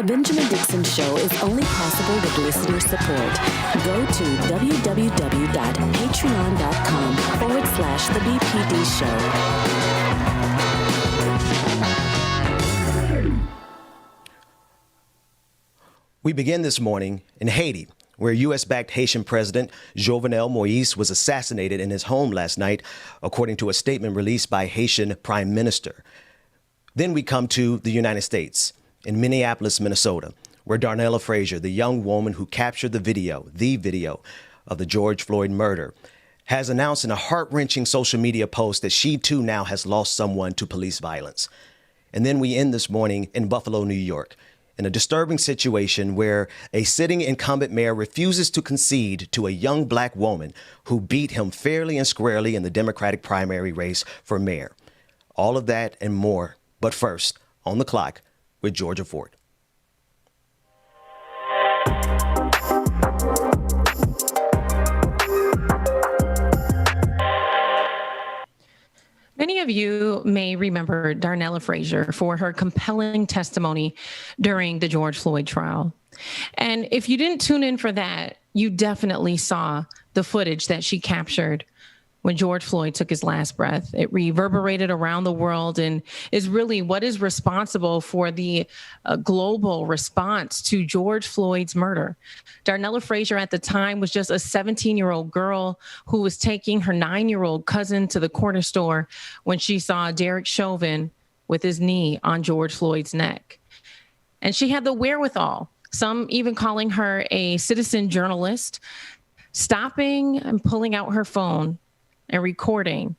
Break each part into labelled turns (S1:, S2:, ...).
S1: The Benjamin Dixon Show is only possible with listener support. Go to www.patreon.com/The BPD Show.
S2: We begin this morning in Haiti, where U.S.-backed Haitian President Jovenel Moïse was assassinated in his home last night, according to a statement released by Haitian Prime Minister. Then we come to the United States, in Minneapolis, Minnesota, where Darnela Frazier, the young woman who captured the video of the George Floyd murder, has announced in a heart-wrenching social media post that she too now has lost someone to police violence. And then we end this morning in Buffalo, New York, in a disturbing situation where a sitting incumbent mayor refuses to concede to a young black woman who beat him fairly and squarely in the Democratic primary race for mayor. All of that and more. But first, on the clock with Georgia Ford.
S3: Many of you may remember Darnela Frazier for her compelling testimony during the George Floyd trial. And if you didn't tune in for that, you definitely saw the footage that she captured when George Floyd took his last breath. It reverberated around the world and is really what is responsible for the global response to George Floyd's murder. Darnela Frazier at the time was just a 17-year-old girl who was taking her 9-year-old cousin to the corner store when she saw Derek Chauvin with his knee on George Floyd's neck. And she had the wherewithal, some even calling her a citizen journalist, stopping and pulling out her phone and recording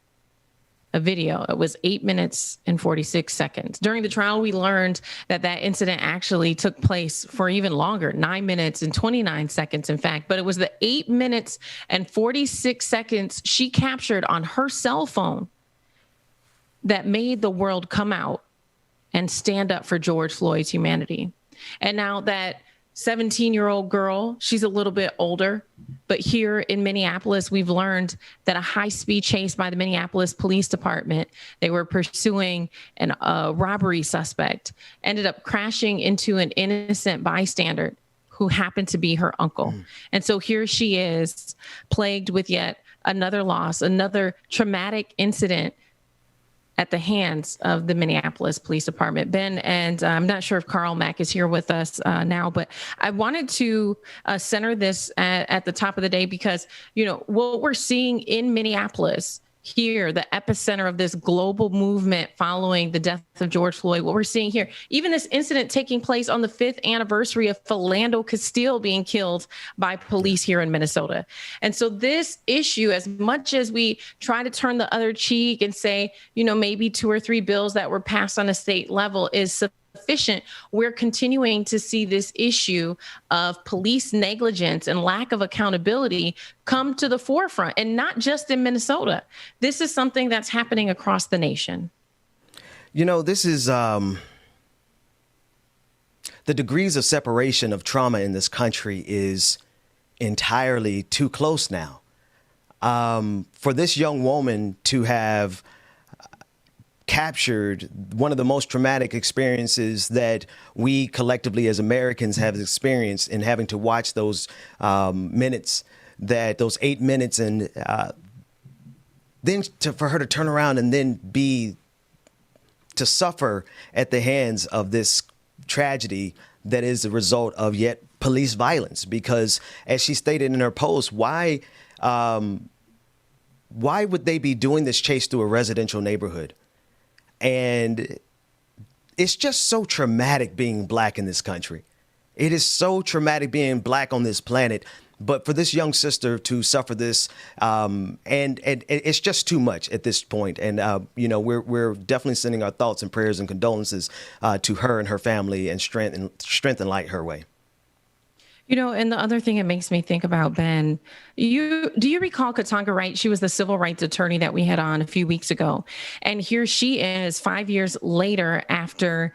S3: a video. It was 8 minutes and 46 seconds. During the trial, we learned that that incident actually took place for even longer, 9 minutes and 29 seconds, in fact. But it was the 8 minutes and 46 seconds she captured on her cell phone that made the world come out and stand up for George Floyd's humanity. And now that 17-year-old girl, she's a little bit older, but here in Minneapolis, we've learned that a high-speed chase by the Minneapolis Police Department, they were pursuing a robbery suspect, ended up crashing into an innocent bystander who happened to be her uncle. And so here she is, plagued with yet another loss, another traumatic incident at the hands of the Minneapolis Police Department. Ben, and I'm not sure if Carl Mack is here with us now, but I wanted to center this at the top of the day because, you know, what we're seeing in Minneapolis here, the epicenter of this global movement following the death of George Floyd, what we're seeing here, even this incident taking place on the 5th anniversary of Philando Castile being killed by police here in Minnesota. And so this issue, as much as we try to turn the other cheek and say, you know, maybe 2 or 3 bills that were passed on a state level is sufficient, we're continuing to see this issue of police negligence and lack of accountability come to the forefront, and not just in Minnesota. This is something that's happening across the nation.
S2: You know, this is the degrees of separation of trauma in this country is entirely too close now. For this young woman to have captured one of the most traumatic experiences that we collectively as Americans have experienced in having to watch those minutes, those 8 minutes, and then for her to turn around and then to suffer at the hands of this tragedy that is the result of yet police violence. Because as she stated in her post, why would they be doing this chase through a residential neighborhood? And it's just so traumatic being black in this country. It is so traumatic being black on this planet. But for this young sister to suffer this, and it's just too much at this point. And, you know, we're definitely sending our thoughts and prayers and condolences to her and her family, and strength and light her way.
S3: You know, and the other thing it makes me think about, Ben, do you recall Katanga Wright? She was the civil rights attorney that we had on a few weeks ago. And here she is 5 years later after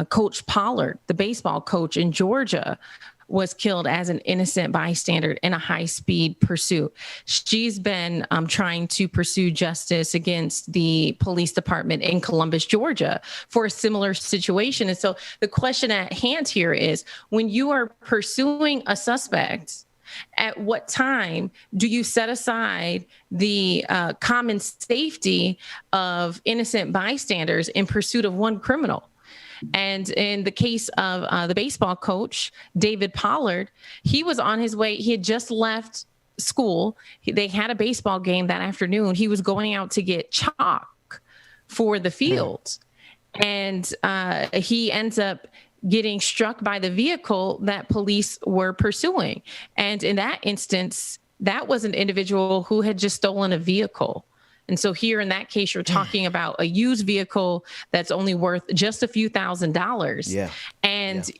S3: Coach Pollard, the baseball coach in Georgia, was killed as an innocent bystander in a high-speed pursuit. She's been trying to pursue justice against the police department in Columbus, Georgia, for a similar situation. And so the question at hand here is, when you are pursuing a suspect, at what time do you set aside the common safety of innocent bystanders in pursuit of one criminal? And in the case of the baseball coach, David Pollard, he was on his way. He had just left school. They had a baseball game that afternoon. He was going out to get chalk for the field. And he ends up getting struck by the vehicle that police were pursuing. And in that instance, that was an individual who had just stolen a vehicle. And so here in that case, you're talking about a used vehicle that's only worth just a few $1,000s.
S2: Yeah.
S3: And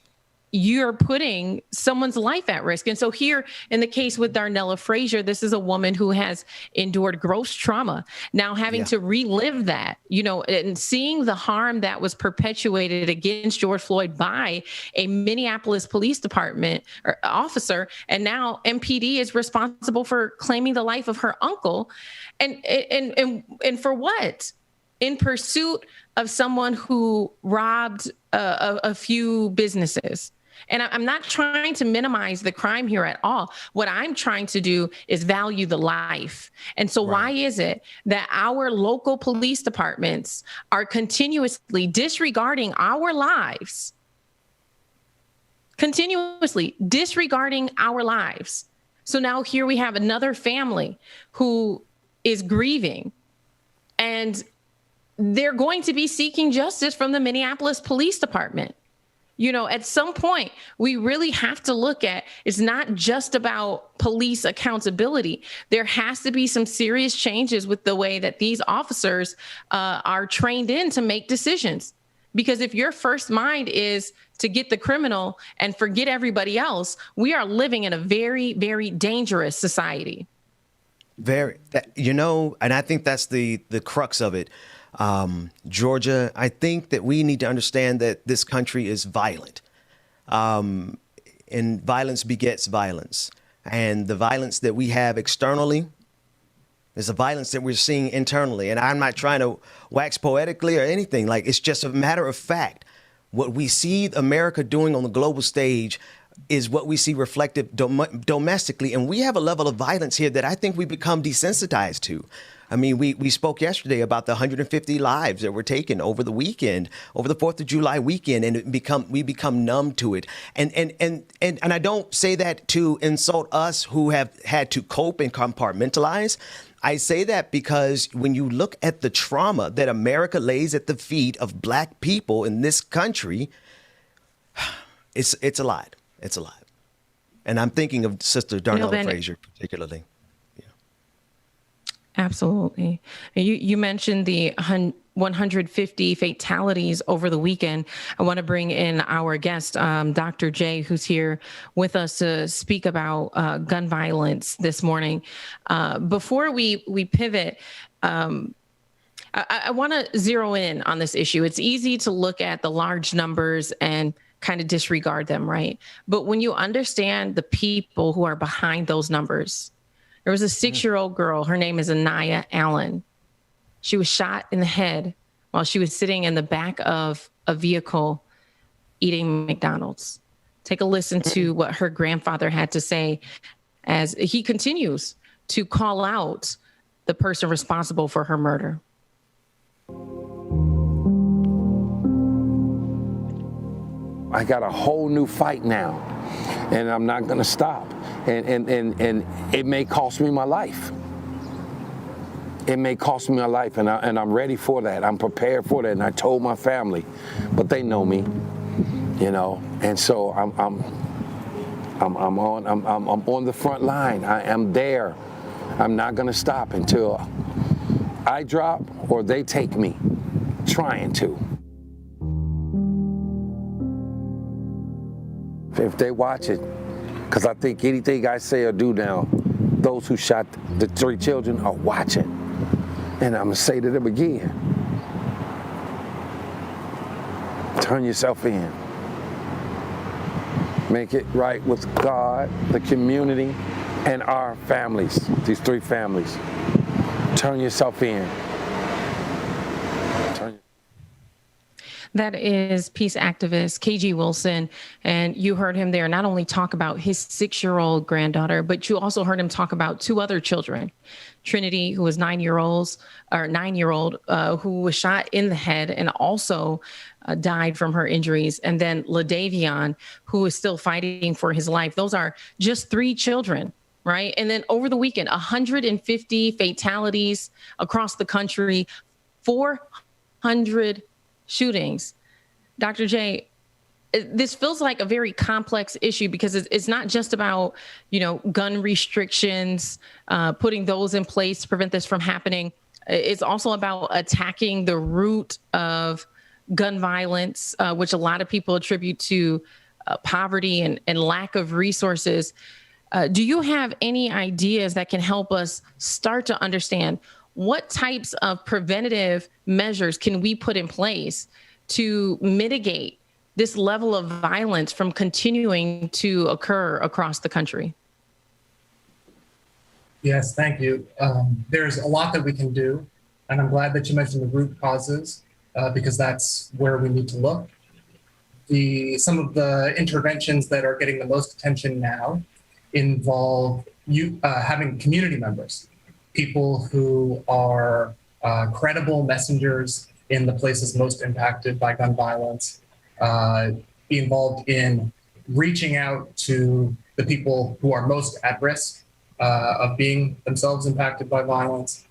S3: you're putting someone's life at risk. And so here in the case with Darnela Frazier, this is a woman who has endured gross trauma. Now having to relive that, you know, and seeing the harm that was perpetuated against George Floyd by a Minneapolis Police Department officer, and now MPD is responsible for claiming the life of her uncle. And for what? In pursuit of someone who robbed a few businesses. And I'm not trying to minimize the crime here at all. What I'm trying to do is value the life. And so why is it that our local police departments are continuously disregarding our lives? Continuously disregarding our lives. So now here we have another family who is grieving, and they're going to be seeking justice from the Minneapolis Police Department. You know, at some point, we really have to look at, it's not just about police accountability. There has to be some serious changes with the way that these officers are trained in to make decisions. Because if your first mind is to get the criminal and forget everybody else, we are living in a very, very dangerous society.
S2: Very, you know, and I think that's the crux of it. Georgia, I think that we need to understand that this country is violent, and violence begets violence. And the violence that we have externally is the violence that we're seeing internally. And I'm not trying to wax poetically or anything. Like, it's just a matter of fact. What we see America doing on the global stage is what we see reflected domestically. And we have a level of violence here that I think we become desensitized to. I mean, we spoke yesterday about the 150 lives that were taken over the weekend, over the 4th of July weekend, and we become numb to it. And I don't say that to insult us who have had to cope and compartmentalize. I say that because when you look at the trauma that America lays at the feet of Black people in this country, it's a lot. It's a lot. And I'm thinking of Sister Darnela Frazier particularly.
S3: Absolutely. You mentioned the 150 fatalities over the weekend. I want to bring in our guest, Dr. J, who's here with us to speak about gun violence this morning. Before we pivot, I want to zero in on this issue. It's easy to look at the large numbers and kind of disregard them, right? But when you understand the people who are behind those numbers, there was a 6-year-old girl. Her name is Anaya Allen. She was shot in the head while she was sitting in the back of a vehicle eating McDonald's. Take a listen to what her grandfather had to say as he continues to call out the person responsible for her murder.
S4: I got a whole new fight now, and I'm not going to stop. And it may cost me my life. It may cost me my life, and I'm ready for that. I'm prepared for that, and I told my family, but they know me, you know. And so I'm on the front line. I am there. I'm not going to stop until I drop or they take me, trying to. If they watch it, because I think anything I say or do now, those who shot the 3 children are watching. And I'm going to say to them again, turn yourself in. Make it right with God, the community, and our families, these three families. Turn yourself in.
S3: That is peace activist KG Wilson. And you heard him there not only talk about his 6-year-old granddaughter, but you also heard him talk about 2 other children. Trinity, who was 9-year-old, who was shot in the head and also died from her injuries. And then LaDavion, who is still fighting for his life. Those are just 3 children, right? And then over the weekend, 150 fatalities across the country, 400 shootings. Dr. J, this feels like a very complex issue because it's not just about, gun restrictions, putting those in place to prevent this from happening. It's also about attacking the root of gun violence, which a lot of people attribute to poverty and lack of resources. Do you have any ideas that can help us start to understand what types of preventative measures can we put in place to mitigate this level of violence from continuing to occur across the country?
S5: Yes, thank you. There's a lot that we can do, and I'm glad that you mentioned the root causes because that's where we need to look. Some of the interventions that are getting the most attention now involve having community members, people who are credible messengers in the places most impacted by gun violence, be involved in reaching out to the people who are most at risk of being themselves impacted by violence,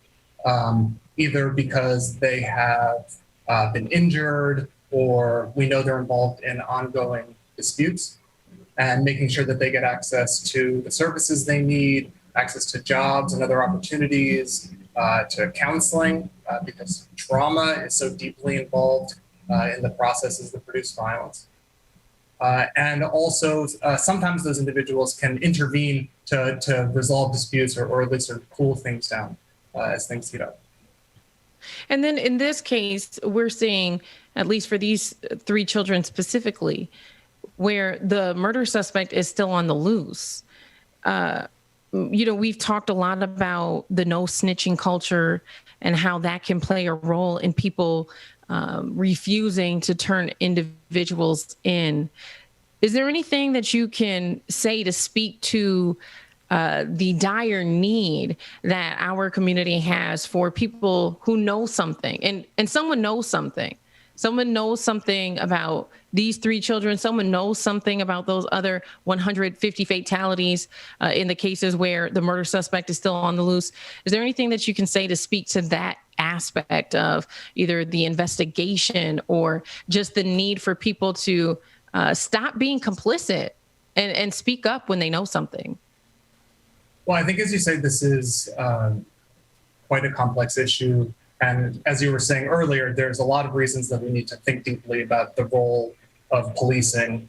S5: either because they have been injured or we know they're involved in ongoing disputes, and making sure that they get access to the services they need, access to jobs and other opportunities, to counseling, because trauma is so deeply involved in the processes that produce violence. And also, sometimes those individuals can intervene to resolve disputes or at least sort of cool things down as things heat up.
S3: And then in this case, we're seeing, at least for these 3 children specifically, where the murder suspect is still on the loose. We've talked a lot about the no snitching culture and how that can play a role in people refusing to turn individuals in. Is there anything that you can say to speak to the dire need that our community has for people who know something and someone knows something? Someone knows something about these 3 children. Someone knows something about those other 150 fatalities in the cases where the murder suspect is still on the loose. Is there anything that you can say to speak to that aspect of either the investigation or just the need for people to stop being complicit and speak up when they know something?
S5: Well, I think, as you say, this is quite a complex issue. And as you were saying earlier, there's a lot of reasons that we need to think deeply about the role of policing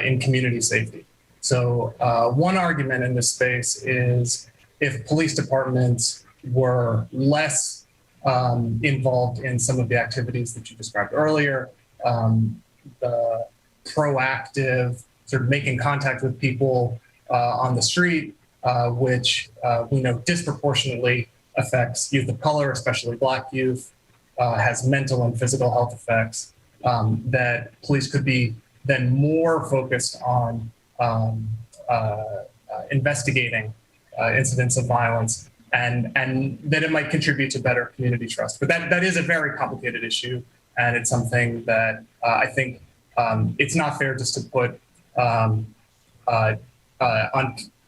S5: in community safety. So one argument in this space is if police departments were less involved in some of the activities that you described earlier, the proactive sort of making contact with people on the street, which we know disproportionately affects youth of color, especially Black youth, has mental and physical health effects, that police could be then more focused on investigating incidents of violence, and that it might contribute to better community trust. But that is a very complicated issue, and it's something that I think it's not fair just to put on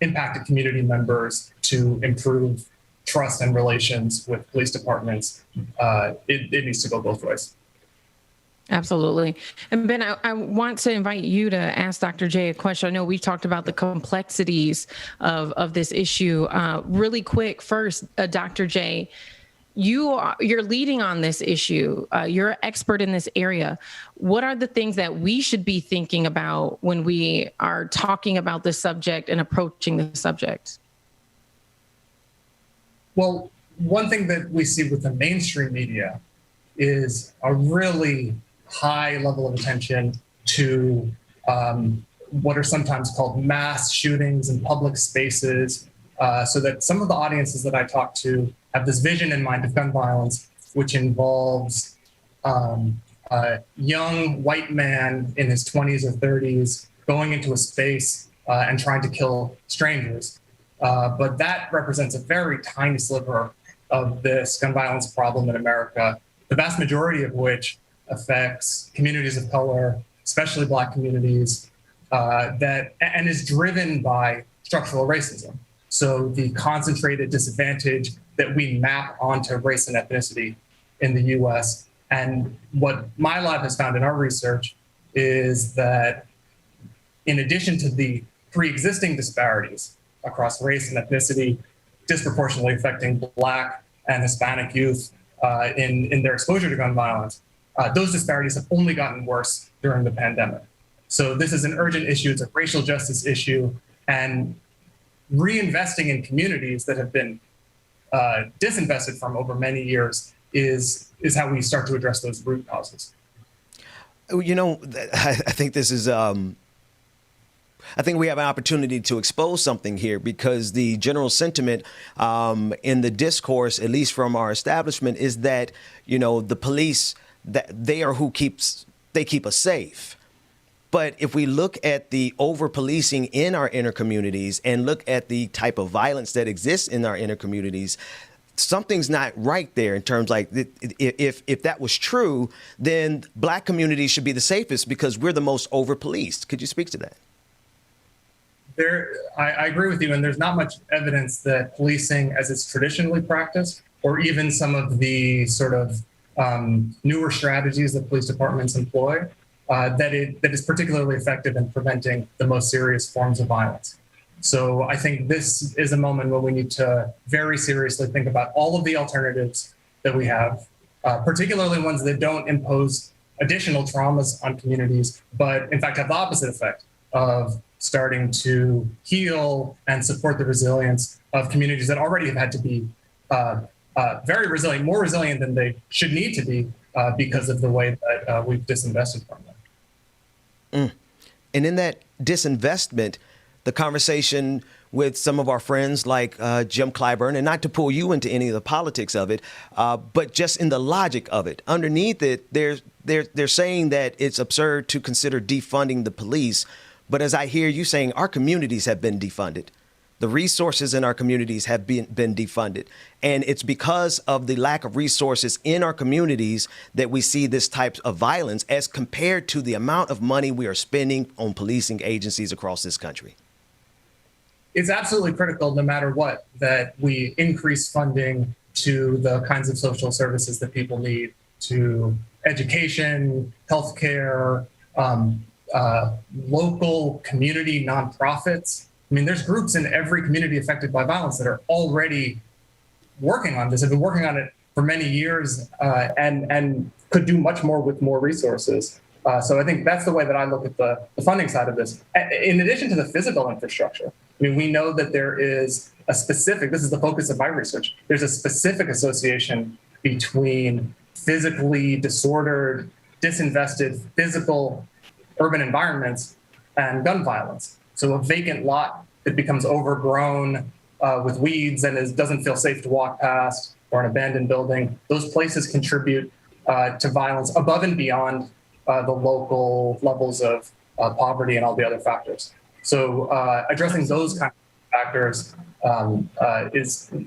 S5: impacted community members to improve trust and relations with police departments. It needs to go both ways.
S3: Absolutely. And Ben, I want to invite you to ask Dr. J a question. I know we've talked about the complexities of this issue. Really quick, first, Dr. J, you're leading on this issue. You're an expert in this area. What are the things that we should be thinking about when we are talking about this subject and approaching the subject?
S5: Well, one thing that we see with the mainstream media is a really high level of attention to what are sometimes called mass shootings in public spaces, so that some of the audiences that I talk to have this vision in mind of gun violence, which involves a young white man in his 20s or 30s going into a space and trying to kill strangers. But that represents a very tiny sliver of this gun violence problem in America, the vast majority of which affects communities of color, especially Black communities, and is driven by structural racism. So the concentrated disadvantage that we map onto race and ethnicity in the US. And what my lab has found in our research is that in addition to the pre-existing disparities across race and ethnicity, disproportionately affecting Black and Hispanic youth in their exposure to gun violence, those disparities have only gotten worse during the pandemic. So this is an urgent issue. It's a racial justice issue, and reinvesting in communities that have been disinvested from over many years is how we start to address those root causes.
S2: You know, I think this is, I think we have an opportunity to expose something here, because the general sentiment in the discourse, at least from our establishment, is that, you know, the police, that they are who keep us safe. But if we look at the over-policing in our inner communities and look at the type of violence that exists in our inner communities, something's not right there in terms like if that was true, then Black communities should be the safest because we're the most over-policed. Could you speak to that?
S5: I agree with you, and there's not much evidence that policing as it's traditionally practiced, or even some of the sort of newer strategies that police departments employ, that is particularly effective in preventing the most serious forms of violence. So I think this is a moment when we need to very seriously think about all of the alternatives that we have, particularly ones that don't impose additional traumas on communities, but in fact have the opposite effect of starting to heal and support the resilience of communities that already have had to be very resilient, more resilient than they should need to be because of the way that we've disinvested from them.
S2: And in that disinvestment, the conversation with some of our friends like Jim Clyburn, and not to pull you into any of the politics of it, but just in the logic of it. Underneath it, they're saying that it's absurd to consider defunding the police. But as I hear you saying, our communities have been defunded. The resources in our communities have been defunded. And it's because of the lack of resources in our communities that we see this type of violence as compared to the amount of money we are spending on policing agencies across this country.
S5: It's absolutely critical, no matter what, that we increase funding to the kinds of social services that people need, to education, healthcare, local community nonprofits. I mean, there's groups in every community affected by violence that are already working on this, have been working on it for many years, and could do much more with more resources. So I think that's the way that I look at the funding side of this. In addition to the physical infrastructure, I mean, we know that there is a specific, this is the focus of my research, there's a specific association between physically disordered, disinvested, physical urban environments and gun violence. So a vacant lot that becomes overgrown with weeds and doesn't feel safe to walk past, or an abandoned building, those places contribute to violence above and beyond the local levels of poverty and all the other factors. So addressing those kinds of factors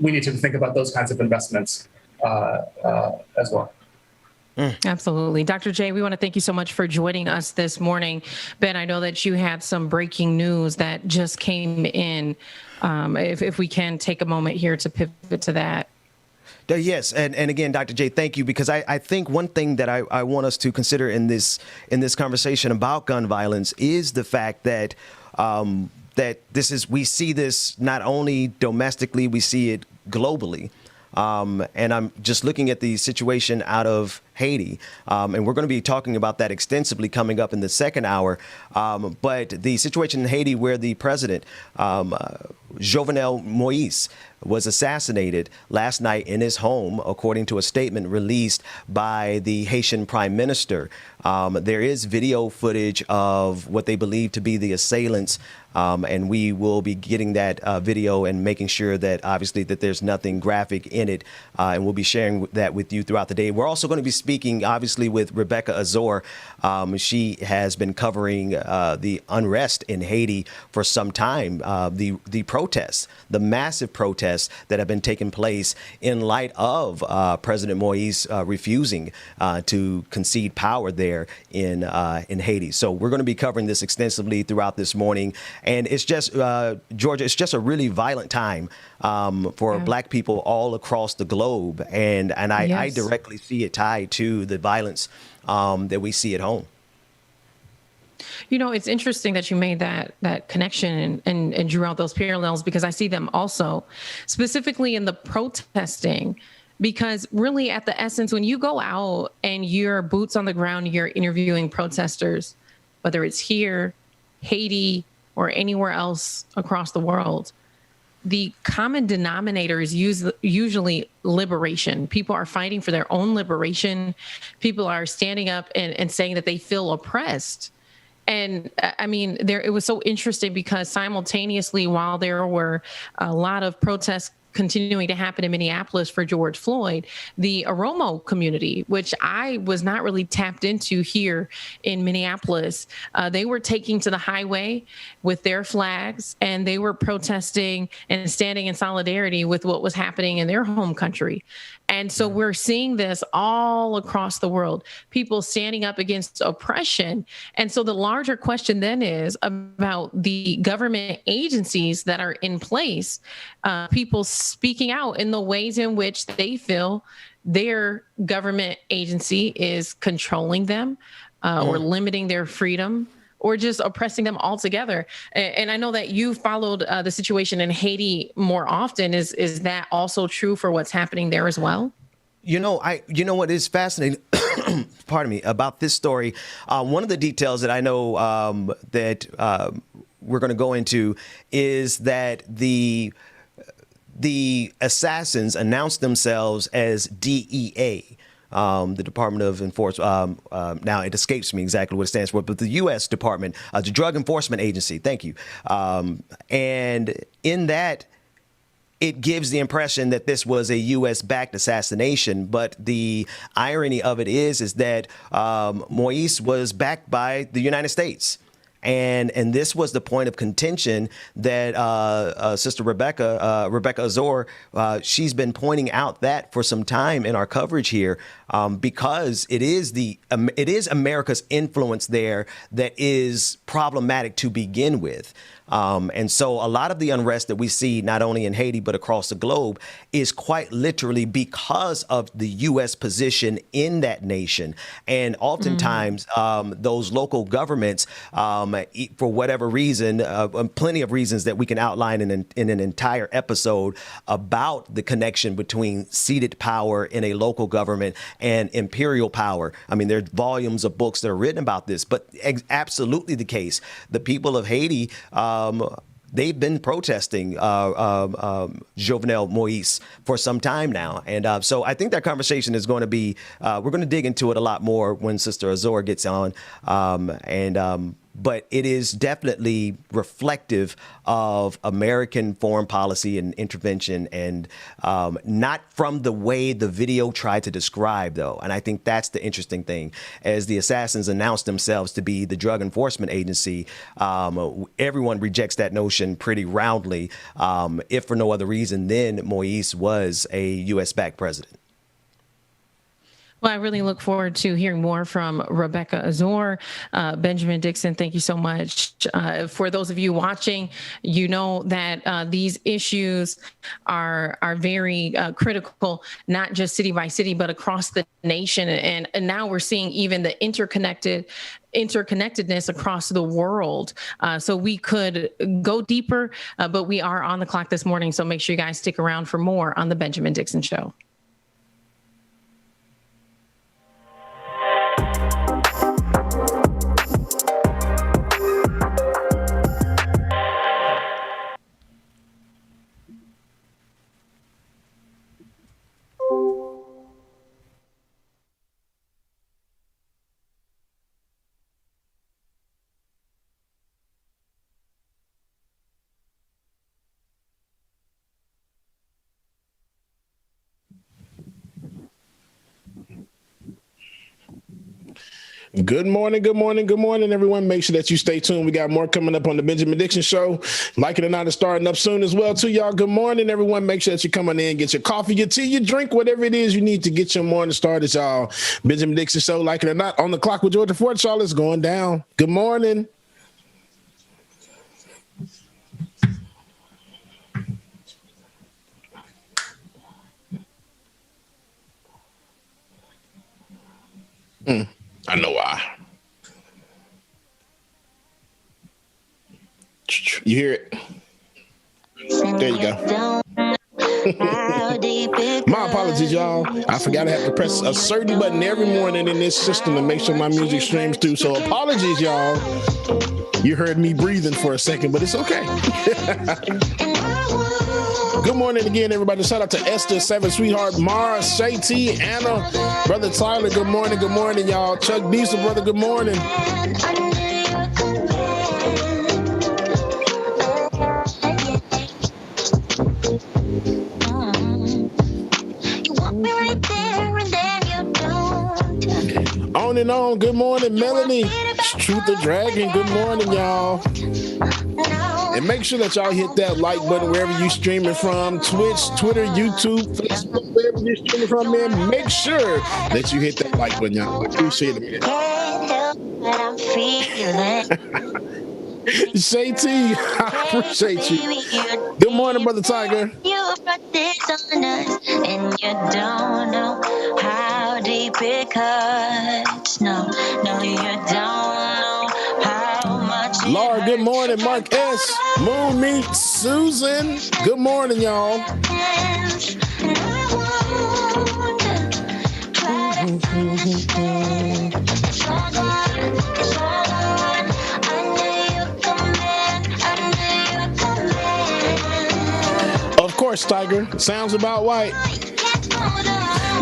S5: we need to think about those kinds of investments as well.
S3: Absolutely. Dr. J, we want to thank you so much for joining us this morning. Ben, I know that you had some breaking news that just came in. If we can take a moment here to pivot to that.
S2: Yes. And again, Dr. J, thank you, because I think one thing that I want us to consider in this conversation about gun violence is the fact that we see this not only domestically, we see it globally. And I'm just looking at the situation out of Haiti. And we're going to be talking about that extensively coming up in the second hour. But the situation in Haiti where the president, Jovenel Moïse, was assassinated last night in his home, according to a statement released by the Haitian prime minister. There is video footage of what they believe to be the assailants, and we will be getting that video and making sure that obviously that there's nothing graphic in it, and we'll be sharing that with you throughout the day. We're also going to be speaking obviously with Rebecca Azor. She has been covering the unrest in Haiti for some time, the protests, the massive protests that have been taking place in light of President Moïse refusing to concede power there in Haiti. So we're going to be covering this extensively throughout this morning. And it's just, Georgia, it's just a really violent time for Black people all across the globe. And I directly see it tied to the violence that we see at home.
S3: You know, it's interesting that you made that connection and drew out those parallels, because I see them also specifically in the protesting, because really at the essence, when you go out and you're boots on the ground, you're interviewing protesters, whether it's here, Haiti, or anywhere else across the world, the common denominator is usually liberation. People are fighting for their own liberation. People are standing up and saying that they feel oppressed. And I mean, it was so interesting because simultaneously, while there were a lot of protests continuing to happen in Minneapolis for George Floyd, the Oromo community, which I was not really tapped into here in Minneapolis, they were taking to the highway with their flags, and they were protesting and standing in solidarity with what was happening in their home country. And so we're seeing this all across the world, people standing up against oppression. And so the larger question then is about the government agencies that are in place, people speaking out in the ways in which they feel their government agency is controlling them or limiting their freedom, or just oppressing them altogether. And I know that you followed the situation in Haiti more often. Is that also true for what's happening there as well?
S2: You know what is fascinating, pardon me, about this story. One of the details that I know that we're going to go into is that the assassins announced themselves as DEA. The Department of Enforcement, now it escapes me exactly what it stands for, but the U.S. Department, the Drug Enforcement Agency, thank you. And in that, it gives the impression that this was a U.S.-backed assassination. But the irony of it is that Moïse was backed by the United States. And this was the point of contention that Sister Rebecca Azor, she's been pointing out that for some time in our coverage here, because it is America's influence there that is problematic to begin with. And so a lot of the unrest that we see not only in Haiti, but across the globe is quite literally because of the U.S. position in that nation. And oftentimes those local governments, for whatever reason, plenty of reasons that we can outline in an entire episode about the connection between seated power in a local government and imperial power. I mean, there are volumes of books that are written about this, but absolutely the case. The people of Haiti, they've been protesting Jovenel Moïse for some time now. And so I think that conversation is going to be, we're going to dig into it a lot more when Sister Azor gets on. But it is definitely reflective of American foreign policy and intervention, and not from the way the video tried to describe, though. And I think that's the interesting thing. As the assassins announced themselves to be the Drug Enforcement Agency, everyone rejects that notion pretty roundly, if for no other reason than Moïse was a U.S.-backed president.
S3: Well, I really look forward to hearing more from Rebecca Azor. Benjamin Dixon, thank you so much. For those of you watching, you know that these issues are very critical, not just city by city, but across the nation. And now we're seeing even the interconnectedness across the world. So we could go deeper, but we are on the clock this morning. So make sure you guys stick around for more on The Benjamin Dixon Show.
S6: Good morning, everyone. Make sure that you stay tuned. We got more coming up on the Benjamin Dixon Show. Like it or not, it's starting up soon as well, too, y'all. Good morning, everyone. Make sure that you come on in, get your coffee, your tea, your drink, whatever it is you need to get your morning started, y'all. Benjamin Dixon Show, like it or not, on the clock with Georgia Ford, y'all. It's going down. Good morning. I know why. You hear it? There you go. My apologies, y'all. I forgot I have to press a certain button every morning in this system to make sure my music streams through. So apologies, y'all. You heard me breathing for a second, but it's okay. Good morning again, everybody. Shout out to Esther, Seven Sweetheart, Mara, Shay T, Anna, Brother Tyler. Good morning, y'all. Chuck Diesel, brother. Good morning. On and on. Good morning, Melanie. Truth the Dragon. Good morning, y'all. And make sure that y'all hit that like button wherever you're streaming from. Twitch, Twitter, YouTube, Facebook, wherever you're streaming from, man. Make sure that you hit that like button, y'all. I appreciate it, man. Shay T, I appreciate you. Good morning, Brother Tiger.
S7: You brought this on us, and you don't know how deep it cuts. No, you don't know how much.
S6: Laura, good morning. Mark S, Moon Meat, Susan. Good morning, y'all. Of course, Tiger. Sounds about right.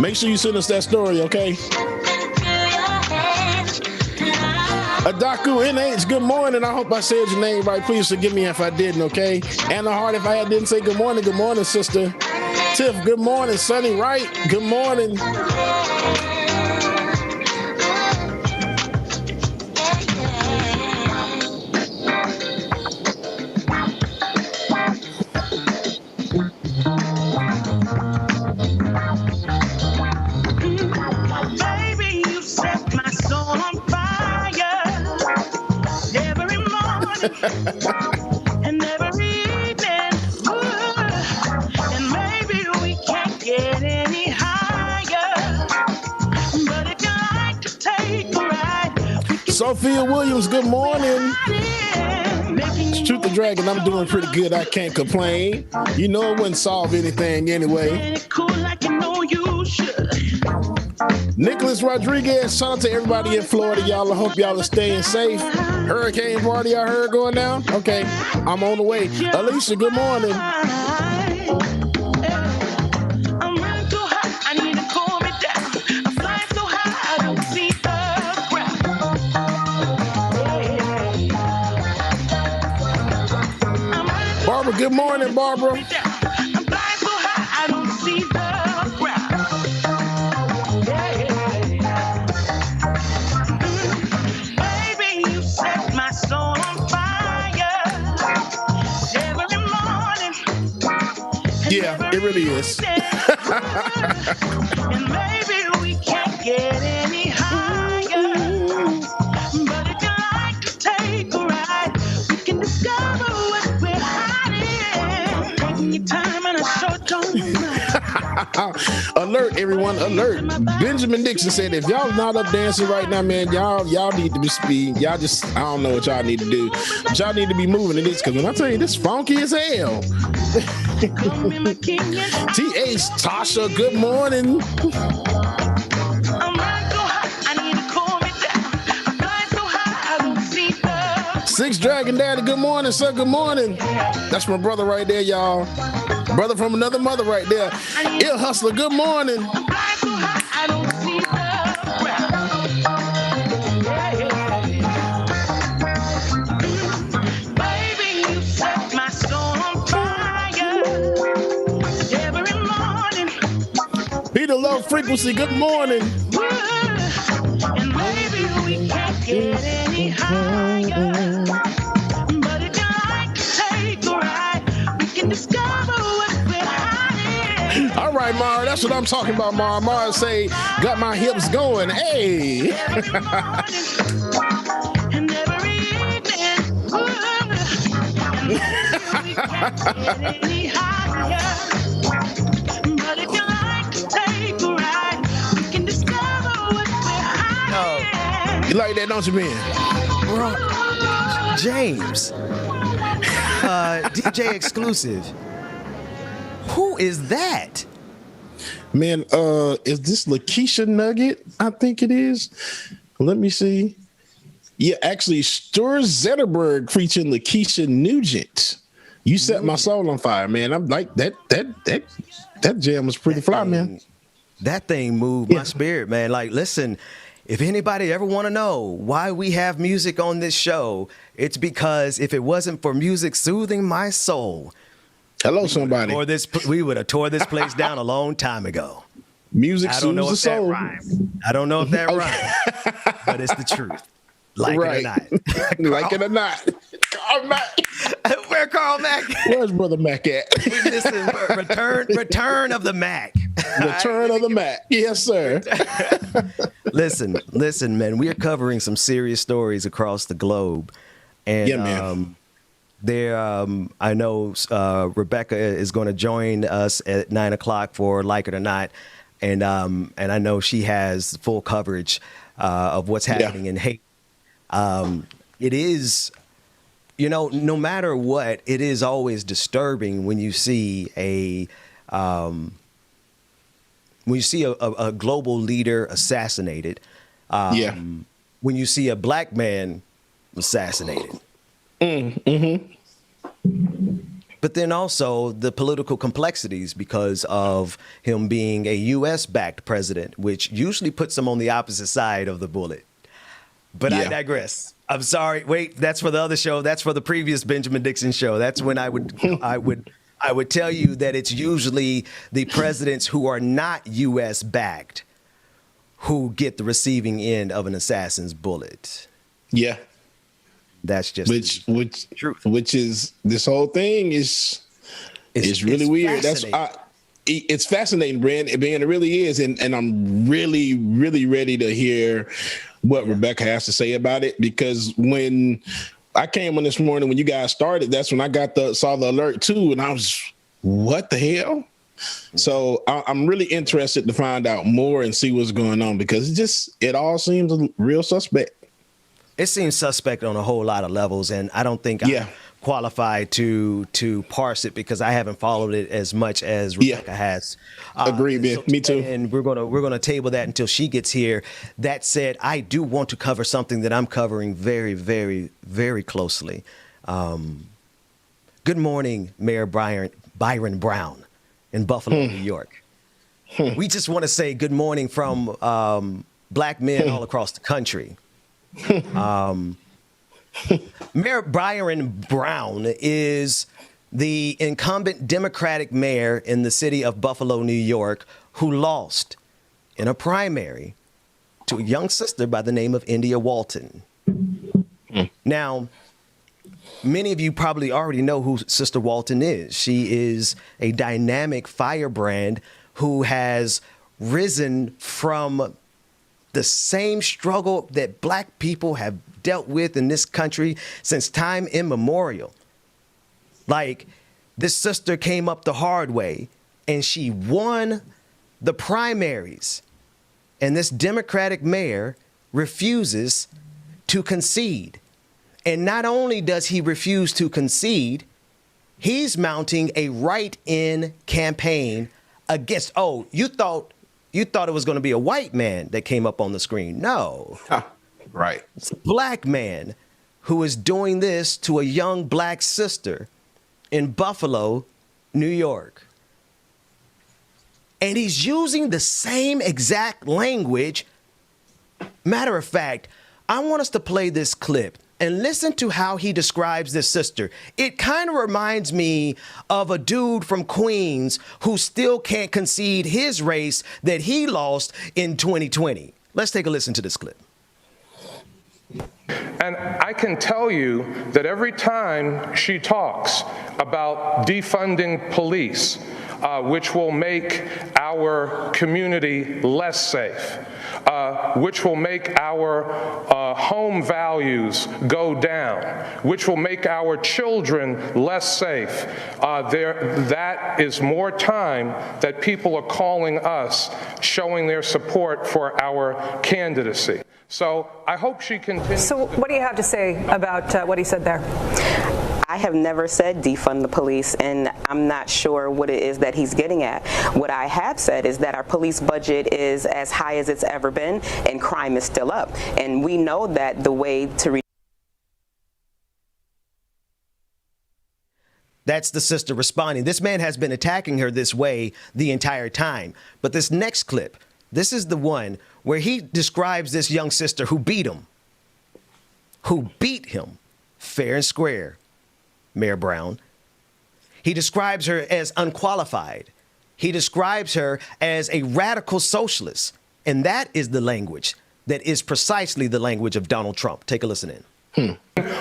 S6: Make sure you send us that story, okay? Adaku NH, good morning. I hope I said your name right. Please forgive me if I didn't, okay? Anna Hart, if I didn't say good morning, sister. Tiff, good morning. Sunny Wright, good morning.
S8: And every evening, and maybe we can't get any higher. But if you like to take a ride,
S6: Sophia Williams, good morning. Shoot the Dragon, I'm doing pretty good. I can't complain. You know it wouldn't solve anything anyway.
S8: Cool like you know you should.
S6: Nicholas Rodriguez, shout out to everybody in Florida, y'all. I hope y'all are staying safe. Hurricane party I heard going down. Okay, I'm on the way. Alicia, good morning. Barbara, good morning, Barbara. Yeah, it really is.
S8: And maybe we can't get any higher. But if you like to take a ride, we can discover what we're hiding. Taking your time and a short time.
S6: Alert, everyone, alert. Benjamin Dixon said, if y'all not up dancing right now, man, y'all need to be speed. Y'all just, I don't know what y'all need to do. But y'all need to be moving to this, because when I tell you, this funky as hell. T.H. Tasha, good morning. Six Dragon Daddy, good morning, sir, good morning. That's my brother right there, y'all. Brother from another mother right there. Ill Hustler, good morning. Peter Low Frequency, good morning.
S8: And maybe we get any higher. But if you like to take a ride, we can discover what we're hiding.
S6: All right, Mara, that's what I'm talking about, Mara. Mara say, got my hips going. Hey.
S8: Every morning and every evening. Ooh. We can't get any higher. But if you like to take a ride, we can discover what we're hiding.
S6: You like that, don't you, man?
S2: Bro, James, DJ Exclusive. Who is that?
S6: Man, is this Lakeisha Nugget? I think it is. Let me see. Yeah, actually, Stur Zetterberg featuring Lakeisha Nugent. You set my soul on fire, man. I'm like that jam was pretty fly, man.
S2: That thing moved my spirit, man. Like, listen, if anybody ever want to know why we have music on this show, it's because if it wasn't for music soothing my soul,
S6: hello, somebody.
S2: We would have tore this place down a long time ago.
S6: Music soothes the soul.
S2: I don't know if that rhymes, but it's the truth. Like it or not.
S6: Like it or not. Carl Mack.
S2: Where Carl Mack?
S6: Where's Brother Mack at?
S2: Listen, return of the Mack.
S6: Return of the Mack. Yes, sir.
S2: Listen, man. We are covering some serious stories across the globe, and
S6: yeah, man.
S2: I know Rebecca is going to join us at 9:00 for Like It or Not, and I know she has full coverage of what's happening in Haiti. It is, no matter what, it is always disturbing when you see a global leader assassinated. When you see a black man assassinated.
S6: Mm-hmm.
S2: But then also the political complexities because of him being a U.S.-backed president, which usually puts him on the opposite side of the bullet. But I digress. I'm sorry. Wait, that's for the other show. That's for the previous Benjamin Dixon show. That's when I would tell you that it's usually the presidents who are not U.S.-backed who get the receiving end of an assassin's bullet.
S6: Yeah.
S2: That's just truth.
S6: Which is, this whole thing is really weird. It's fascinating, Brand. It really is, and I'm really, really ready to hear what Rebecca has to say about it, because when I came on this morning when you guys started, that's when I saw the alert too, and I was, what the hell? So I'm really interested to find out more and see what's going on, because it all seems real suspect.
S2: It seems suspect on a whole lot of levels, and I don't think I'm qualified to parse it because I haven't followed it as much as Rebecca has.
S6: Agreed, man. Me too.
S2: And we're gonna table that until she gets here. That said, I do want to cover something that I'm covering very, very, very closely. Good morning, Mayor Byron Brown in Buffalo, New York. We just want to say good morning from black men all across the country. Mayor Byron Brown is the incumbent Democratic mayor in the city of Buffalo, New York, who lost in a primary to a young sister by the name of India Walton. Now, many of you probably already know who Sister Walton is. She is a dynamic firebrand who has risen from the same struggle that black people have dealt with in this country since time immemorial. Like, this sister came up the hard way and she won the primaries. And this Democratic mayor refuses to concede. And not only does he refuse to concede, he's mounting a write-in campaign against, you thought it was going to be a white man that came up on the screen. No.
S6: Right.
S2: It's a black man who is doing this to a young black sister in Buffalo, New York. And he's using the same exact language. Matter of fact, I want us to play this clip and listen to how he describes this sister. It kind of reminds me of a dude from Queens who still can't concede his race that he lost in 2020. Let's take a listen to this clip.
S9: And I can tell you that every time she talks about defunding police, which will make our community less safe, which will make our home values go down, which will make our children less safe, that is more time that people are calling us, showing their support for our candidacy. So I hope she continues.
S10: So what do you have to say about what he said there?
S11: I have never said defund the police, and I'm not sure what it is that he's getting at. What I have said is that our police budget is as high as it's ever been, and crime is still up. And we know that the way to
S2: That's the sister responding. This man has been attacking her this way the entire time. But this next clip, this is the one where he describes this young sister who beat him fair and square, Mayor Brown. He describes her as unqualified. He describes her as a radical socialist. And that is the language that is precisely the language of Donald Trump. Take a listen in.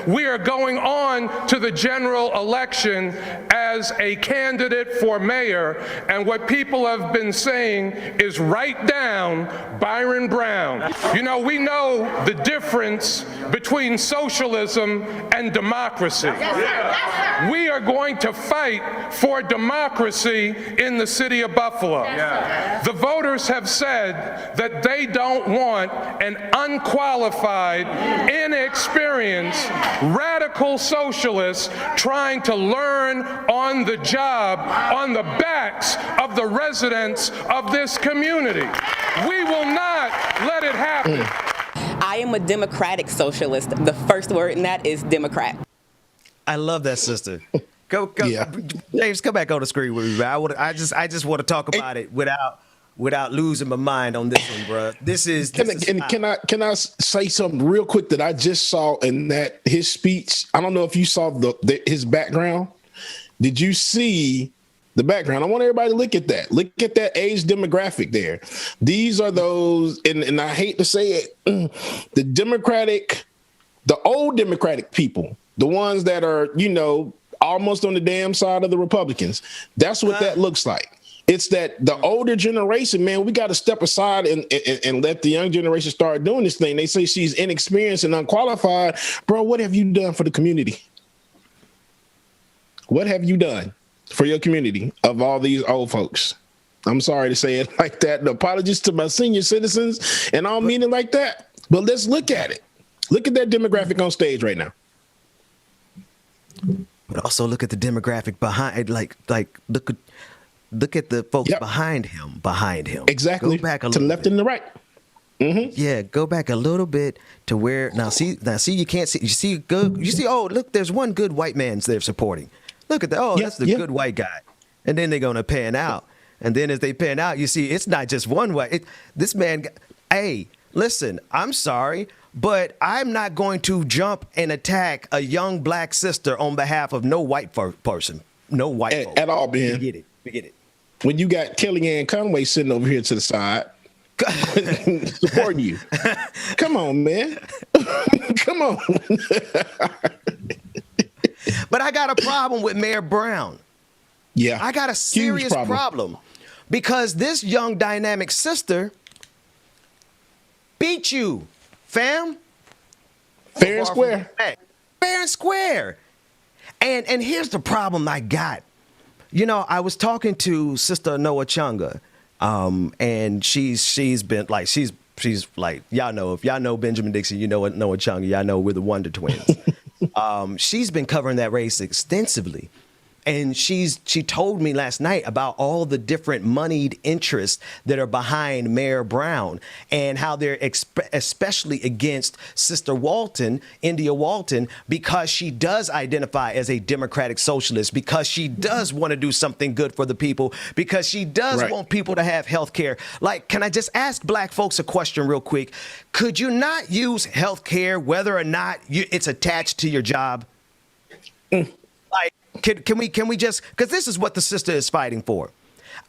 S9: We are going on to the general election as a candidate for mayor, and what people have been saying is write down Byron Brown. You know, we know the difference between socialism and democracy. We are going to fight for democracy in the city of Buffalo. The voters have said that they don't want an unqualified, inexperienced, radical socialists trying to learn on the job on the backs of the residents of this community. We will not let it happen.
S11: I am a democratic socialist. The first word in that is Democrat.
S2: I love that, sister. Go, yeah. James, come back on the screen with me. I just want to talk about it without losing my mind on this one, bro. Can I
S6: say something real quick that I just saw in that his speech? I don't know if you saw his background. Did you see the background? I want everybody to look at that. Look at that age demographic there. These are those, and I hate to say it, the old Democratic people, the ones that are, almost on the damn side of the Republicans. That's what that looks like. It's that the older generation, man, we got to step aside and let the young generation start doing this thing. They say she's inexperienced and unqualified. Bro, what have you done for the community? What have you done for your community of all these old folks? I'm sorry to say it like that. The apologies to my senior citizens, and I don't mean it like that. But let's look at it. Look at that demographic on stage right now.
S2: But also look at the demographic behind, look at the folks behind him.
S6: Exactly.
S2: Go back a
S6: to the left and the right. Mm-hmm.
S2: Yeah, go back a little bit to where now see you can't see. You see. Oh, look, there's one good white man they're supporting. Look at that. Oh, that's the good white guy. And then they're gonna pan out. And then as they pan out, you see it's not just one white. This man. Hey, listen. I'm sorry, but I'm not going to jump and attack a young black sister on behalf of no white person. No white folk.
S6: At all, man.
S2: We get it.
S6: When you got Kellyanne Conway sitting over here to the side, supporting you. Come on, man. Come on.
S2: But I got a problem with Mayor Brown.
S6: Yeah.
S2: I got a serious problem because this young dynamic sister beat you, fam.
S6: Fair and square.
S2: Fair and square. And here's the problem I got. I was talking to Sister Noah Chunga, and she's been like, she's like, y'all know, if y'all know Benjamin Dixon, you know Noah Chunga, y'all know we're the Wonder Twins. She's been covering that race extensively. And she told me last night about all the different moneyed interests that are behind Mayor Brown and how they're especially against Sister Walton, India Walton, because she does identify as a democratic socialist, because she does want to do something good for the people, because she does want people to have health care. Like, can I just ask black folks a question real quick? Could you not use health care whether or not it's attached to your job? Like, can we just, because this is what the sister is fighting for.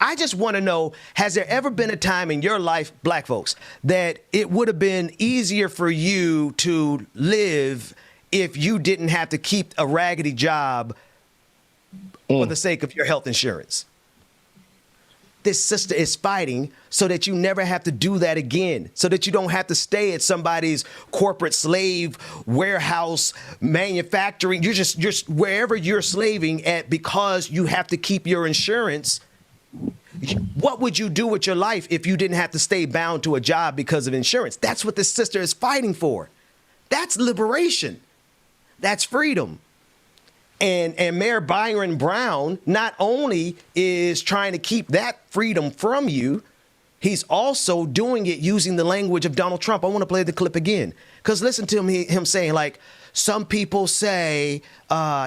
S2: I just want to know, has there ever been a time in your life, black folks, that it would have been easier for you to live if you didn't have to keep a raggedy job for the sake of your health insurance? This sister is fighting so that you never have to do that again, so that you don't have to stay at somebody's corporate slave warehouse manufacturing. You're just wherever you're slaving at because you have to keep your insurance. What would you do with your life if you didn't have to stay bound to a job because of insurance? That's what this sister is fighting for. That's liberation. That's freedom. And Mayor Byron Brown not only is trying to keep that freedom from you, he's also doing it using the language of Donald Trump. I want to play the clip again, because listen to him saying, like, some people say,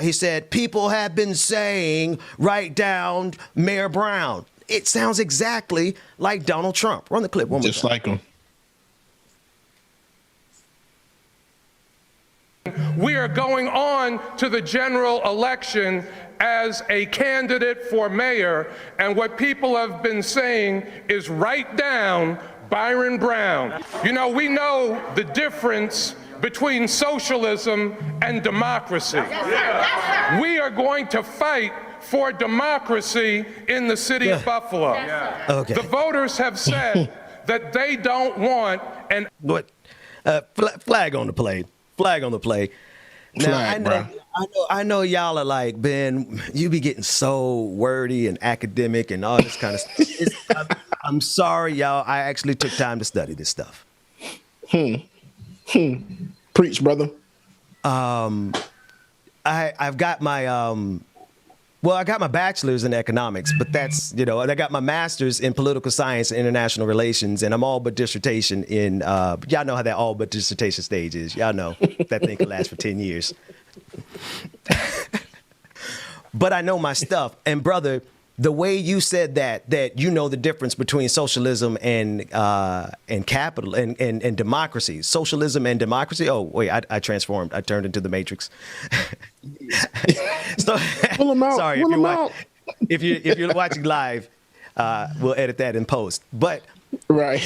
S2: he said, people have been saying, write down Mayor Brown. It sounds exactly like Donald Trump. Run the clip one more time.
S6: Just like him.
S9: We are going on to the general election as a candidate for mayor, and what people have been saying is write down Byron Brown. You know, we know the difference between socialism and democracy. We are going to fight for democracy in the city of Buffalo.
S2: Okay.
S9: The voters have said that they don't want an...
S2: What? Flag on the play. Flag on the play. Now,
S6: Flag,
S2: I know y'all are like, Ben, you be getting so wordy and academic and all this kind of stuff. I'm sorry, y'all. I actually took time to study this stuff.
S6: Preach, brother.
S2: I've got my I got my bachelor's in economics, but that's, and I got my master's in political science and international relations, and I'm all but dissertation in, y'all know how that all but dissertation stage is. Y'all know that thing can last for 10 years. But I know my stuff. And brother, the way you said that you know the difference between socialism and capital and democracy, socialism and democracy. Oh, wait, I transformed. I turned into the Matrix. So,
S6: Pull him out.
S2: Sorry, if you're watching live, we'll edit that in post. But
S6: right.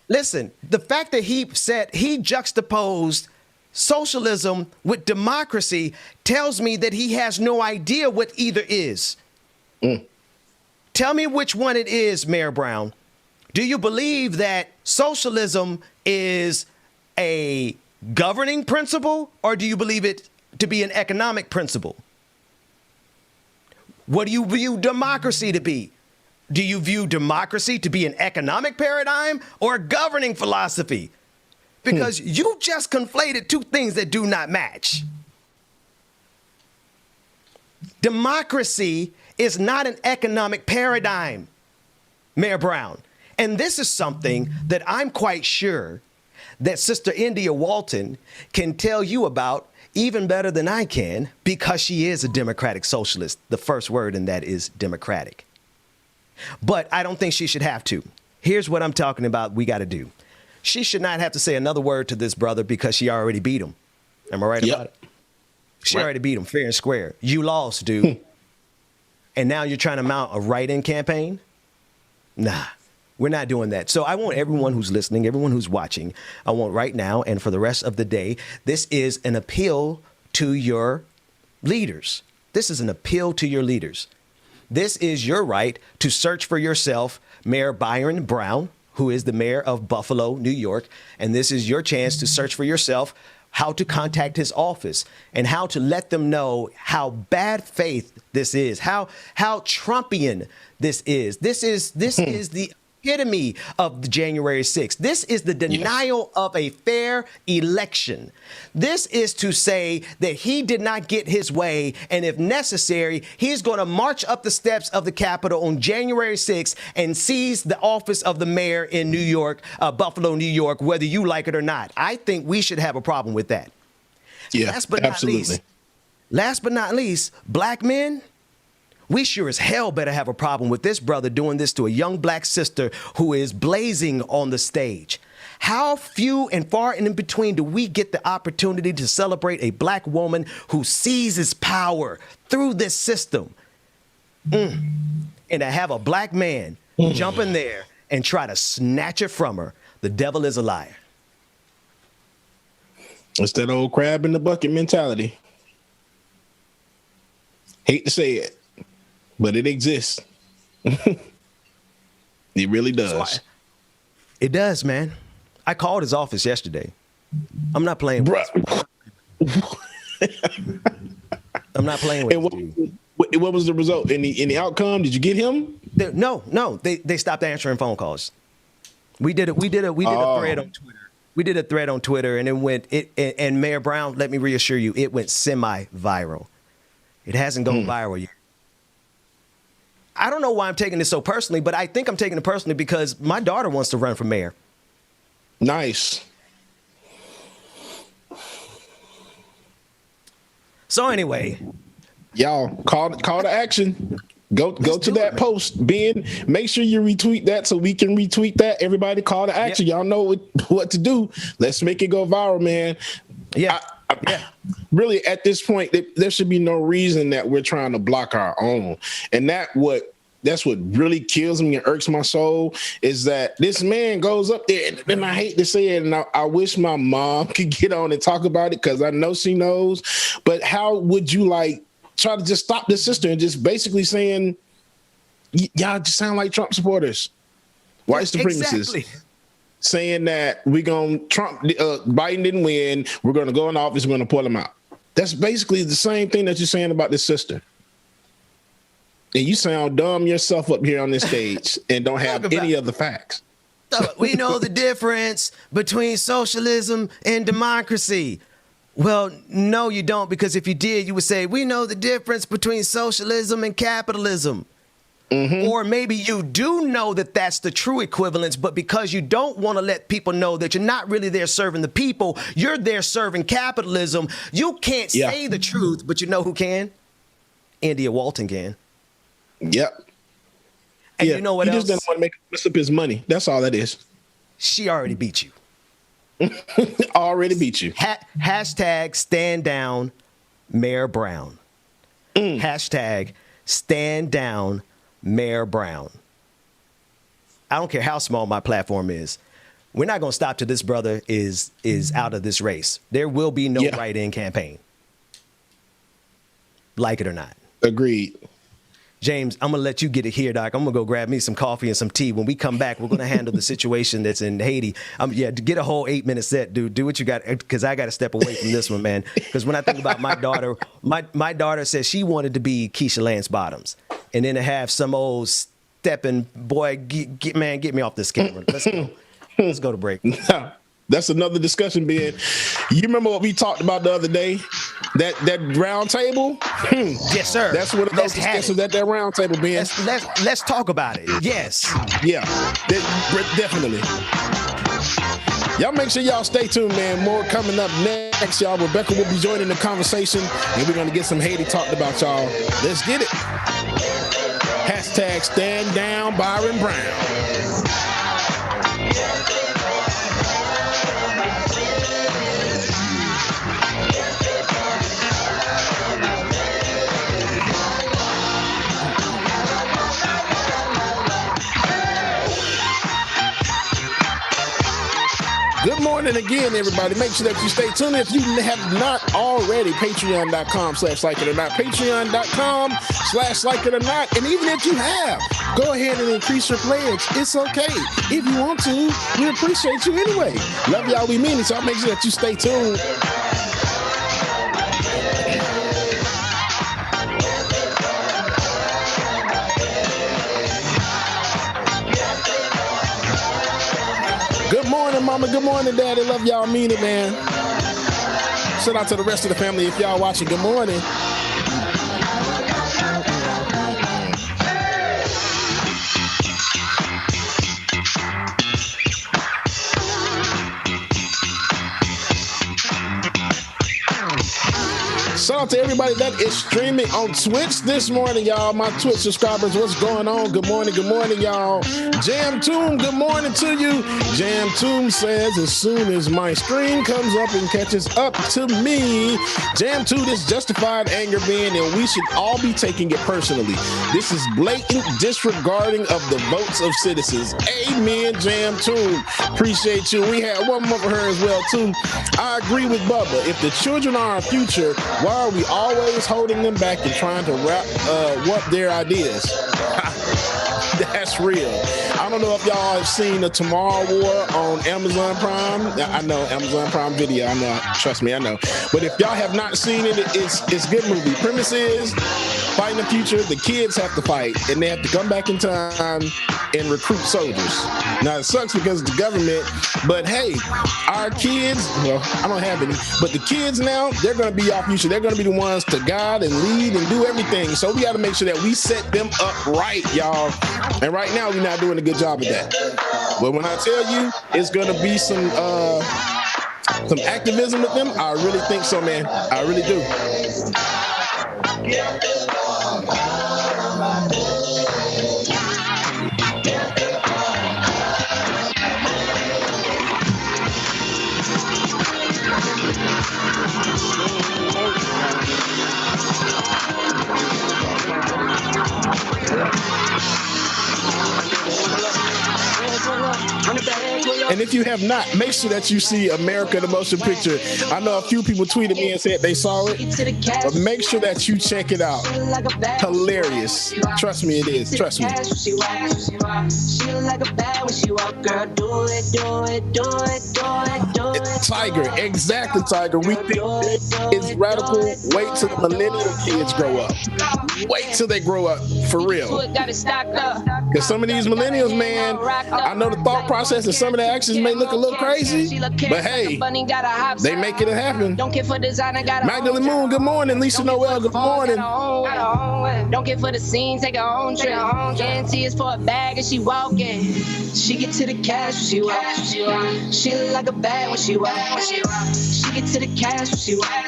S2: Listen, the fact that he said he juxtaposed socialism with democracy tells me that he has no idea what either is. Tell me which one it is, Mayor Brown. Do you believe that socialism is a governing principle, or do you believe it to be an economic principle? What do you view democracy to be? Do you view democracy to be an economic paradigm or a governing philosophy? Because you just conflated two things that do not match. Democracy is not an economic paradigm, Mayor Brown. And this is something that I'm quite sure that Sister India Walton can tell you about even better than I can, because she is a democratic socialist. The first word in that is democratic. But I don't think she should have to. Here's what I'm talking about we got to do. She should not have to say another word to this brother because she already beat him. Am I right about it? She already beat him fair and square. You lost, dude. And now you're trying to mount a write-in campaign? Nah, we're not doing that. So I want everyone who's listening, everyone who's watching, I want right now and for the rest of the day, this is an appeal to your leaders. This is an appeal to your leaders. This is your right to search for yourself, Mayor Byron Brown, who is the mayor of Buffalo, New York. And this is your chance to search for yourself how to contact his office and how to let them know how bad faith this is, how Trumpian this is. This is the epitome of the January 6th. This is the denial of a fair election. This is to say that he did not get his way, and if necessary, he's going to march up the steps of the Capitol on January 6th and seize the office of the mayor in New York, Buffalo, New York, whether you like it or not. I think we should have a problem with that.
S6: Yeah, absolutely.
S2: Last but not least, black men, we sure as hell better have a problem with this brother doing this to a young black sister who is blazing on the stage. How few and far and in between do we get the opportunity to celebrate a black woman who seizes power through this system? And to have a black man jump in there and try to snatch it from her, the devil is a liar.
S6: It's that old crab in the bucket mentality. Hate to say it, but it exists. It really does.
S2: It does, man. I called his office yesterday. I'm not playing with you. I'm not playing with you.
S6: What was the result? Any outcome? Did you get him?
S2: No. They stopped answering phone calls. We did a thread on Twitter. We did a thread on Twitter, and and Mayor Brown, let me reassure you, it went semi-viral. It hasn't gone viral yet. I don't know why I'm taking this so personally, but I think I'm taking it personally because my daughter wants to run for mayor.
S6: Nice.
S2: So anyway,
S6: y'all call to action. Go to that post, Ben. Make sure you retweet that so we can retweet that. Everybody call to action. Yep. Y'all know what to do. Let's make it go viral, man.
S2: Yeah.
S6: Really, at this point, there should be no reason that we're trying to block our own. And that's what really kills me and irks my soul is that this man goes up there, and I hate to say it, and I wish my mom could get on and talk about it because I know she knows. But how would you try to just stop this sister and just basically saying, y'all just sound like Trump supporters, white supremacists. Exactly. Saying that Biden didn't win, we're going to go in office, we're going to pull him out. That's basically the same thing that you're saying about this sister. And you sound dumb yourself up here on this stage and don't have any of the facts.
S2: We know the difference between socialism and democracy. Well, no, you don't, because if you did, you would say, we know the difference between socialism and capitalism. Mm-hmm. Or maybe you do know that that's the true equivalence, but because you don't want to let people know that you're not really there serving the people, you're there serving capitalism. You can't say the truth, but you know who can? India Walton can.
S6: Yep.
S2: And you know what else?
S6: He just doesn't want to mess up his money. That's all that is.
S2: She already beat you.
S6: Already beat you.
S2: Hashtag stand down Mayor Brown. Hashtag stand down Mayor Brown. I don't care how small my platform is. We're not going to stop till this brother is out of this race. There will be no write-in campaign. Like it or not.
S6: Agreed.
S2: James, I'm going to let you get it here, Doc. I'm going to go grab me some coffee and some tea. When we come back, we're going to handle the situation that's in Haiti. Get a whole 8-minute set, dude. Do what you got, because I got to step away from this one, man. Because when I think about my daughter, my daughter says she wanted to be Keisha Lance Bottoms. And then to have some old stepping boy, get me off this camera. Let's go. Let's go to break.
S6: That's another discussion, Ben. You remember what we talked about the other day? That round table?
S2: Yes, sir.
S6: That's one of those discussions at that round table, Ben.
S2: Let's talk about it. Yes.
S6: Yeah, definitely. Y'all make sure y'all stay tuned, man. More coming up next, y'all. Rebecca will be joining the conversation, and we're going to get some Haiti talked about, y'all. Let's get it. Hashtag stand down Byron Brown. Good morning again, everybody. Make sure that you stay tuned. If you have not already, patreon.com/likeItOrNot, patreon.com/likeItOrNot. And even if you have, go ahead and increase your pledge. It's okay. If you want to, we appreciate you anyway. Love y'all, we mean it. So make sure that you stay tuned. Good morning, Mama. Good morning, Daddy. Love y'all. Mean it, man. Shout out to the rest of the family if y'all watching. Good morning. Shout out to everybody everybody that is streaming on Twitch this morning, y'all. My Twitch subscribers, what's going on? Good morning, y'all. Jam Tomb, good morning to you. Jam Tomb says, as soon as my stream comes up and catches up to me, Jam Tomb is justified anger being, and we should all be taking it personally. This is blatant disregarding of the votes of citizens. Amen, Jam Tomb. Appreciate you. We had one more for her as well, too. I agree with Bubba. If the children are our future, why are we always holding them back and trying to warp their ideas? That's real. I don't know if y'all have seen the Tomorrow War on Amazon Prime. I know, Amazon Prime Video. I know. Trust me, I know. But if y'all have not seen it, it's a good movie. Premise is, fight in the future, the kids have to fight, and they have to come back in time and recruit soldiers. Now, it sucks because of the government, but hey, our kids, well, I don't have any, but the kids now, they're going to be our future. They're going to be the ones to guide and lead and do everything. So we got to make sure that we set them up right, y'all. And right now, we're not doing a good job of that. But when I tell you it's going to be some activism with them, I really think so, man. I really do. And if you have not, make sure that you see America the Motion Picture. I know a few people tweeted me and said they saw it, but make sure that you check it out. Hilarious. Trust me, it is. Trust me. Tiger, exactly, Tiger. We think this is radical. Wait till the millennial kids grow up. Wait till they grow up, for real. Because some of these millennials, man, I know the thought process and some of the actions may look a little crazy, but hey, they make it happen. Magdalene Moon, good morning. Lisa Noel, good morning.
S12: Don't get for the scene, take her own trip. Guarantee it's for a bag and she walking. She get to the cash when she walk. She look like a bag when she walk. She get to the cash when she walk.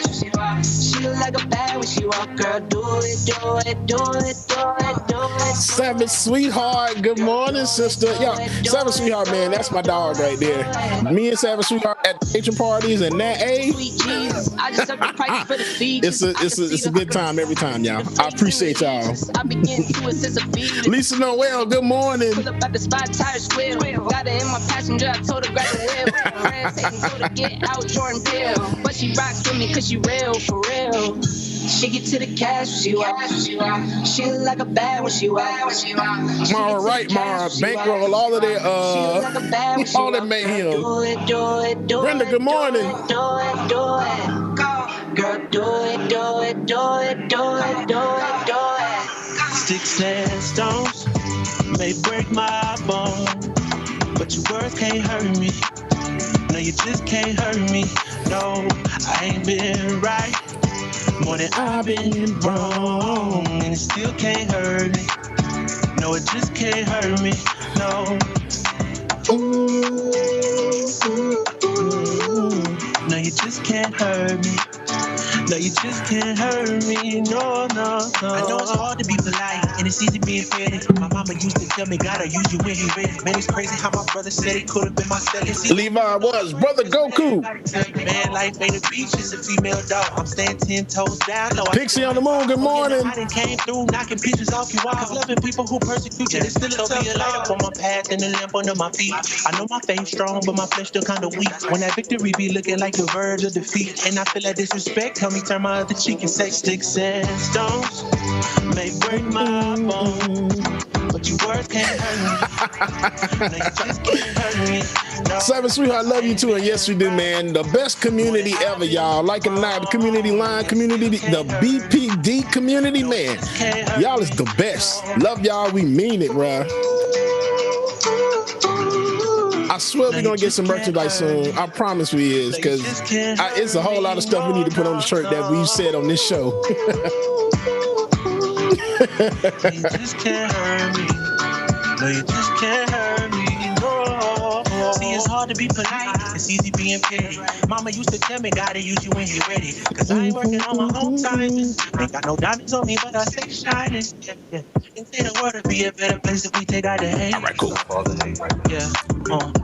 S12: She look like a bag when she walk. Girl, do it, do it, do it, do it, do it.
S6: Savage Sweetheart, good morning, sister. Yo, Savage Sweetheart, man, that's my dog right there. Me and Savage Sweetheart at patron parties and that it's a good time every time, y'all. I appreciate y'all. Lisa Noel, good morning.
S12: Got it in my passenger, I told her grab the wheel. Told her get out Jordan Pill. But she rocks with me cause she real, for real. She get to the cash when she walk. She look like a bad when she walk.
S6: Mara, right, Mara. Bankroll, all of their, all that mayhem. Brenda, good morning.
S12: Do it, girl, do it, do it, do it, do it, do it, do it.
S8: Sticks and stones may break my bone, but your words can't hurt me. No, you just can't hurt me. No, I ain't been right more than I've been wrong, and it still can't hurt me. No, it just can't hurt me. No. No, you just can't hurt me. No, you just can't hurt me. No, no, no. I know it's hard to be polite, and it's easy being petty. My mama used to tell me, gotta use you when you ready. Man, it's crazy how my brother said he could have been my second.
S6: Levi was Brother Goku.
S8: Man, life ain't a beach, it's a female dog. I'm staying 10 toes down. No,
S6: Pixie on the moon, good morning.
S8: I done came through knocking pictures off your walls. Loving people who persecute you, it's still a tough light up on my path and a lamp under my feet. I know my faith's strong, but my flesh still kinda weak. When that victory be looking like the verge of defeat, and I feel that disrespect, tell me turn my other cheek and say sticks and stones may break my bones, but your words can't hurt me. No, you just can't hurt me. No.
S6: Savage Sweetheart, I love you too, and yes we do, man. The best community ever, y'all. Like it or not, the community line community, the BPD community, man. Y'all is the best. Love y'all, we mean it, bruh. I swear we're gonna get some merchandise soon. I promise we is, because it's a whole lot of stuff we need to put on the shirt that we've said on this show.
S8: You just can't hurt me. No, you just can't hurt me. No. See, it's hard to be polite. It's easy being petty. Mama used to tell me, gotta use you when you're ready. Cause I ain't working on my own time. Ain't got no diamonds on me, but I stay shining. Yeah. And say the world would be a better place if we take out the hate. All right, cool. Yeah.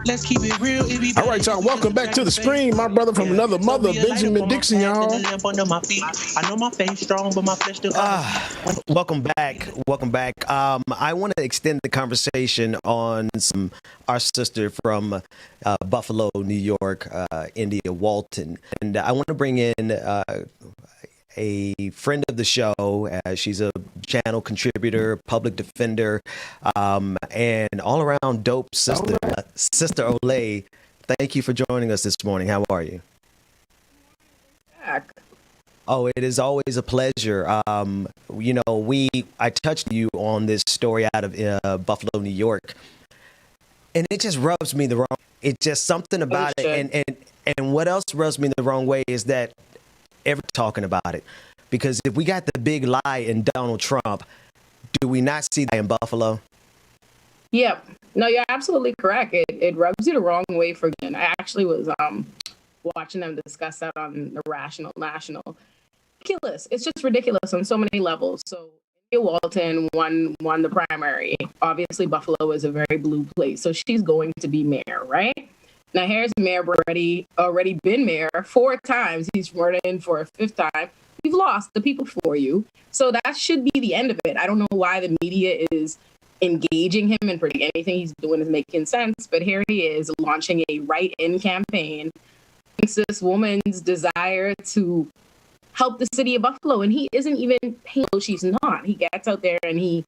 S8: Let's keep it real.
S6: All right, y'all. Welcome back to the stream. My brother from another mother, Benjamin Dixon, y'all.
S8: I know my face strong, but my flesh still.
S2: Welcome back. Welcome back. I want to extend the conversation on our sister from Buffalo, New York, India, Walton. And I want to bring in a friend of the show. She's a channel contributor, public defender, and all around dope sister, Sister Olay. Thank you for joining us this morning. How are you? Oh, it is always a pleasure. You know, I touched you on this story out of Buffalo, New York, and it just rubs me the wrong. It's just something about it, and what else rubs me the wrong way is that ever talking about it, because if we got the big lie in Donald Trump, do we not see that in Buffalo?
S13: Yeah, no, you're absolutely correct. It rubs you the wrong way for good. I actually was watching them discuss that on the Rational National. Ridiculous. It's just ridiculous on so many levels. So Walton won the primary. Obviously, Buffalo is a very blue place, so she's going to be mayor, right? Now, Harris Mayor already been mayor 4 times. He's running for a 5th time. You've lost the people for you. So that should be the end of it. I don't know why the media is engaging him and pretty anything he's doing is making sense. But here he is launching a write-in campaign against this woman's desire to help the city of Buffalo. And he isn't even painting, she's not. He gets out there and he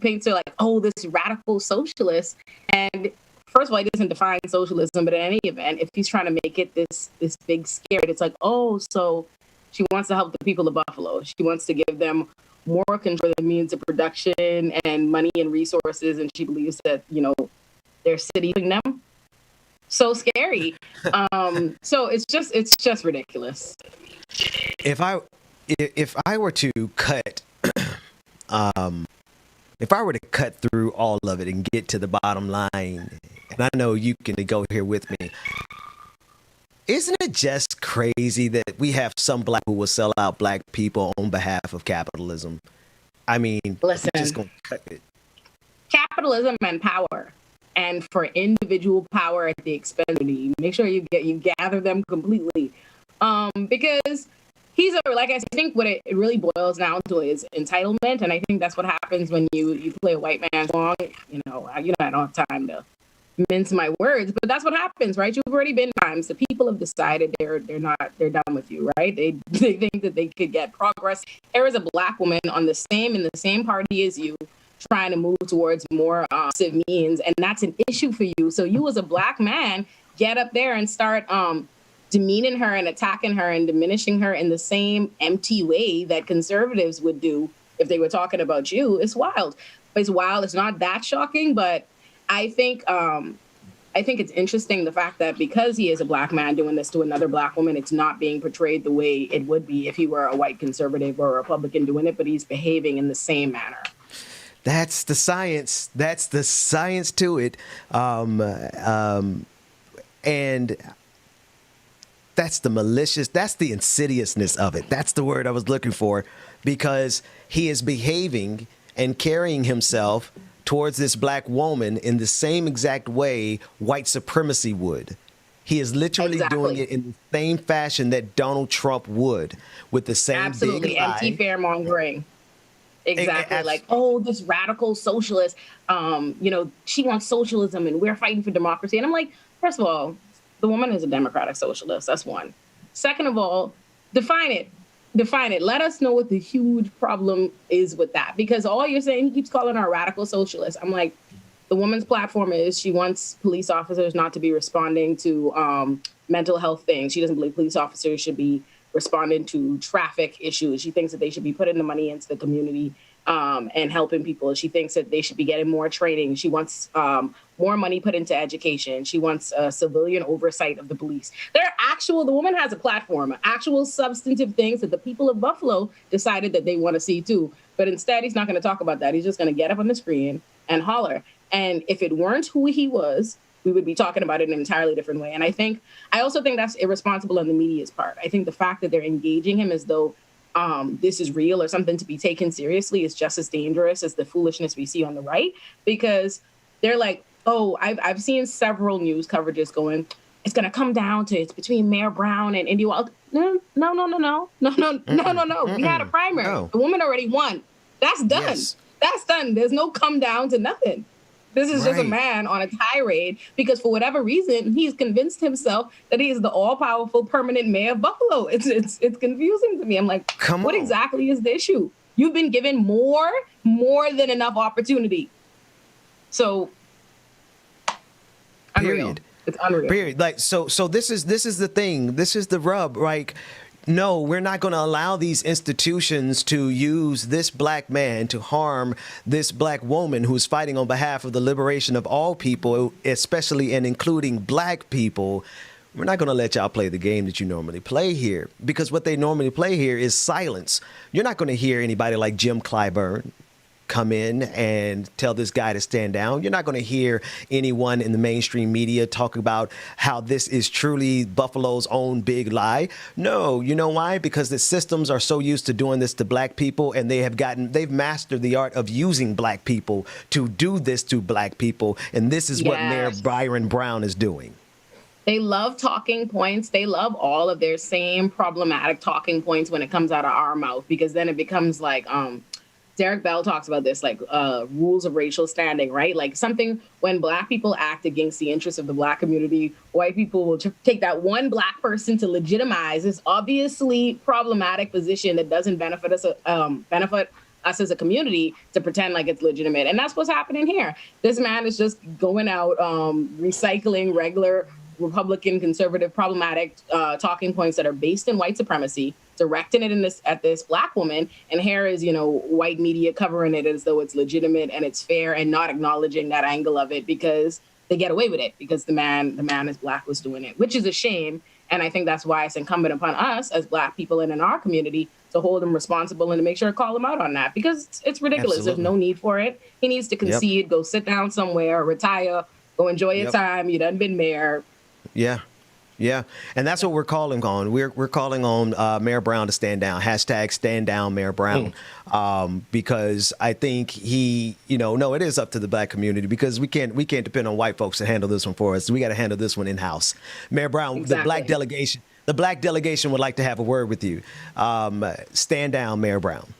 S13: paints her like, oh, this radical socialist. And first of all, he doesn't define socialism, but in any event, if he's trying to make it this big scared, it's like, oh, so she wants to help the people of Buffalo. She wants to give them more control of the means of production and money and resources, and she believes that, you know, they're citying them. So scary. So it's just ridiculous.
S2: If I were to cut if I were to cut through all of it and get to the bottom line, and I know you can go here with me, isn't it just crazy that we have some black who will sell out black people on behalf of capitalism? I mean,
S13: listen,
S2: just gonna cut it.
S13: Capitalism and power, and for individual power at the expense of the, make sure you gather them completely, because he's like I think what it really boils down to is entitlement, and I think that's what happens when you play a white man's song. You know, I don't have time to mince my words, but that's what happens, right? You've already been times. The people have decided they're done with you, right? They think that they could get progress. There is a black woman in the same party as you, trying to move towards more civ means, and that's an issue for you. So you as a black man get up there and start demeaning her and attacking her and diminishing her in the same empty way that conservatives would do if they were talking about you. It's wild. It's wild. It's not that shocking, but I think it's interesting the fact that because he is a black man doing this to another black woman, it's not being portrayed the way it would be if he were a white conservative or a Republican doing it, but he's behaving in the same manner.
S2: That's the science. That's the science to it. And that's the malicious, that's the insidiousness of it. That's the word I was looking for, because he is behaving and carrying himself towards this black woman in the same exact way white supremacy would. He is literally doing it in the same fashion that Donald Trump would, with the same
S13: absolutely
S2: big lie.
S13: Empty mongering. Exactly. Like, oh, this radical socialist, she wants socialism and we're fighting for democracy. And I'm like, first of all, the woman is a democratic socialist. That's one. Second of all, define it. Let us know what the huge problem is with that. Because all you're saying, he keeps calling her a radical socialist. I'm like, the woman's platform is she wants police officers not to be responding to mental health things. She doesn't believe police officers should be responding to traffic issues. She thinks that they should be putting the money into the community and helping people. She thinks that they should be getting more training. She wants more money put into education. She wants civilian oversight of the police. The woman has a platform, actual substantive things that the people of Buffalo decided that they want to see too. But instead, he's not going to talk about that. He's just going to get up on the screen and holler. And if it weren't who he was, we would be talking about it in an entirely different way. And I also think that's irresponsible on the media's part. I think the fact that they're engaging him as though this is real or something to be taken seriously is just as dangerous as the foolishness we see on the right, because they're like, oh, I've seen several news coverages going, it's going to come down to it's between Mayor Brown and Indy Walton. No. We had a primary. No. The woman already won. That's done. Yes. That's done. There's no come down to nothing. This is just a man on a tirade because for whatever reason, he's convinced himself that he is the all-powerful permanent mayor of Buffalo. It's confusing to me. I'm like, what exactly is the issue? You've been given more than enough opportunity. So, unreal.
S2: Period.
S13: It's unreal.
S2: Period. Like so this is the thing. This is the rub. Like, no, we're not going to allow these institutions to use this black man to harm this black woman who's fighting on behalf of the liberation of all people, especially and including black people. We're not going to let y'all play the game that you normally play here, because what they normally play here is silence. You're not going to hear anybody like Jim Clyburn come in and tell this guy to stand down. You're not going to hear anyone in the mainstream media talk about how this is truly Buffalo's own big lie. No, you know why? Because the systems are so used to doing this to black people, and they've mastered the art of using black people to do this to black people. And this is what Mayor Byron Brown is doing.
S13: They love talking points. They love all of their same problematic talking points when it comes out of our mouth, because then it becomes like, Derek Bell talks about this, like rules of racial standing, right? Like something when black people act against the interests of the black community, white people will take that one black person to legitimize this obviously problematic position that doesn't benefit us as a community to pretend like it's legitimate. And that's what's happening here. This man is just going out, recycling regular Republican, conservative, problematic talking points that are based in white supremacy, directing it at this black woman, and here is, white media covering it as though it's legitimate and it's fair and not acknowledging that angle of it because they get away with it because the man is black was doing it, which is a shame. And I think that's why it's incumbent upon us as black people and in our community to hold him responsible and to make sure to call him out on that, because it's ridiculous. Absolutely. There's no need for it. He needs to concede, go sit down somewhere, retire, go enjoy your time. You done been mayor.
S2: Yeah. And that's what we're calling on. We're calling on Mayor Brown to stand down. # stand down Mayor Brown. Because I think he, it is up to the black community, because we can't depend on white folks to handle this one for us. We got to handle this one in house. Mayor Brown, exactly. The black delegation would like to have a word with you. Stand down Mayor Brown.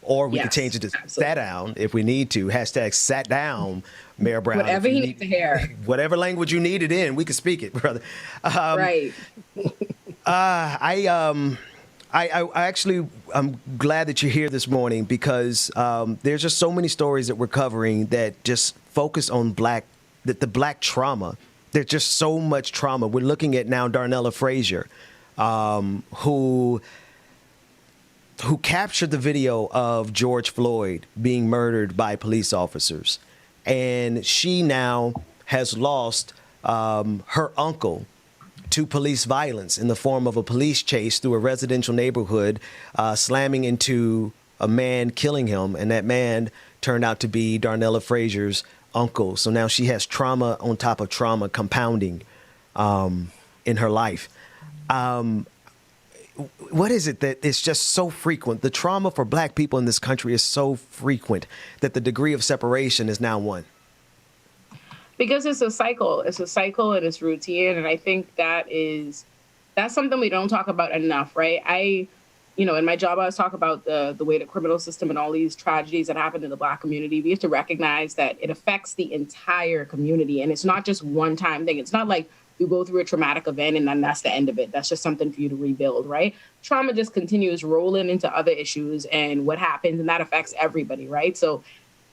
S2: Or we can change it to sat down if we need to. # sat down Mayor Brown.
S13: Whatever he needs to hear.
S2: Whatever language you need it in, we can speak it, brother.
S13: Right.
S2: I'm glad that you're here this morning, because there's just so many stories that we're covering that just focus on the black trauma. There's just so much trauma. We're looking at now Darnela Frazier, who captured the video of George Floyd being murdered by police officers. And she now has lost her uncle to police violence in the form of a police chase through a residential neighborhood, slamming into a man, killing him. And that man turned out to be Darnela Frazier's uncle. So now she has trauma on top of trauma compounding in her life. What is it that it's just so frequent? The trauma for black people in this country is so frequent that the degree of separation is now one.
S13: Because it's a cycle. It's a cycle and it's routine. And I think that's something we don't talk about enough, right? In my job, I was talking about the way the criminal system and all these tragedies that happen in the black community. We have to recognize that it affects the entire community. And it's not just one time thing. It's not like you go through a traumatic event and then that's the end of it. That's just something for you to rebuild, right? Trauma just continues rolling into other issues and what happens, and that affects everybody, right? So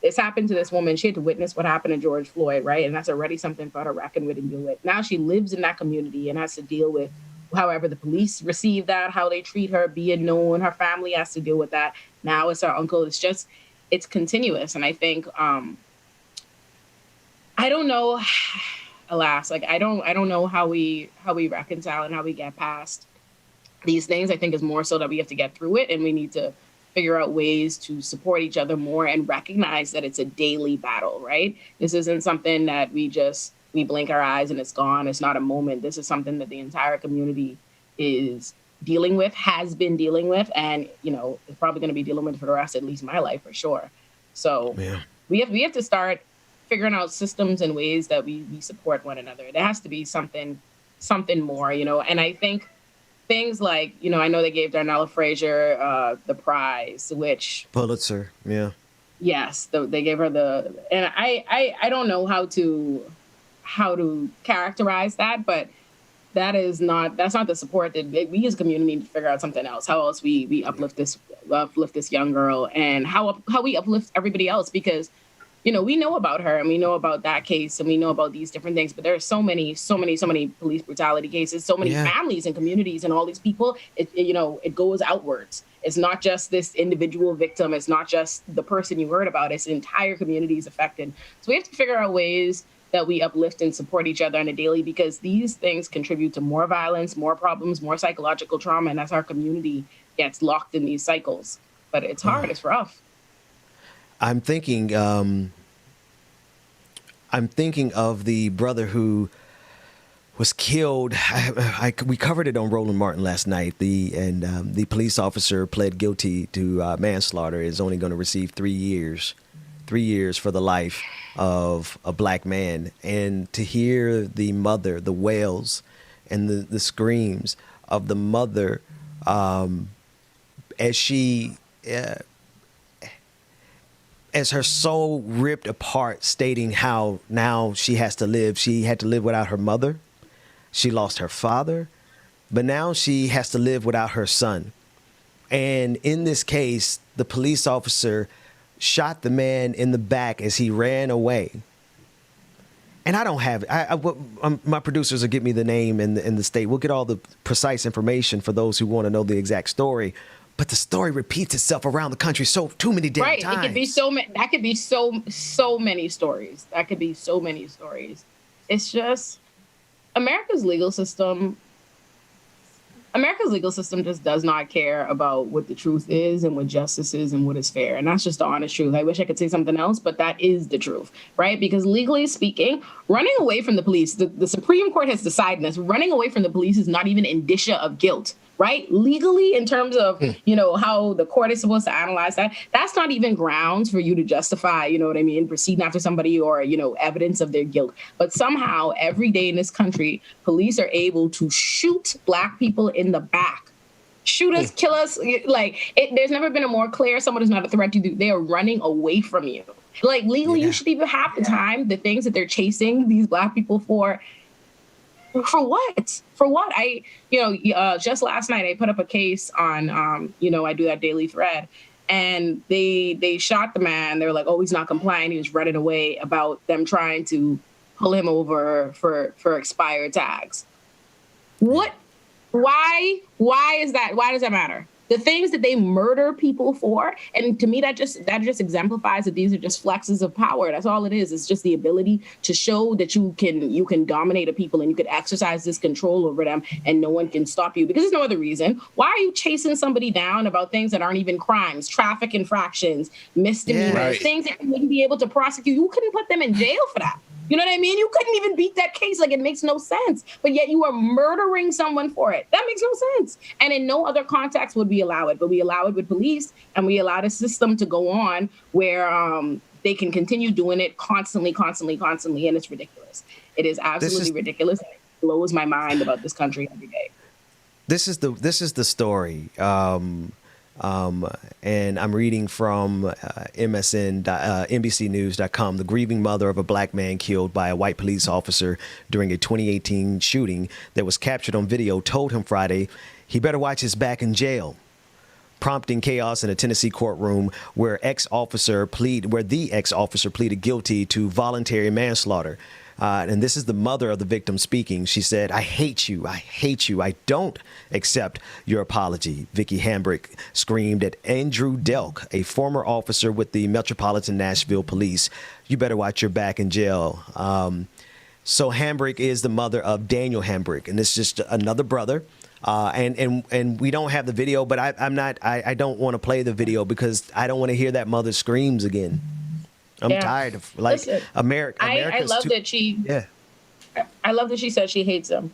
S13: this happened to this woman. She had to witness what happened to George Floyd, right? And that's already something for her to reckon with and deal with. Now she lives in that community and has to deal with however the police receive that, how they treat her, being known. Her family has to deal with that. Now it's her uncle. It's continuous. And I think, I don't know, alas, I don't know how we reconcile and how we get past these things. I think is more so that we have to get through it, and we need to figure out ways to support each other more and recognize that it's a daily battle, right? This isn't something that we just we blink our eyes and it's gone. It's not a moment. This is something that the entire community is dealing with, has been dealing with, and is probably going to be dealing with for the rest, at least my life, for sure. So we have to start figuring out systems and ways that we support one another. There has to be something more, and I think things like, I know they gave Darnela Frazier the prize, which
S2: Pulitzer,
S13: yes, they gave her and I don't know how to characterize that, but that's not the support that we as a community need to figure out something else. How else we uplift this young girl, and how we uplift everybody else, because we know about her and we know about that case and we know about these different things, but there are so many police brutality cases, so many families and communities and all these people. It goes outwards. It's not just this individual victim. It's not just the person you heard about. It's the entire community is affected. So we have to figure out ways that we uplift and support each other on a daily, because these things contribute to more violence, more problems, more psychological trauma, and as our community gets locked in these cycles. But it's hard. It's rough.
S2: I'm thinking of the brother who was killed. We covered it on Roland Martin last night. The police officer pled guilty to manslaughter, is only going to receive 3 years. 3 years for the life of a black man. And to hear the mother, the wails and the screams of the mother as she... as her soul ripped apart, stating how now she has to live. She had to live without her mother. She lost her father, but now she has to live without her son. And in this case, the police officer shot the man in the back as he ran away. And I don't have my producers will get me the name and the state. We'll get all the precise information for those who want to know the exact story. But the story repeats itself around the country too many damn times.
S13: It could be so many. That could be so many stories. That could be so many stories. It's just America's legal system just does not care about what the truth is and what justice is and what is fair. And that's just the honest truth. I wish I could say something else, but that is the truth, right? Because legally speaking, running away from the police, the Supreme Court has decided this, running away from the police is not even indicia of guilt, right? Legally, in terms of, how the court is supposed to analyze that, that's not even grounds for you to justify, proceeding after somebody or, evidence of their guilt. But somehow every day in this country, police are able to shoot Black people in the back, shoot us, kill us. There's never been a more clear, someone is not a threat to you. They are running away from you. Like legally, you should even have the time, the things that they're chasing these Black people for what? Just last night I put up a case on, I do that daily thread, and they shot the man. They were like, oh, he's not complying. He was running away, about them trying to pull him over for expired tags. What? Why is that? Why does that matter? The things that they murder people for, and to me that just exemplifies that these are just flexes of power. That's all it is. It's just the ability to show that you can dominate a people and you can exercise this control over them, and no one can stop you, because there's no other reason. Why are you chasing somebody down about things that aren't even crimes, traffic infractions, misdemeanors, things that you wouldn't be able to prosecute? You couldn't put them in jail for that. You know what I mean? You couldn't even beat that case. Like, it makes no sense. But yet you are murdering someone for it. That makes no sense. And in no other context would we allow it. But we allow it with police, and we allow the system to go on where they can continue doing it constantly. And it's ridiculous. It is absolutely ridiculous. And it blows my mind about this country every day.
S2: This is the story. And I'm reading from NBCnews.com. The grieving mother of a Black man killed by a white police officer during a 2018 shooting that was captured on video told him Friday he better watch his back in jail, prompting chaos in a Tennessee courtroom where the ex-officer pleaded guilty to voluntary manslaughter. And this is the mother of the victim speaking. She said, I hate you. I don't accept your apology. Vicky Hambrick screamed at Andrew Delk, a former officer with the Metropolitan Nashville Police. You better watch your back in jail. So Hambrick is the mother of Daniel Hambrick, and it's just another brother. And we don't have the video, but I don't want to play the video because I don't want to hear that mother's screams again. I'm tired of America.
S13: I love that she.
S2: Yeah.
S13: I love that she said she hates him.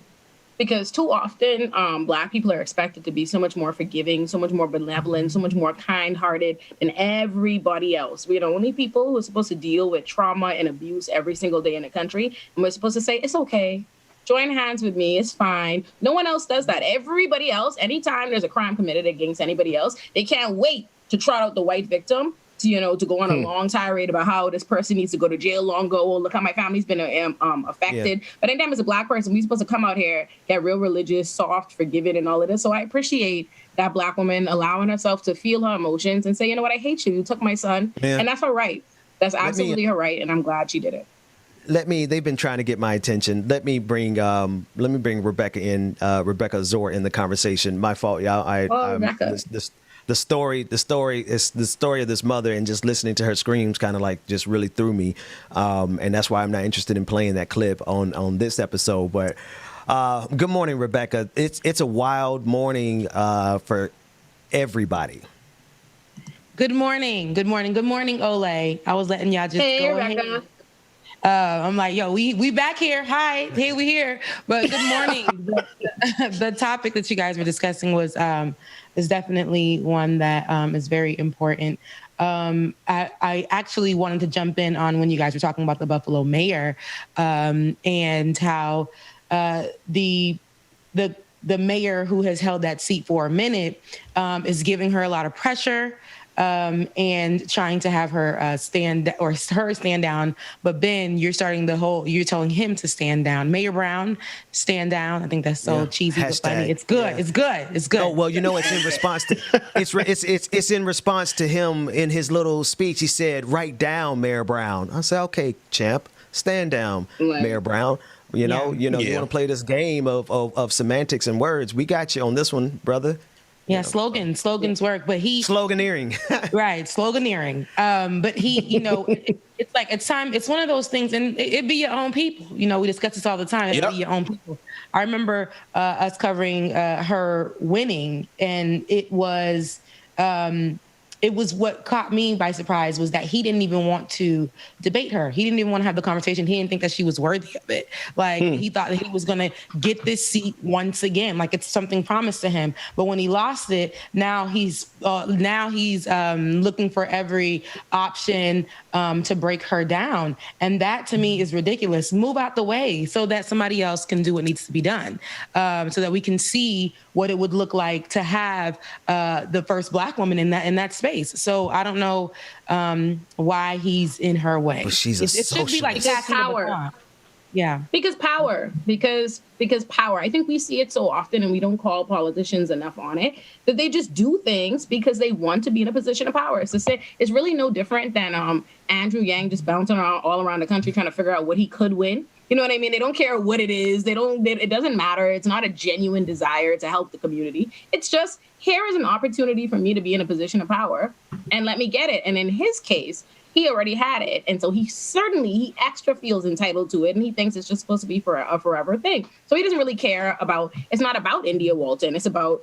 S13: Because too often, Black people are expected to be so much more forgiving, so much more benevolent, so much more kind-hearted than everybody else. We're the only people who are supposed to deal with trauma and abuse every single day in the country. And we're supposed to say, it's okay. Join hands with me. It's fine. No one else does that. Everybody else, anytime there's a crime committed against anybody else, they can't wait to trot out the white victim to go on a long tirade about how this person needs to go to jail long ago. Oh, look how my family's been affected. Yeah. But anytime as a Black person, we're supposed to come out here, get real religious, soft, forgiving, and all of this. So I appreciate that Black woman allowing herself to feel her emotions and say, you know what, I hate you. You took my son. Yeah. And that's her right. That's absolutely her right. And I'm glad she did it.
S2: They've been trying to get my attention. Let me bring Rebecca in, Rebecca Zor in the conversation. My fault, y'all.
S13: Rebecca.
S2: The story of this mother, and just listening to her screams kind of like just really threw me. And that's why I'm not interested in playing that clip on this episode. But good morning, Rebecca. It's a wild morning for everybody.
S14: Good morning. Good morning. Good morning, Ole. I was letting y'all just go
S13: Rebecca.
S14: ahead. I'm like, yo, we back here. Hi, hey, we here. But good morning. The topic that you guys were discussing was is definitely one that is very important. I actually wanted to jump in on when you guys were talking about the Buffalo mayor and how the mayor who has held that seat for a minute is giving her a lot of pressure. And trying to have her stand down. But Ben, you're telling him to stand down. Mayor Brown, stand down. I think that's so cheesy but funny. It's good. Yeah. It's good. It's good.
S2: Oh, well, it's in response to it's in response to him in his little speech. He said, "Write down, Mayor Brown." I said, "Okay, champ, stand down, Mayor Brown." You want to play this game of semantics and words. We got you on this one, brother.
S14: Yeah, slogans work, but
S2: sloganeering,
S14: right? Sloganeering. But he, it's like it's one of those things, and it be your own people. We discuss this all the time. It be your own people. I remember us covering her winning, and it was what caught me by surprise was that he didn't even want to debate her. He didn't even want to have the conversation. He didn't think that she was worthy of it. Like he thought that he was going to get this seat once again, like it's something promised to him. But when he lost it, now he's looking for every option to break her down. And that to me is ridiculous. Move out the way so that somebody else can do what needs to be done, so that we can see what it would look like to have the first Black woman in that space. So I don't know why he's in her way.
S2: But she's it
S14: should be like
S13: power.
S14: Yeah.
S13: Because power. I think we see it so often, and we don't call politicians enough on it, that they just do things because they want to be in a position of power. It's really no different than Andrew Yang just bouncing around all around the country trying to figure out what he could win. You know what I mean? They don't care what it is. It doesn't matter. It's not a genuine desire to help the community. It's just, here is an opportunity for me to be in a position of power and let me get it. And in his case, he already had it. And so he extra feels entitled to it. And he thinks it's just supposed to be for a forever thing. So he doesn't really care it's not about India Walton. It's about,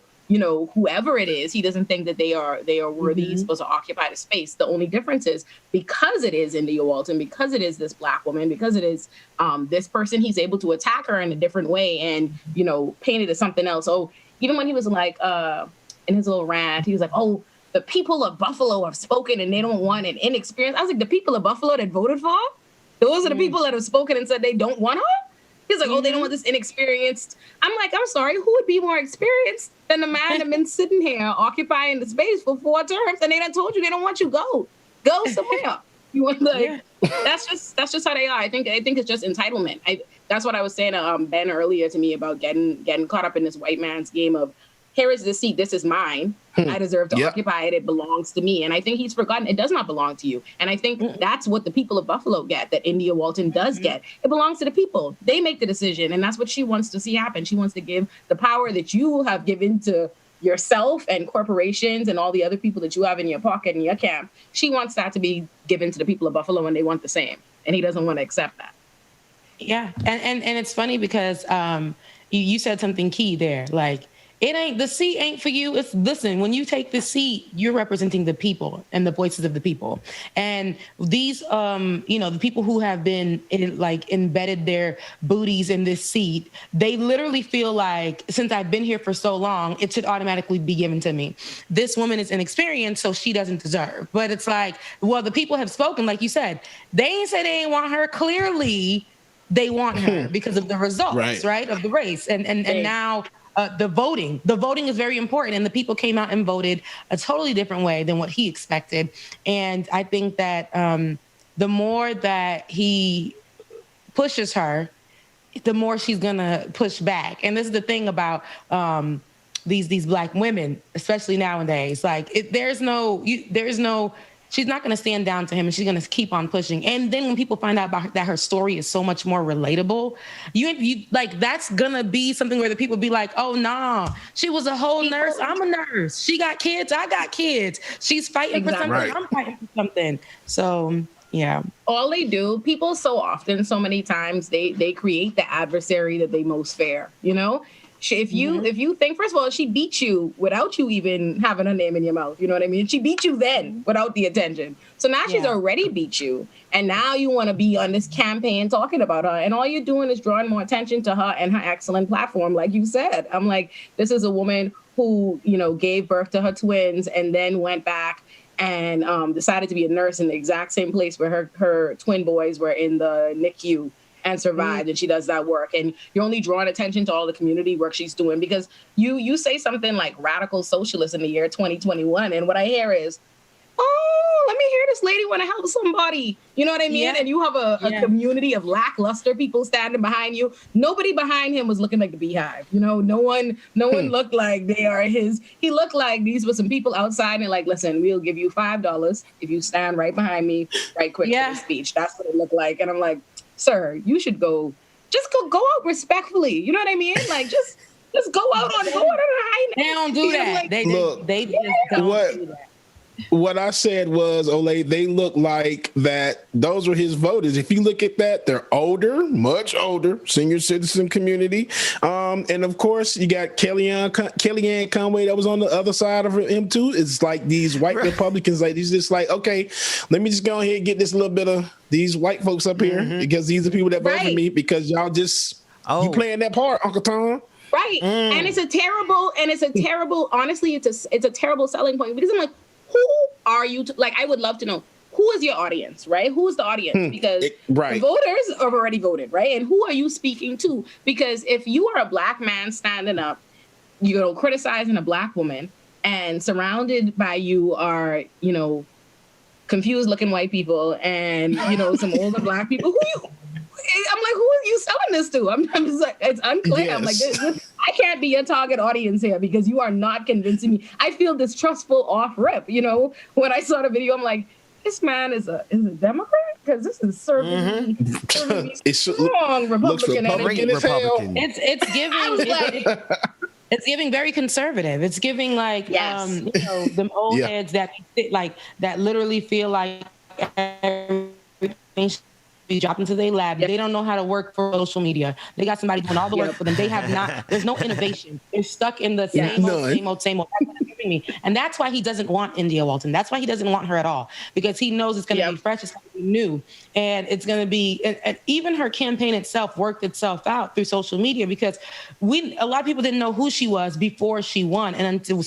S13: whoever it is. He doesn't think that they are worthy. He's supposed to occupy the space. The only difference is because it is India Walton, because it is this Black woman, because it is this person, he's able to attack her in a different way and, paint it as something else. So even when he was like, in his little rant, he was like, oh, the people of Buffalo have spoken and they don't want an inexperienced. I was like, the people of Buffalo that voted for her? Those are the people that have spoken and said they don't want her? He's like, oh, they don't want this inexperienced. I'm like, I'm sorry, who would be more experienced than the man that's been sitting here occupying the space for 4 terms and they done told you they don't want you go somewhere. You want that's just how they are. I think it's just entitlement. That's what I was saying to Ben earlier to me about getting caught up in this white man's game of, here is the seat, this is mine. I deserve to occupy it. It belongs to me. And I think he's forgotten it does not belong to you. And I think that's what the people of Buffalo get, that India Walton does get. It belongs to the people. They make the decision. And that's what she wants to see happen. She wants to give the power that you have given to yourself and corporations and all the other people that you have in your pocket and your camp. She wants that to be given to the people of Buffalo, and they want the same. And he doesn't want to accept that.
S14: Yeah. And it's funny because you said something key there. Like, the seat ain't for you. Listen, when you take the seat, you're representing the people and the voices of the people. And these, the people who have been embedded their booties in this seat, they literally feel like, since I've been here for so long, it should automatically be given to me. This woman is inexperienced, so she doesn't deserve. But it's like, well, the people have spoken, like you said. They ain't say they ain't want her. Clearly, they want her because of the results, right, of the race. And now... the voting is very important, and the people came out and voted a totally different way than what he expected. And I think that the more that he pushes her, the more she's gonna push back. And this is the thing about these Black women, especially nowadays. Like, there's no. She's not going to stand down to him, and she's going to keep on pushing. And then when people find out about that her story is so much more relatable, you like, that's going to be something where the people be like, oh, nah, she was a whole nurse. I'm a nurse. She got kids. I got kids. She's fighting for something. I'm fighting for something. So, yeah.
S13: All they do, people so often, so many times, they create the adversary that they most fear, you know? If you think, first of all, she beat you without you even having her name in your mouth. You know what I mean? She beat you then without the attention. So now she's already beat you. And now you want to be on this campaign talking about her. And all you're doing is drawing more attention to her and her excellent platform. Like you said, I'm like, this is a woman who, gave birth to her twins and then went back and decided to be a nurse in the exact same place where her twin boys were in the NICU. And survived, and she does that work. And you're only drawing attention to all the community work she's doing because you say something like radical socialist in the year 2021, and what I hear is, oh, let me hear this lady want to help somebody. You know what I mean? Yeah. And you have a community of lackluster people standing behind you. Nobody behind him was looking like the Beehive. No one looked like they are his. He looked like these were some people outside and like, listen, we'll give you $5 if you stand right behind me right quick for the speech. That's what it looked like. And I'm like, sir, you should go out respectfully. You know what I mean? Like, just go out on high.
S14: They don't do that. Like, they just don't do that.
S6: What I said was, Olay, they look like that. Those were his voters. If you look at that, they're older, much older, senior citizen community. And of course, you got Kellyanne Conway that was on the other side of him too. It's like these white Republicans, like he's just like, okay, let me just go ahead and get this little bit of these white folks up here because these are people that vote for me because y'all just you playing that part, Uncle Tom.
S13: Right. And it's a terrible, honestly, it's a terrible selling point because I'm like, who are you? I would love to know, who is your audience, right? Who is the audience? Because the voters have already voted, right? And who are you speaking to? Because if you are a Black man standing up, criticizing a Black woman, and surrounded by you are, confused looking white people and, some older Black people, I'm like, who are you selling this to? I'm just like, it's unclear. Yes. I'm like, I can't be your target audience here because you are not convincing me. I feel distrustful off rip. When I saw the video, I'm like, this man is a Democrat because this is serving me strong Republican energy.
S14: It's giving. It's giving very conservative. It's giving like them old heads that literally feel like everything be dropped into their lab. They don't know how to work for social media. They got somebody doing all the work for them. They have not. There's no innovation. They're stuck in the same old. That's what it's giving me. And that's why he doesn't want India Walton. That's why he doesn't want her at all, because he knows it's going to be fresh, it's going to be new, and it's going to be. And even her campaign itself worked itself out through social media because a lot of people didn't know who she was before she won, and until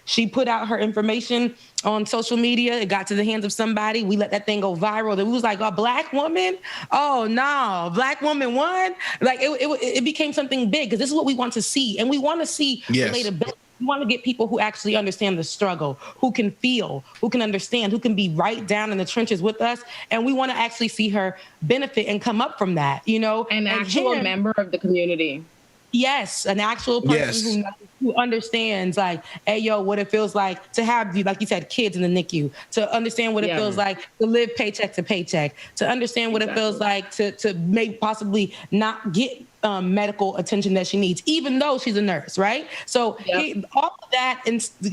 S14: she put out her information on social media, it got to the hands of somebody. We let that thing go viral. It was like, a Black woman? Oh no, Black woman won? Like it became something big because this is what we want to see, and we want to see relatability. We want to get people who actually understand the struggle, who can feel, who can understand, who can be right down in the trenches with us, and we want to actually see her benefit and come up from that.
S13: An actual member of the community.
S14: Yes, an actual person who understands, like, hey, yo, what it feels like to have, like you said, kids in the NICU, to understand what it feels like to live paycheck to paycheck, to understand what it feels like to maybe possibly not get medical attention that she needs, even though she's a nurse, right? So all of that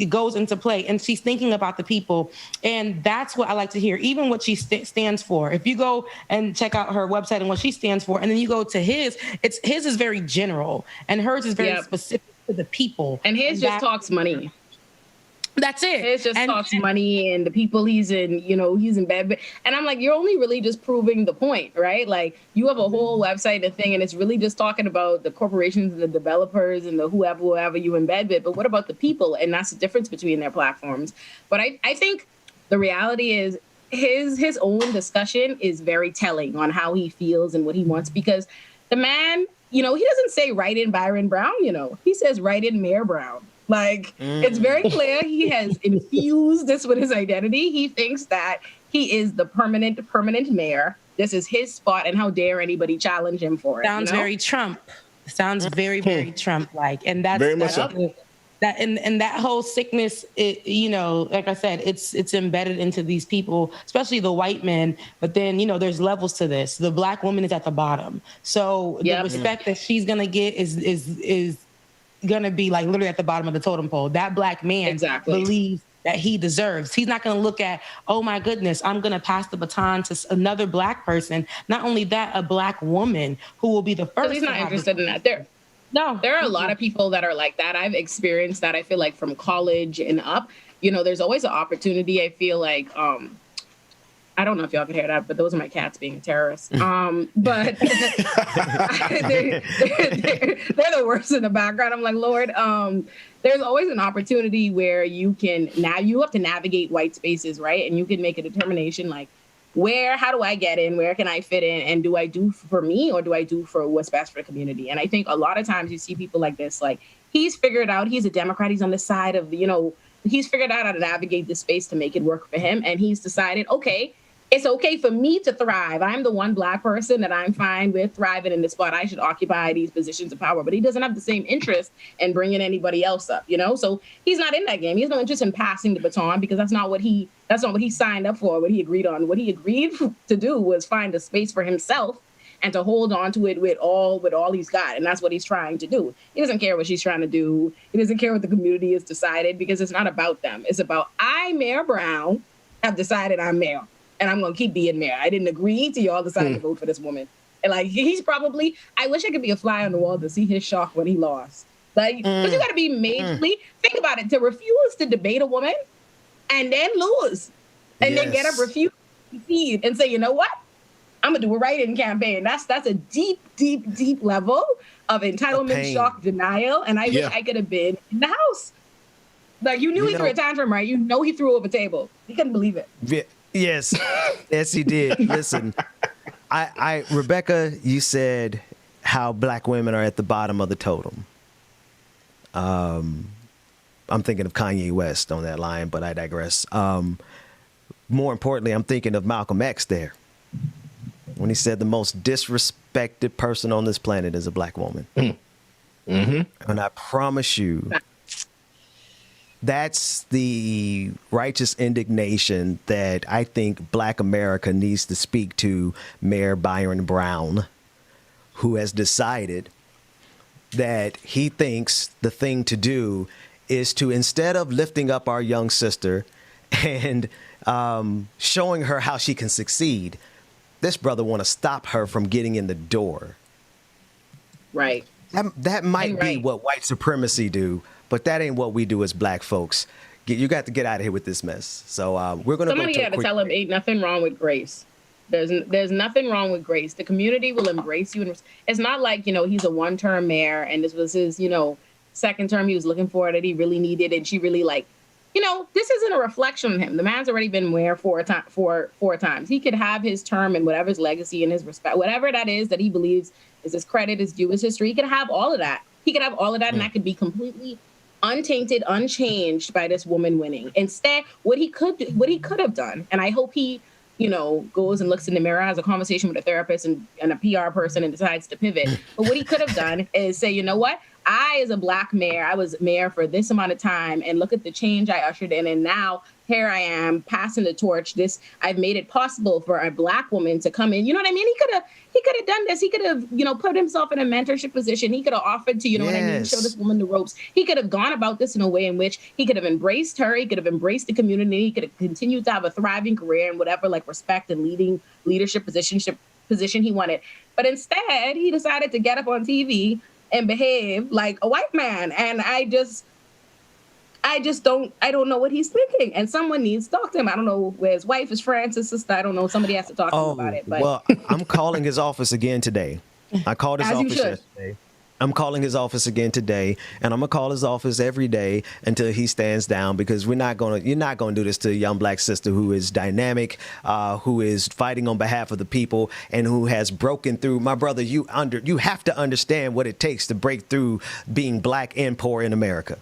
S14: goes into play, and she's thinking about the people, and that's what I like to hear, even what she stands for. If you go and check out her website and what she stands for, and then you go to his is very general, and hers is very specific to the people.
S13: And his just talks money.
S14: That's it.
S13: It just talks money and the people he's in bed with. And I'm like, you're only really just proving the point, right? Like, you have a whole website and thing, and it's really just talking about the corporations and the developers and the whoever you in bed with. But what about the people? And that's the difference between their platforms. But I think the reality is his own discussion is very telling on how he feels and what he wants, because the man, he doesn't say write in Byron Brown, he says write in Mayor Brown. Like, it's very clear he has infused this with his identity. He thinks that he is the permanent mayor. This is his spot, and how dare anybody challenge him for it?
S14: Sounds very Trump. Sounds very, very Trump-like, and that's
S6: very much so.
S14: That and that whole sickness, like I said, it's embedded into these people, especially the white men. But then, there's levels to this. The black woman is at the bottom, so the respect that she's gonna get is gonna be like literally at the bottom of the totem pole. That black man believes that he deserves. He's not gonna look at, oh my goodness, I'm gonna pass the baton to another black person. Not only that, a black woman who will be the first.
S13: He's not interested in that. There are a lot of people that are like that. I've experienced that. I feel like from college and up, there's always an opportunity. I feel like, I don't know if y'all can hear that, but those are my cats being a terrorist. But they're the worst in the background. I'm like, Lord, there's always an opportunity where you have to navigate white spaces, right? And you can make a determination like, how do I get in? Where can I fit in? And do I do for me, or do I do for what's best for the community? And I think a lot of times you see people like this, like, he's figured out, he's a Democrat, he's on the side of, he's figured out how to navigate this space to make it work for him. And he's decided, okay, it's okay for me to thrive. I'm the one black person that I'm fine with thriving in this spot. I should occupy these positions of power. But he doesn't have the same interest in bringing anybody else up, So he's not in that game. He has no interest in passing the baton, because that's not what he signed up for, what he agreed on. What he agreed to do was find a space for himself and to hold on to it with all he's got. And that's what he's trying to do. He doesn't care what she's trying to do. He doesn't care what the community has decided, because it's not about them. It's about, Mayor Brown, have decided I'm mayor. And I'm going to keep being mayor. I didn't agree to y'all deciding to vote for this woman. And like, he's probably, I wish I could be a fly on the wall to see his shock when he lost. Like, because you got to be majorly, think about it, to refuse to debate a woman and then lose. And then get up, refuse to concede and say, you know what? I'm going to do a write-in campaign. That's a deep, deep, deep level of entitlement, shock, denial. And I wish I could have been in the house. Like, you knew he threw a tantrum, right? He threw over a table. He couldn't believe it.
S2: Yes, he did. Listen, Rebecca, you said how black women are at the bottom of the totem. I'm thinking of Kanye West on that line, but I digress. More importantly, I'm thinking of Malcolm X there, when he said the most disrespected person on this planet is a black woman. And I promise you, that's the righteous indignation that I think Black America needs to speak to Mayor Byron Brown, who has decided that he thinks the thing to do is to, instead of lifting up our young sister and showing her how she can succeed, this brother want to stop her from getting in the door.
S13: Right.
S2: That might be what white supremacy do. But that ain't what we do as black folks. You got to get out of here with this mess. So we're going to go to
S13: Somebody had to tell him ain't nothing wrong with grace. There's nothing wrong with grace. The community will embrace you. And it's not like, he's a one-term mayor and this was his, second term he was looking for that he really needed. And she really this isn't a reflection on him. The man's already been mayor four times. He could have his term and whatever his legacy and his respect, whatever that is that he believes is his credit, his due, his history. He could have all of that. And that could be completely untainted, unchanged by this woman winning. Instead, what he could have done, and I hope he, goes and looks in the mirror, has a conversation with a therapist and a PR person and decides to pivot. But what he could have done is say, you know what? I, as a black mayor, I was mayor for this amount of time, and look at the change I ushered in. And now here I am passing the torch. I've made it possible for a black woman to come in. You know what I mean? He could have done this. He could have, put himself in a mentorship position. He could have offered to, what I mean, show this woman the ropes. He could have gone about this in a way in which he could have embraced her. He could have embraced the community. He could have continued to have a thriving career in whatever, like, respect and leadership position he wanted. But instead, he decided to get up on TV and behave like a white man. And I don't know what he's thinking. And someone needs to talk to him. I don't know where his wife, his friends, his sister. I don't know. Somebody has to talk to him about it. But
S2: well, I'm calling his office again today. I called his office yesterday. I'm calling his office again today, and I'm gonna call his office every day until he stands down, because you're not gonna do this to a young black sister who is dynamic, who is fighting on behalf of the people, and who has broken through. My brother, you have to understand what it takes to break through being black and poor in America.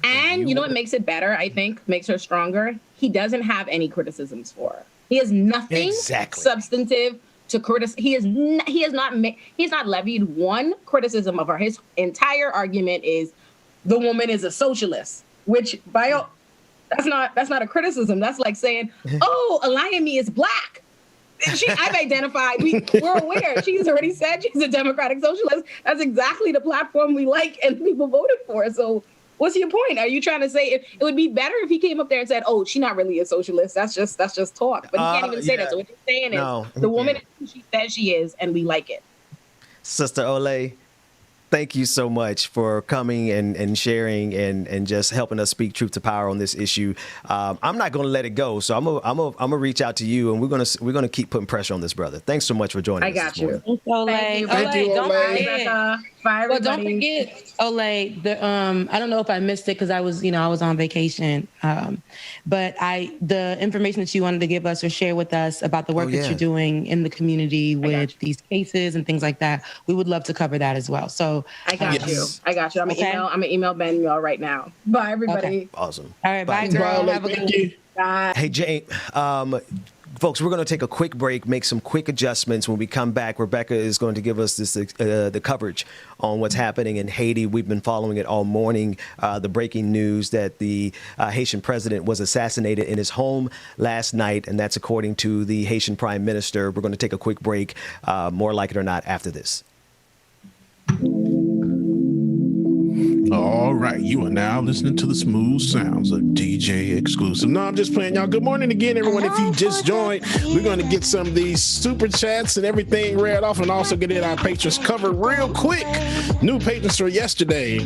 S13: And you know what makes it better, I think, makes her stronger? He doesn't have any criticisms for her. He has nothing substantive to criticize. He has not levied one criticism of her. His entire argument is the woman is a socialist, which that's not a criticism. That's like saying, oh, Olayemi is black. I've identified, we're aware. She's already said she's a democratic socialist. That's exactly the platform we like and people voted for. So what's your point? Are you trying to say it would be better if he came up there and said, "Oh, she's not really a socialist. That's just talk." But he can't even say that. So what he's saying is the woman is who she says she is, and we like it.
S2: Sister Olay, thank you so much for coming and sharing and just helping us speak truth to power on this issue. I'm not going to let it go, so I'm gonna reach out to you, and we're gonna keep putting pressure on this brother. Thanks so much for joining us.
S13: I got you.
S14: Thanks, Olay.
S13: Thank you,
S14: Don't
S13: Olay.
S14: forget. Well, don't forget, Olay. I don't know if I missed it because I was on vacation. But the information that you wanted to give us or share with us about the work that you're doing in the community with these cases and things like that, we would love to cover that as well. So
S13: I got you. I'm gonna email Ben y'all right now. Bye, everybody.
S2: Okay. Awesome.
S14: All right, bye, girl. Have a good one.
S13: Bye.
S2: Hey, Jane. Folks, we're going to take a quick break, make some quick adjustments. When we come back, Rebecca is going to give us the coverage on what's happening in Haiti. We've been following it all morning. The breaking news that the Haitian president was assassinated in his home last night, and that's according to the Haitian prime minister. We're going to take a quick break, more like it or not, after this.
S6: All right, you are now listening to the smooth sounds of DJ Exclusive. No, I'm just playing, y'all. Good morning again, everyone. If you just joined, we're going to get some of these super chats and everything read off, and also get in our patrons covered real quick. New patrons for yesterday.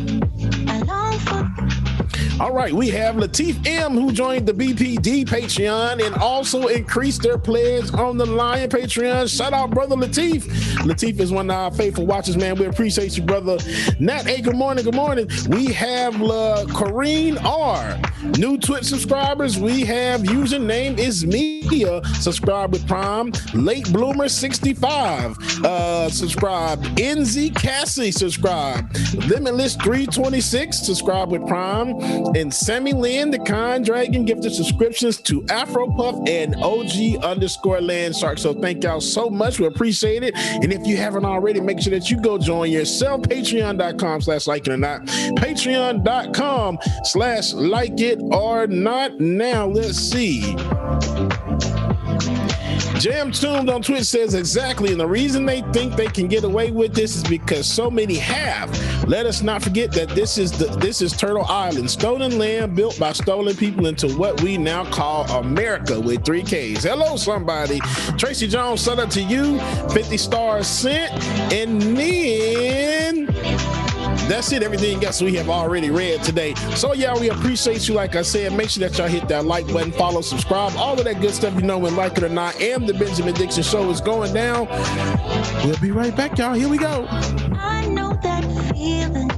S6: All right, we have Latif M, who joined the BPD Patreon and also increased their pledge on the Lion Patreon. Shout out, brother Latif. Latif is one of our faithful watchers, man. We appreciate you, brother. Nat A, good morning, good morning. We have Corrine R. New Twitch subscribers, we have username is Media, subscribe with Prime. Late Bloomer 65, subscribe. NZ Cassie, subscribe. Limitless 326, subscribe with Prime. And Sammy Lynn, the Kind Dragon, gifted subscriptions to Afropuff and OG_Landshark. So thank y'all so much. We appreciate it. And if you haven't already, make sure that you go join yourself. Patreon.com/likeItOrNot. Patreon.com/likeItOrNot. Now let's see. Jam Tuned on Twitch says exactly, and the reason they think they can get away with this is because so many have. Let us not forget that this is Turtle Island, stolen land built by stolen people into what we now call America with 3 Ks. Hello, somebody. Tracy Jones, shout out to you. 50 stars sent, and then that's it. Everything else we have already read today. So yeah, we appreciate you. Like I said, make sure that y'all hit that like button, follow, subscribe, all of that good stuff, you know, when Like It or Not and the Benjamin Dixon Show is going down. We'll be right back, y'all. Here we go.
S7: I know that feeling.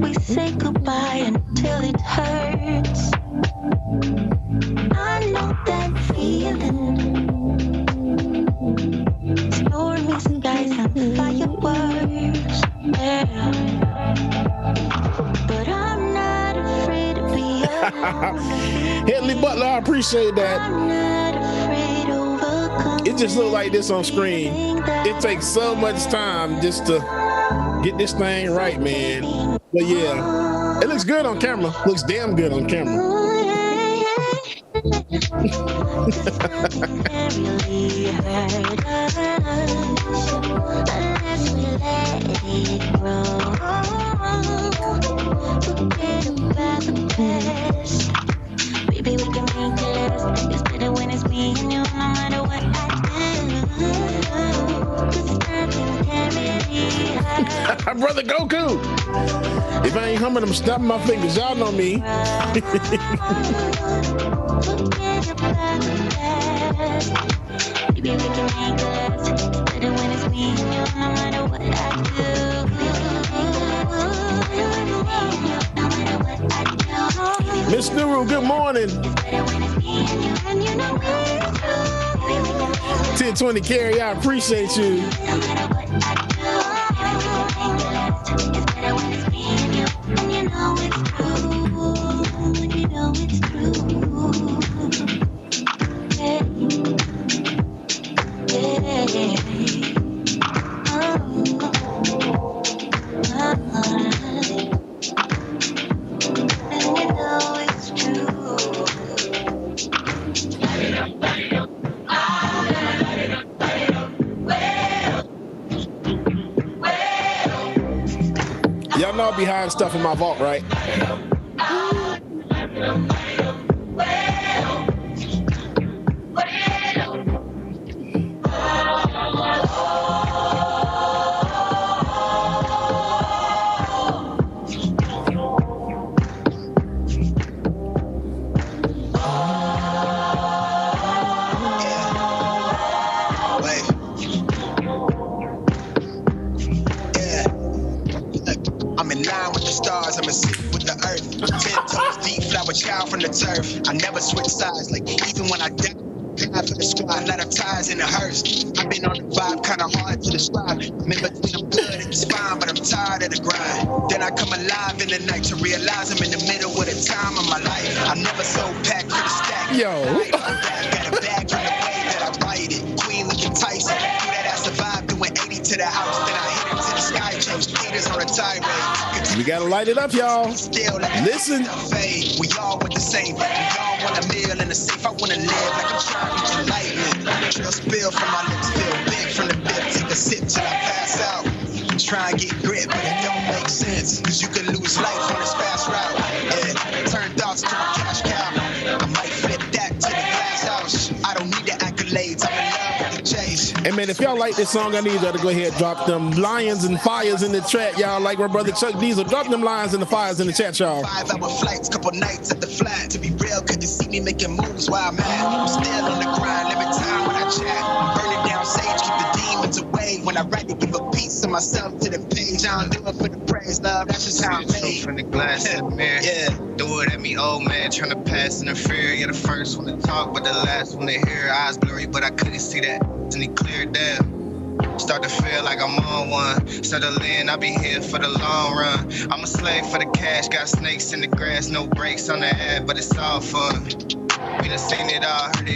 S7: We say goodbye until it hurts. I know that feeling. Stormy skies and fireworks. Yeah. But I'm not afraid to be alone.
S6: Hedley Butler, I appreciate that.
S7: I'm not afraid to overcome.
S6: It just looks like this on screen. It takes so much time just to get this thing right, man. But yeah, it looks good on camera. Looks damn good on camera.
S7: Baby, we can make it last. It's better when it's me and you, no matter what I do. 'Cause nothing can really hurt.
S6: brother Goku. If I ain't humming, I'm snapping my fingers. Y'all know me. Miss Nuru, good morning. 1020 Carrie, I appreciate you. Y'all know I'll be hiding stuff in my vault, right?
S15: Child from the turf. I never switch sides, like even when I die for the squad, lot of ties in the hearse. I've been on the vibe, kinda hard to describe. Remember when I'm good, it's fine, but I'm tired of the grind. Then I come alive in the night to realize I'm in the middle of the time of my life. I never sold pack for the stack. Yo, got a bag from the way that I write it. Queen looking Tyson, do that I survived, doing 80 to the house, then I hit it to the sky, change Peters on a tirade.
S6: We gotta light it up, y'all. Listen.
S15: We all want the same. We all want a meal in the safe. I wanna live like I'm trying to reach enlightenment. Drill spill from my lips, feel big from the bib. Take a sip till I pass out. Try and get grip, but it don't make sense. Cause you can lose life on this fast route. Yeah. Turn thoughts to a cash cow. I might flip that to the glass house. I don't need the accolades. I'm in love with the chase.
S6: Hey man, if y'all like this song, I need y'all to go ahead and drop them lions and fires in the chat, y'all. Like my brother Chuck Diesel, drop them lions and the fires in the chat, y'all.
S15: 5-hour flights, couple nights at the flat. To be real, could you see me making moves while I'm at? I'm still on the grind, limit time when I chat. I'm burning down sage, keep the demons away. When I write to give a piece of myself to the page, I don't do it for the praise, love. That's just how I'm made.
S16: From the glass in the mirror, yeah. Do it at me, old man, trying to pass in the fear. You're the first one to talk, but the last one to hear. Eyes blurry, but I couldn't see that. And he cleared down. Start to feel like I'm on one. Settle in, I'll be here for the long run. I'm a slave for the cash, got snakes in the grass, no brakes on the ad, but it's all fun. We done seen it all, heard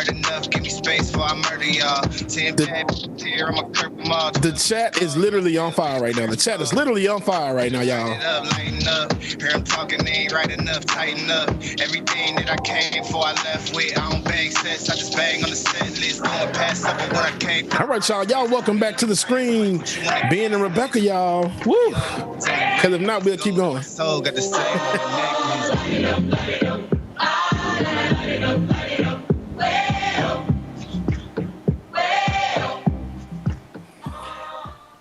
S16: enough, give me space before I murder y'all. 10 bad here, I'ma curb them all.
S6: The chat is literally on fire right now. The chat is literally on fire right now, y'all.
S16: Lighten up, hear them talking, they ain't right enough, tighten up. Everything that I came for, I left with. I don't bang sets, I just bang on the set list. Going past up when I came.
S6: All right, y'all. Y'all welcome back to the screen. Ben and Rebecca, y'all. Woo! Because if not, we'll keep going.
S16: So got the same.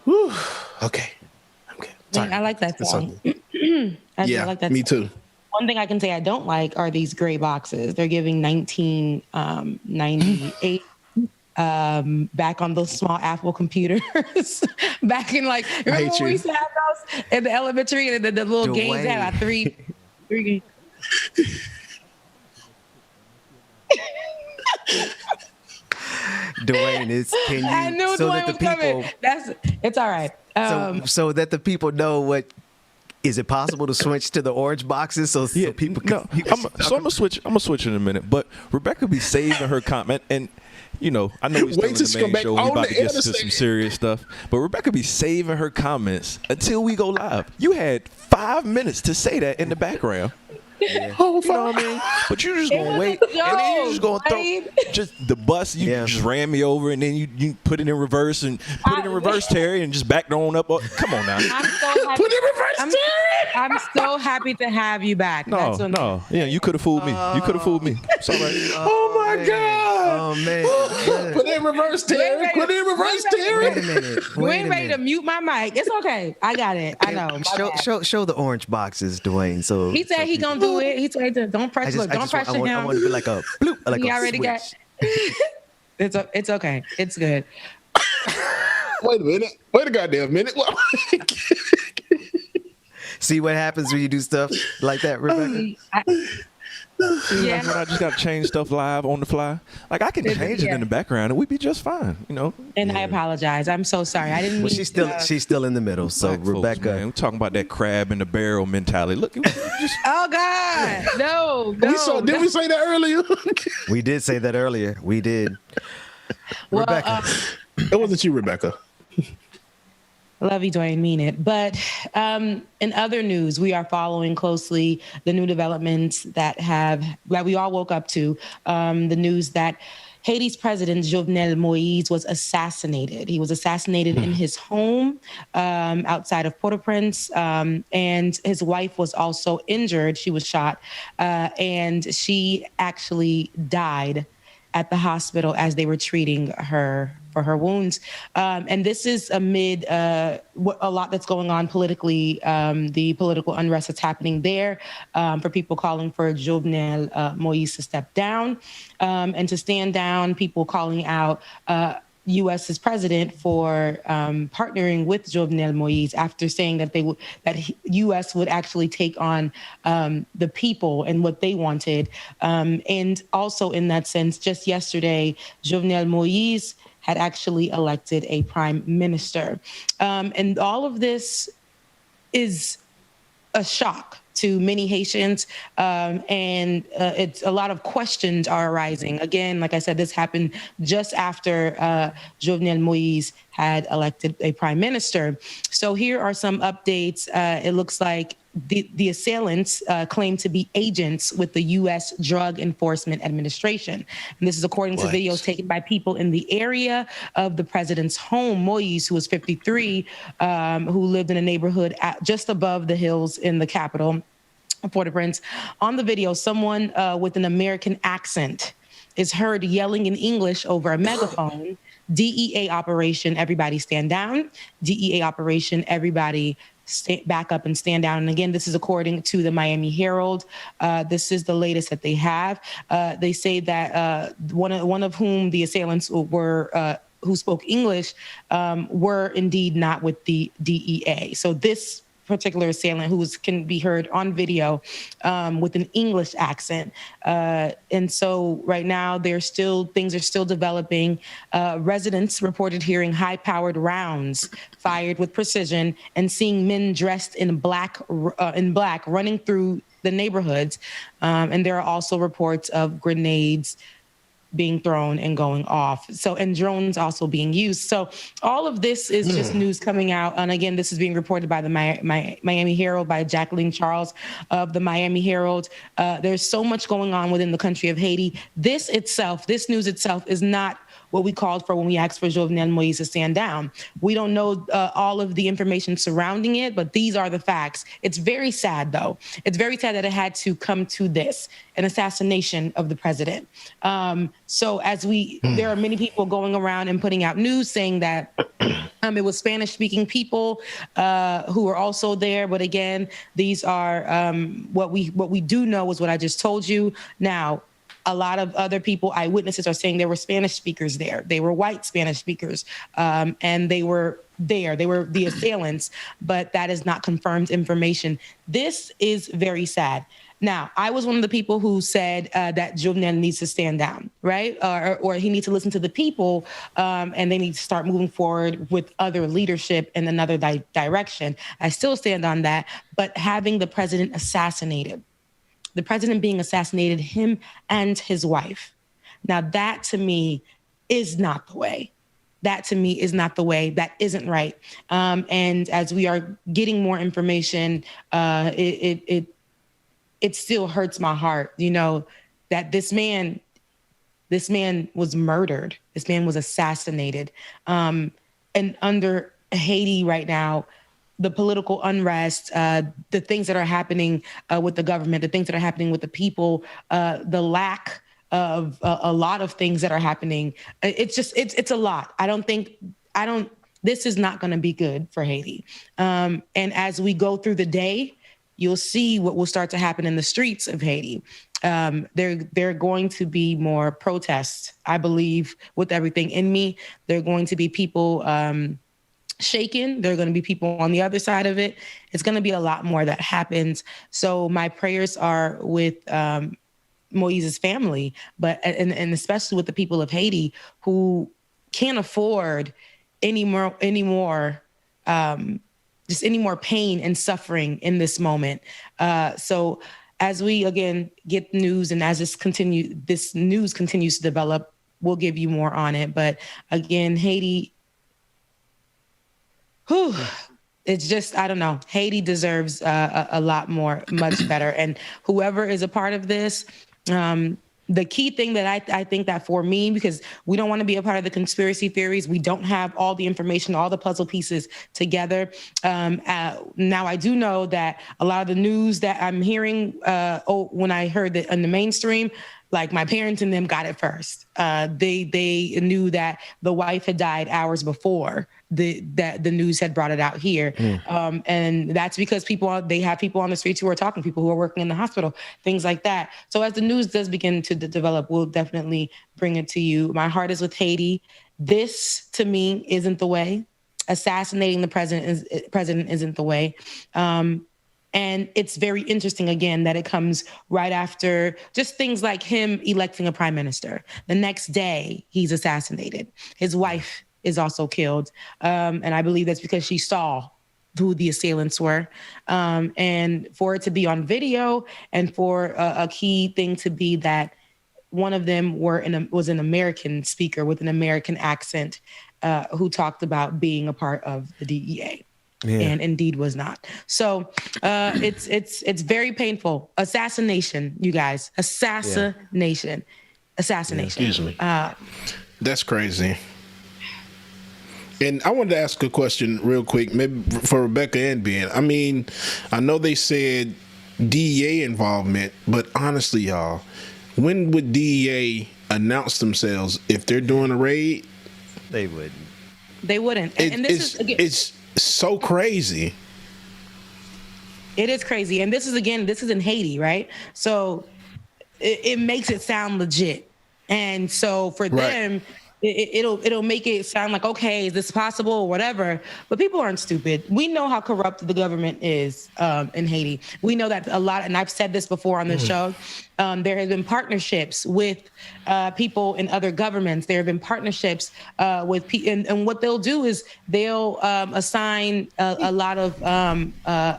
S6: Woo. Okay.
S14: Sorry. I like that song. I like that
S6: me
S14: song.
S6: too.
S14: One thing I can say I don't like are these gray boxes. They're giving 1998 back on those small Apple computers. Back in like, remember when we used to have those in the elementary and the little games had like three.
S2: Dwayne,
S14: I knew
S2: so
S14: Dwayne
S2: that the
S14: was
S2: people,
S14: coming. It's all right.
S2: So that the people know what. Is it possible to switch to the orange boxes so people can?
S17: I'm gonna switch. I'm gonna switch in a minute. But Rebecca be saving her comment, and I know we're still in the main show. We about to get to some serious stuff, but Rebecca be saving her comments until we go live. You had 5 minutes to say that in the background. You know what I mean? But you just gonna wait, and then you just gonna throw just the bus. You just ran me over, and then you put it in reverse and put it in reverse, Terry, and just backed on up. Come on now.
S14: I'm so happy.
S6: Put it in reverse, Terry.
S14: I'm so happy to have you back.
S17: No. Yeah, you could have fooled me. You could have fooled me. It's all right.
S6: Oh my God.
S2: Oh man.
S6: Put it in reverse, Terry. Put it in reverse, Terry.
S2: Wait a minute.
S14: You ain't ready to mute my mic. It's okay. I got it. I know.
S2: Show the orange boxes, Dwayne. So
S14: He said he gonna do it. He said don't pressure him.
S2: I want to be like a bloop, like
S14: he
S2: a
S14: already
S2: switch.
S14: got. It's okay. It's good.
S6: Wait a minute. Wait a goddamn minute.
S2: See what happens when you do stuff like that, Rebecca?
S17: Like when I just got to change stuff live on the fly. Like I can change it in the background and we'd be just fine, you know.
S14: And I apologize. I'm so sorry. I didn't mean
S2: she's still in the middle. So
S17: Black
S2: Rebecca,
S17: folks, man, we're talking about that crab in the barrel mentality. Look, just
S14: oh God, no.
S6: Did we say that earlier?
S2: We did say that earlier. We did.
S14: Well,
S2: Rebecca,
S6: it wasn't you, Rebecca.
S14: Love you, Dwayne, mean it. But in other news, we are following closely the new developments that we all woke up to. The news that Haiti's president, Jovenel Moïse, was assassinated. He was assassinated in his home outside of Port-au-Prince, and his wife was also injured. She was shot, and she actually died at the hospital as they were treating her for her wounds. And this is amid a lot that's going on politically, the political unrest that's happening there, for people calling for Jovenel Moïse to step down and to stand down, people calling out U.S.'s president for partnering with Jovenel Moïse after saying that U.S. would actually take on the people and what they wanted. And also in that sense, just yesterday, Jovenel Moïse had actually elected a prime minister. And all of this is a shock to many Haitians, and it's a lot of questions are arising. Again, like I said, this happened just after Jovenel Moïse had elected a prime minister. So here are some updates. It looks like the assailants claim to be agents with the U.S. Drug Enforcement Administration. And this is according to videos taken by people in the area of the president's home. Moïse, who was 53, who lived in a neighborhood just above the hills in the capital, Port-au-Prince. On the video, someone with an American accent is heard yelling in English over a megaphone, DEA operation, everybody stand down. DEA operation, everybody back up and stand down. And again, this is according to the Miami Herald. This is the latest that they have. They say that one of whom the assailants were, who spoke English, were indeed not with the DEA. So this particular assailant, who can be heard on video with an English accent. And so right now things are still developing. Residents reported hearing high-powered rounds fired with precision and seeing men dressed in black running through the neighborhoods. And there are also reports of grenades being thrown and going off. And drones also being used. So all of this is just news coming out. And again, this is being reported by the Miami Herald, by Jacqueline Charles of the Miami Herald. There's so much going on within the country of Haiti. This news itself is not what we called for when we asked for Jovenel Moïse to stand down. We don't know all of the information surrounding it, but these are the facts. It's very sad, though. It's very sad that it had to come to this, an assassination of the president. So there are many people going around and putting out news saying that it was Spanish-speaking people who were also there. But again, these are what we do know is what I just told you. Now, a lot of other people, eyewitnesses, are saying there were Spanish speakers there. They were white Spanish speakers, and they were there. They were the assailants, but that is not confirmed information. This is very sad. Now, I was one of the people who said that Jovenel needs to stand down, right? Or he needs to listen to the people, and they need to start moving forward with other leadership in another direction. I still stand on that, but having the president assassinated, the president being assassinated, him and his wife. Now, that to me is not the way. That to me is not the way. That isn't right. And as we are getting more information, it it still hurts my heart, that this man was murdered. This man was assassinated. And under Haiti right now, the political unrest, the things that are happening with the government, the things that are happening with the people, the lack of a lot of things that are happening. It's a lot. This is not going to be good for Haiti. And as we go through the day, you'll see what will start to happen in the streets of Haiti. There are going to be more protests, I believe, with everything in me. There are going to be people shaken. There are going to be people on the other side of it. It's going to be a lot more that happens. So my prayers are with Moise's family, and especially with the people of Haiti who can't afford any more pain and suffering in this moment. So as we again get news, and as this news continues to develop, we'll give you more on it. But again, Haiti, it's just, I don't know. Haiti deserves a lot more, much better. And whoever is a part of this, the key thing that I think that for me, because we don't want to be a part of the conspiracy theories, we don't have all the information, all the puzzle pieces together. Now, I do know that a lot of the news that I'm hearing, when I heard that in the mainstream, like my parents and them got it first. They knew that the wife had died hours before that the news had brought it out here. And that's because they have people on the streets who are talking, people who are working in the hospital, things like that. So as the news does begin to develop, we'll definitely bring it to you. My heart is with Haiti. This, to me, isn't the way. Assassinating the president isn't the way. And it's very interesting, again, that it comes right after just things like him electing a prime minister. The next day, he's assassinated. His wife is also killed. And I believe that's because she saw who the assailants were. And for it to be on video, and for a key thing to be that one of them was an American speaker with an American accent who talked about being a part of the DEA. Yeah. And indeed was not. So it's very painful. Assassination, you guys. Assassination.
S6: Excuse me. That's crazy. And I wanted to ask a question real quick, maybe for Rebecca and Ben. I mean, I know they said DEA involvement, but honestly, y'all, when would DEA announce themselves if they're doing a raid?
S2: They wouldn't.
S14: They wouldn't. And this is, again,
S6: it's so crazy.
S14: It is crazy. And this is in Haiti, right? So it makes it sound legit. And so for them, it'll make it sound like, okay, is this possible or whatever? But people aren't stupid. We know how corrupt the government is in Haiti. We know that a lot, and I've said this before on the show, there have been partnerships with people in other governments. There have been partnerships with people, and what they'll do is they'll assign a lot of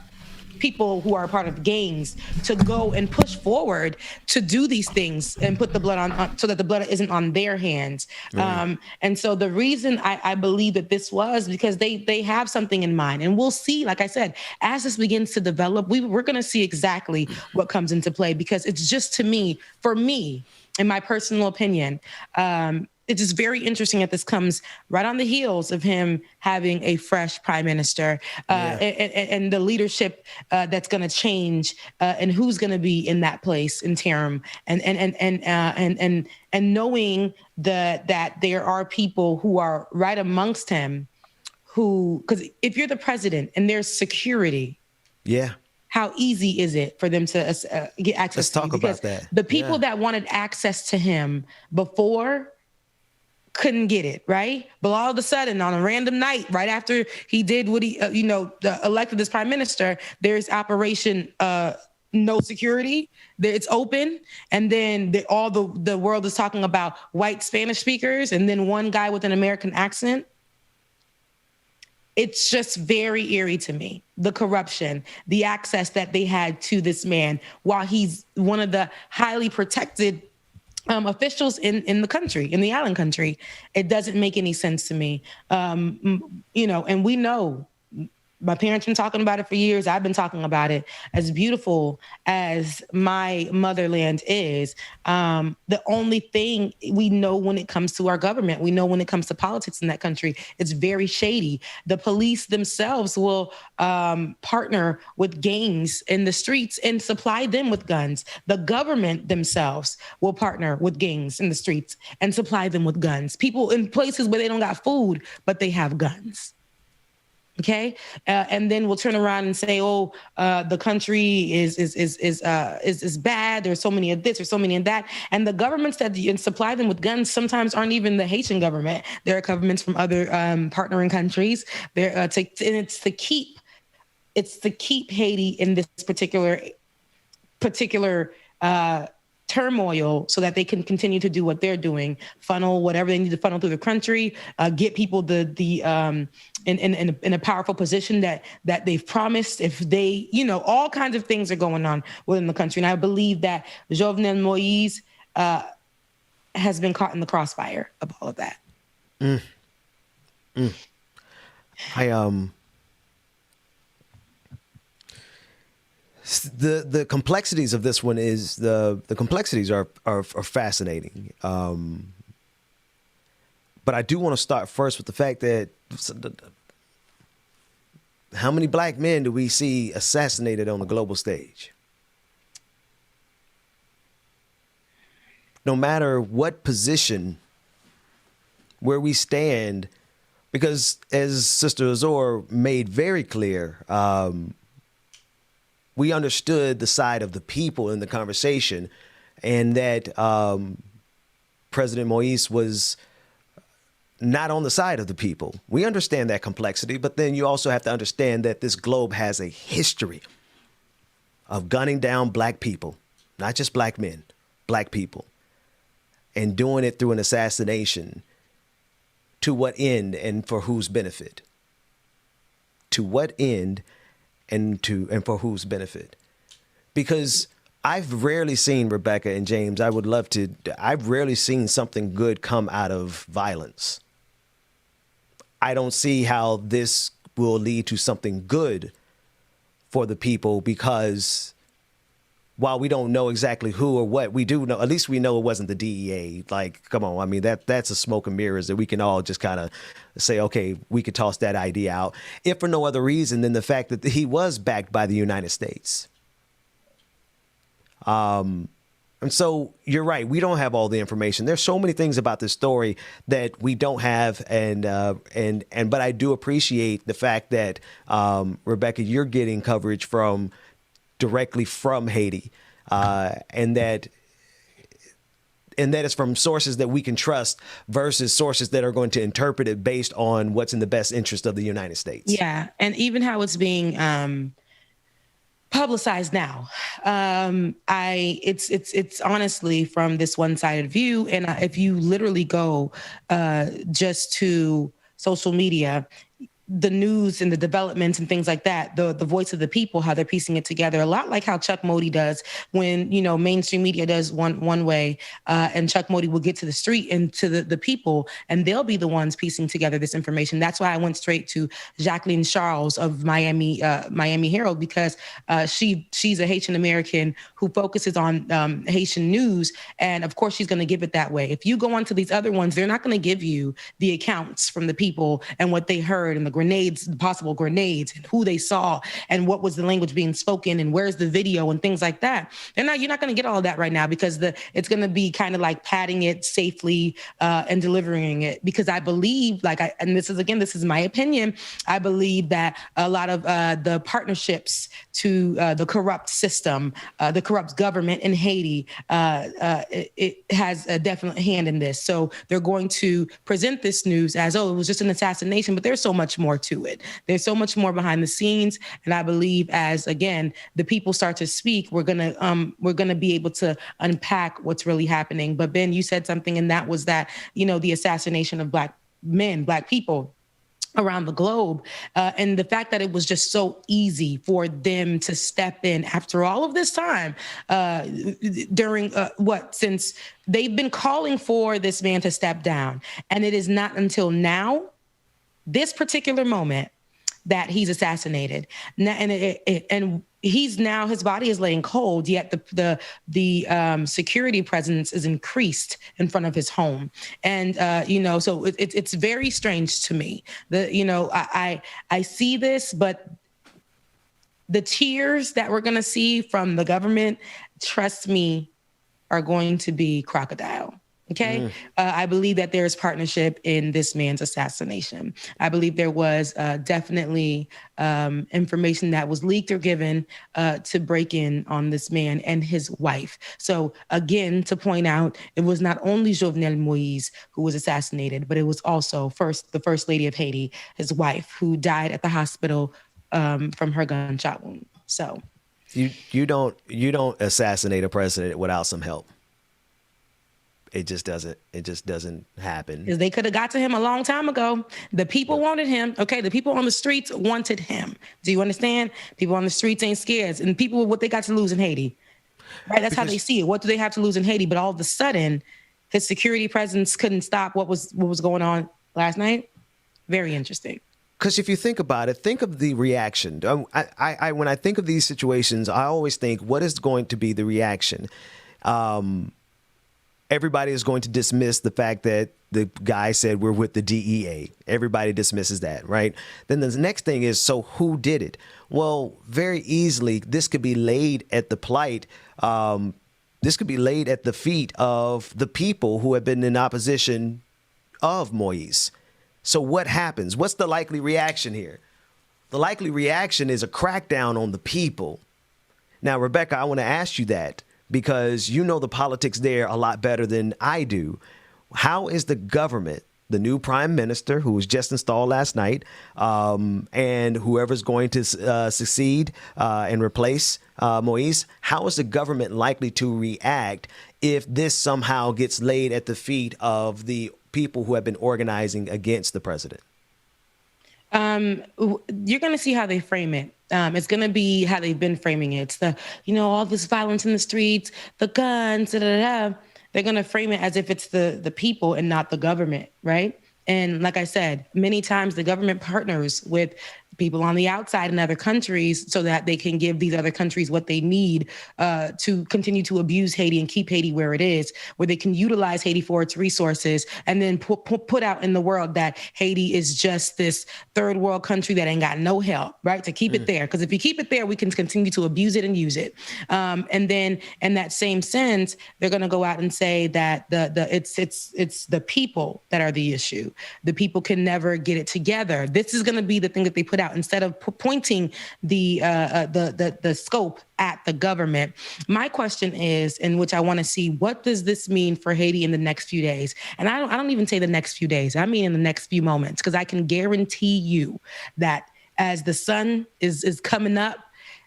S14: people who are a part of gangs to go and push forward to do these things and put the blood on so that the blood isn't on their hands. And so the reason I believe that this was because they have something in mind, and we'll see, like I said, as this begins to develop, we're going to see exactly what comes into play, because it's just, to me, for me, in my personal opinion, it is very interesting that this comes right on the heels of him having a fresh prime minister and the leadership that's going to change and who's going to be in that place interim and knowing that there are people who are right amongst him because if you're the president and there's security, how easy is it for them to get access?
S2: Let's talk about that.
S14: The people that wanted access to him before couldn't get it, right? But all of a sudden, on a random night, right after he did what he, elected as prime minister, there's Operation No Security. It's open, and then all the world is talking about white Spanish speakers, and then one guy with an American accent. It's just very eerie to me, the corruption, the access that they had to this man while he's one of the highly protected officials in the country, in the island country. It doesn't make any sense to me. And we know My parents been talking about it for years. I've been talking about it. As beautiful as my motherland is, the only thing we know when it comes to our government, we know when it comes to politics in that country, it's very shady. The police themselves will partner with gangs in the streets and supply them with guns. The government themselves will partner with gangs in the streets and supply them with guns. People in places where they don't got food, but they have guns. Okay, and then we'll turn around and say, "Oh, the country is bad. There's so many of this, there's so many of that." And the governments that supply them with guns sometimes aren't even the Haitian government. There are governments from other partnering countries. And it's to keep Haiti in this particular turmoil so that they can continue to do what they're doing, funnel whatever they need to funnel through the country, get people in a powerful position that they've promised. If they, all kinds of things are going on within the country. And I believe that Jovenel Moïse has been caught in the crossfire of all of that.
S2: The complexities of this one is the complexities are fascinating. But I do want to start first with the fact that how many black men do we see assassinated on the global stage? No matter what position, where we stand, because as Sister Azor made very clear, we understood the side of the people in the conversation, and that President Moïse was not on the side of the people. We understand that complexity, but then you also have to understand that this globe has a history of gunning down black people, not just black men, black people, and doing it through an assassination. To what end and for whose benefit? To what end and for whose benefit? Because I've rarely seen, Rebecca and James, I've rarely seen something good come out of violence. I don't see how this will lead to something good for the people, because while we don't know exactly who or what, we do know, at least we know it wasn't the DEA. Like, come on. I mean, that's a smoke and mirrors that we can all just kind of say, okay, we could toss that idea out, if for no other reason than the fact that he was backed by the United States. And so you're right. We don't have all the information. There's so many things about this story that we don't have. But I do appreciate the fact that, Rebecca, you're getting coverage directly from Haiti, and that is from sources that we can trust versus sources that are going to interpret it based on what's in the best interest of the United States.
S14: Yeah, and even how it's being publicized now. It's honestly from this one-sided view, and if you literally go just to social media, the news and the developments and things like that, the voice of the people, how they're piecing it together, a lot like how Chuck Modi does when, mainstream media does one way, and Chuck Modi will get to the street and to the people, and they'll be the ones piecing together this information. That's why I went straight to Jacqueline Charles of Miami Herald, because she's a Haitian American who focuses on Haitian news. And of course, she's going to give it that way. If you go on to these other ones, they're not going to give you the accounts from the people and what they heard and the grenades, the possible grenades, and who they saw and what was the language being spoken and where's the video and things like that. And now you're not going to get all of that right now, because it's going to be kind of like padding it safely and delivering it. Because I believe, and this is my opinion, I believe that a lot of the partnerships to the corrupt system, the corrupt government in Haiti, it has a definite hand in this. So they're going to present this news as, it was just an assassination, but there's so much more to it. There's so much more behind the scenes. And I believe as, again, the people start to speak, we're going to be able to unpack what's really happening. But Ben, you said something, and that was that, the assassination of Black men, Black people around the globe. And the fact that it was just so easy for them to step in after all of this time, since they've been calling for this man to step down. And it is not until now, this particular moment, that he's assassinated. And he's now, his body is laying cold, yet the security presence is increased in front of his home. And, so it's very strange to me. I see this, but the tears that we're going to see from the government, trust me, are going to be crocodile. Okay. I believe that there is partnership in this man's assassination. I believe there was definitely information that was leaked or given to break in on this man and his wife. So again, to point out, it was not only Jovenel Moïse who was assassinated, but it was also the first lady of Haiti, his wife, who died at the hospital from her gunshot wound. So
S2: you don't assassinate a president without some help. It just doesn't happen.
S14: Because they could have got to him a long time ago. The people wanted him. Okay, the people on the streets wanted him. Do you understand? People on the streets ain't scared. And people, what they got to lose in Haiti, right? That's how they see it. What do they have to lose in Haiti? But all of a sudden, his security presence couldn't stop what was going on last night. Very interesting.
S2: Because if you think about it, think of the reaction. When I think of these situations, I always think, what is going to be the reaction? Everybody is going to dismiss the fact that the guy said we're with the DEA. Everybody dismisses that, right? Then the next thing is, so who did it? Well, very easily, this could be laid at the plight. This could be laid at the feet of the people who have been in opposition of Moïse. So what happens? What's the likely reaction here? The likely reaction is a crackdown on the people. Now, Rebecca, I want to ask you that, because you know the politics there a lot better than I do. How is the government, the new prime minister who was just installed last night, and whoever's going to succeed and replace Moïse, how is the government likely to react if this somehow gets laid at the feet of the people who have been organizing against the president?
S14: You're going to see how they frame it. It's going to be how they've been framing it. It's all this violence in the streets, the guns, They're going to frame it as if it's the people and not the government, right? And like I said, many times the government partners with people on the outside in other countries so that they can give these other countries what they need to continue to abuse Haiti and keep Haiti where it is, where they can utilize Haiti for its resources and then put out in the world that Haiti is just this third world country that ain't got no help, right? To keep it there. Because if you keep it there, we can continue to abuse it and use it. And then in that same sense, they're going to go out and say that it's the people that are the issue. The people can never get it together. This is going to be the thing that they put out instead of pointing the scope at the government. My question is, in which I want to see, what does this mean for Haiti in the next few days? And I don't even say the next few days. I mean in the next few moments, because I can guarantee you that as the sun is coming up,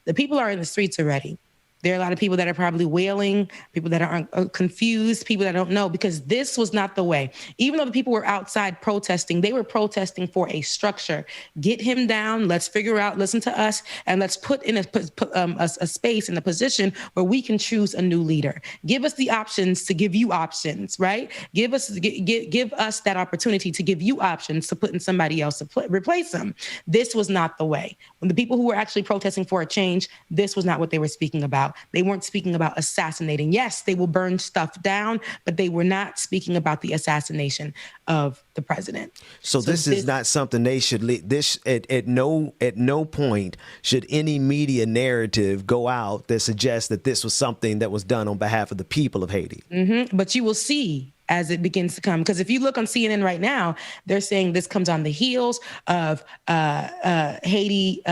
S14: the people are in the streets already. There are a lot of people that are probably wailing, people that are confused, people that don't know, because this was not the way. Even though the people were outside protesting, they were protesting for a structure. Get him down. Let's figure out, listen to us, and let's put in a space in a position where we can choose a new leader. Give us the options to give you options, right? Give us that opportunity to give you options to put in somebody else to replace them. This was not the way. When the people who were actually protesting for a change, this was not what they were speaking about. They weren't speaking about assassinating. Yes, they will burn stuff down, but they were not speaking about the assassination of the president.
S2: So this is not something they should lead. This at no point should any media narrative go out that suggests that this was something that was done on behalf of the people of Haiti. Mm-hmm.
S14: But you will see as it begins to come. Because if you look on CNN right now, they're saying this comes on the heels of Haiti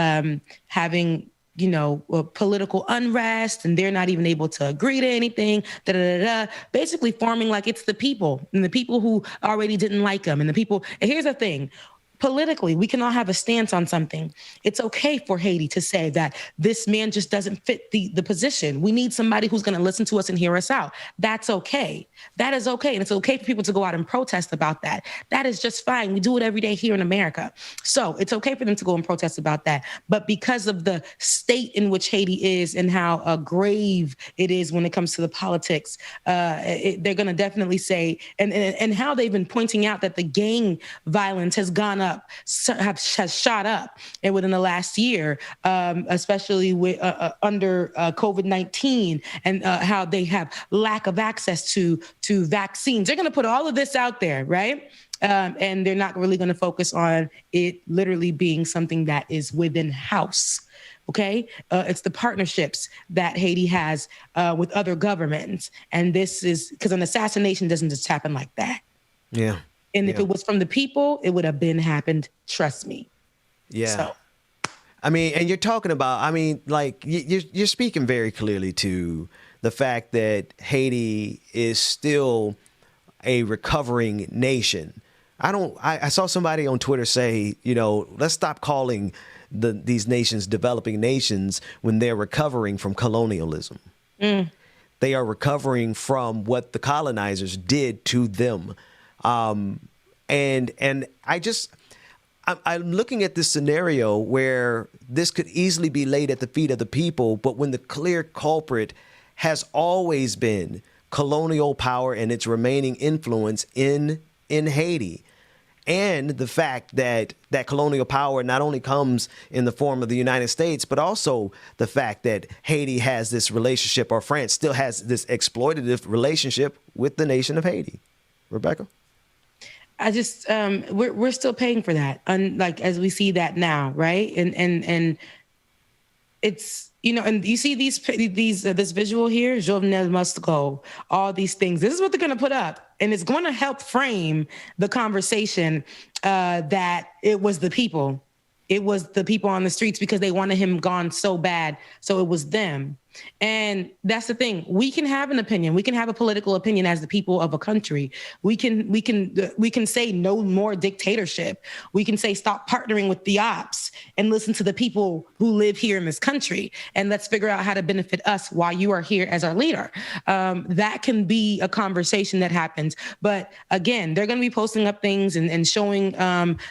S14: having political unrest, and they're not even able to agree to anything, basically forming like it's the people and the people who already didn't like them. And here's the thing. Politically, we can all have a stance on something. It's okay for Haiti to say that this man just doesn't fit the position. We need somebody who's going to listen to us and hear us out. That's okay. That is okay. And it's okay for people to go out and protest about that. That is just fine. We do it every day here in America. So it's okay for them to go and protest about that. But because of the state in which Haiti is and how grave it is when it comes to the politics, they're going to definitely say, and how they've been pointing out that the gang violence has gone up has shot up and within the last year, especially with under COVID-19 and how they have lack of access to vaccines. They're going to put all of this out there, right? And they're not really going to focus on it literally being something that is within house. Okay, it's the partnerships that Haiti has with other governments. And this is because an assassination doesn't just happen like that.
S2: Yeah.
S14: And if it was from the people, it would have been happened. Trust me.
S2: Yeah.
S14: So.
S2: I mean, and you're talking about, I mean, like you're speaking very clearly to the fact that Haiti is still a recovering nation. I saw somebody on Twitter say, you know, let's stop calling these nations developing nations when they're recovering from colonialism. They are recovering from what the colonizers did to them. And I'm looking at this scenario where this could easily be laid at the feet of the people, but when the clear culprit has always been colonial power and its remaining influence in Haiti. And the fact that colonial power not only comes in the form of the United States, but also the fact that Haiti has this relationship, or France still has this exploitative relationship with the nation of Haiti. Rebecca?
S14: I just, we're still paying for that. Like, as we see that now, right? And it's, you know, and you see this visual here, Jovenel must go, all these things. This is what they're going to put up. And it's going to help frame the conversation that it was the people. It was the people on the streets because they wanted him gone so bad. So it was them. And that's the thing. We can have an opinion. We can have a political opinion as the people of a country. We can say no more dictatorship. We can say stop partnering with the ops and listen to the people who live here in this country. And let's figure out how to benefit us while you are here as our leader. That can be a conversation that happens. But again, they're going to be posting up things and showing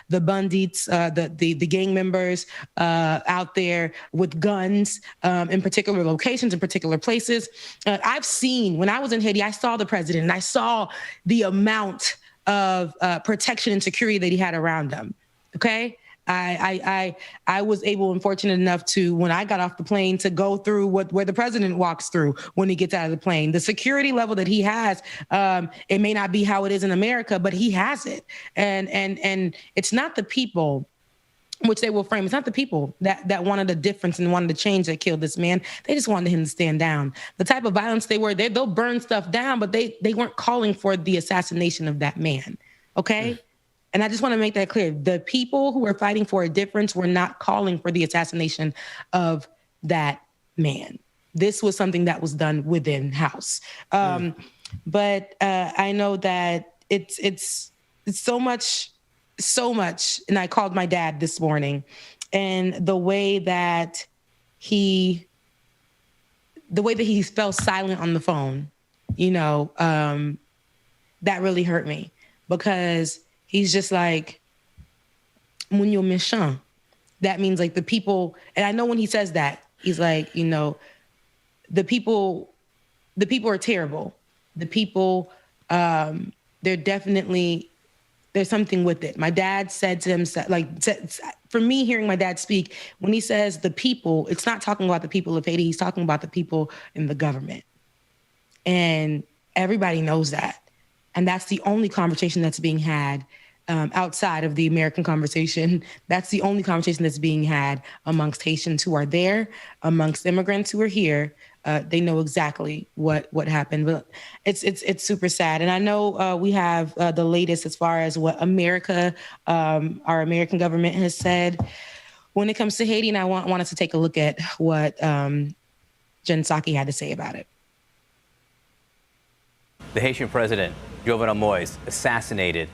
S14: the bandits, the gang members out there with guns in particular locations, in particular places. I've seen, when I was in Haiti, I saw the president and I saw the amount of protection and security that he had around him. Okay. I was able and fortunate enough to, when I got off the plane, to go through where the president walks through when he gets out of the plane. The security level that he has, it may not be how it is in America, but he has it. And it's not the people, which they will frame. It's not the people that wanted a difference and wanted to change that killed this man. They just wanted him to stand down. The type of violence they'll burn stuff down, but they weren't calling for the assassination of that man. Okay? And I just want to make that clear. The people who were fighting for a difference were not calling for the assassination of that man. This was something that was done within house. But I know that it's so much. And I called my dad this morning, and the way that he fell silent on the phone, you know, that really hurt me, because he's just like, "Munyo méchant." That means like the people, and I know when he says that, he's like, you know, the people are terrible. The people, they're definitely, there's something with it. My dad said to him, for me, hearing my dad speak, when he says the people, it's not talking about the people of Haiti. He's talking about the people in the government. And everybody knows that. And that's the only conversation that's being had outside of the American conversation. That's the only conversation that's being had amongst Haitians who are there, amongst immigrants who are here. They know exactly what happened, but it's super sad. And I know we have the latest as far as what America, our American government has said when it comes to Haiti. And I want us to take a look at what Jen Psaki had to say about it.
S18: The Haitian president, Jovenel Moïse, assassinated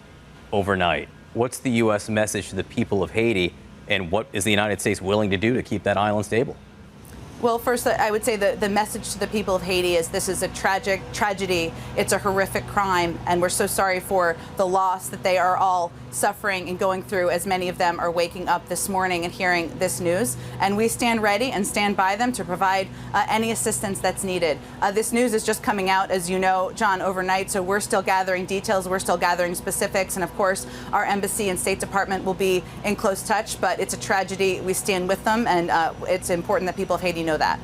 S18: overnight. What's the U.S. message to the people of Haiti, and what is the United States willing to do to keep that island stable?
S19: Well, first, I would say the message to the people of Haiti is this is a tragic tragedy. It's a horrific crime, and we're so sorry for the loss that they are all suffering and going through, as many of them are waking up this morning and hearing this news. And we stand ready and stand by them to provide any assistance that's needed. This news is just coming out, as you know, John, overnight, so we're still gathering details, we're still gathering specifics, and of course, our embassy and State Department will be in close touch, but it's a tragedy. We stand with them, and it's important that people of Haiti know that.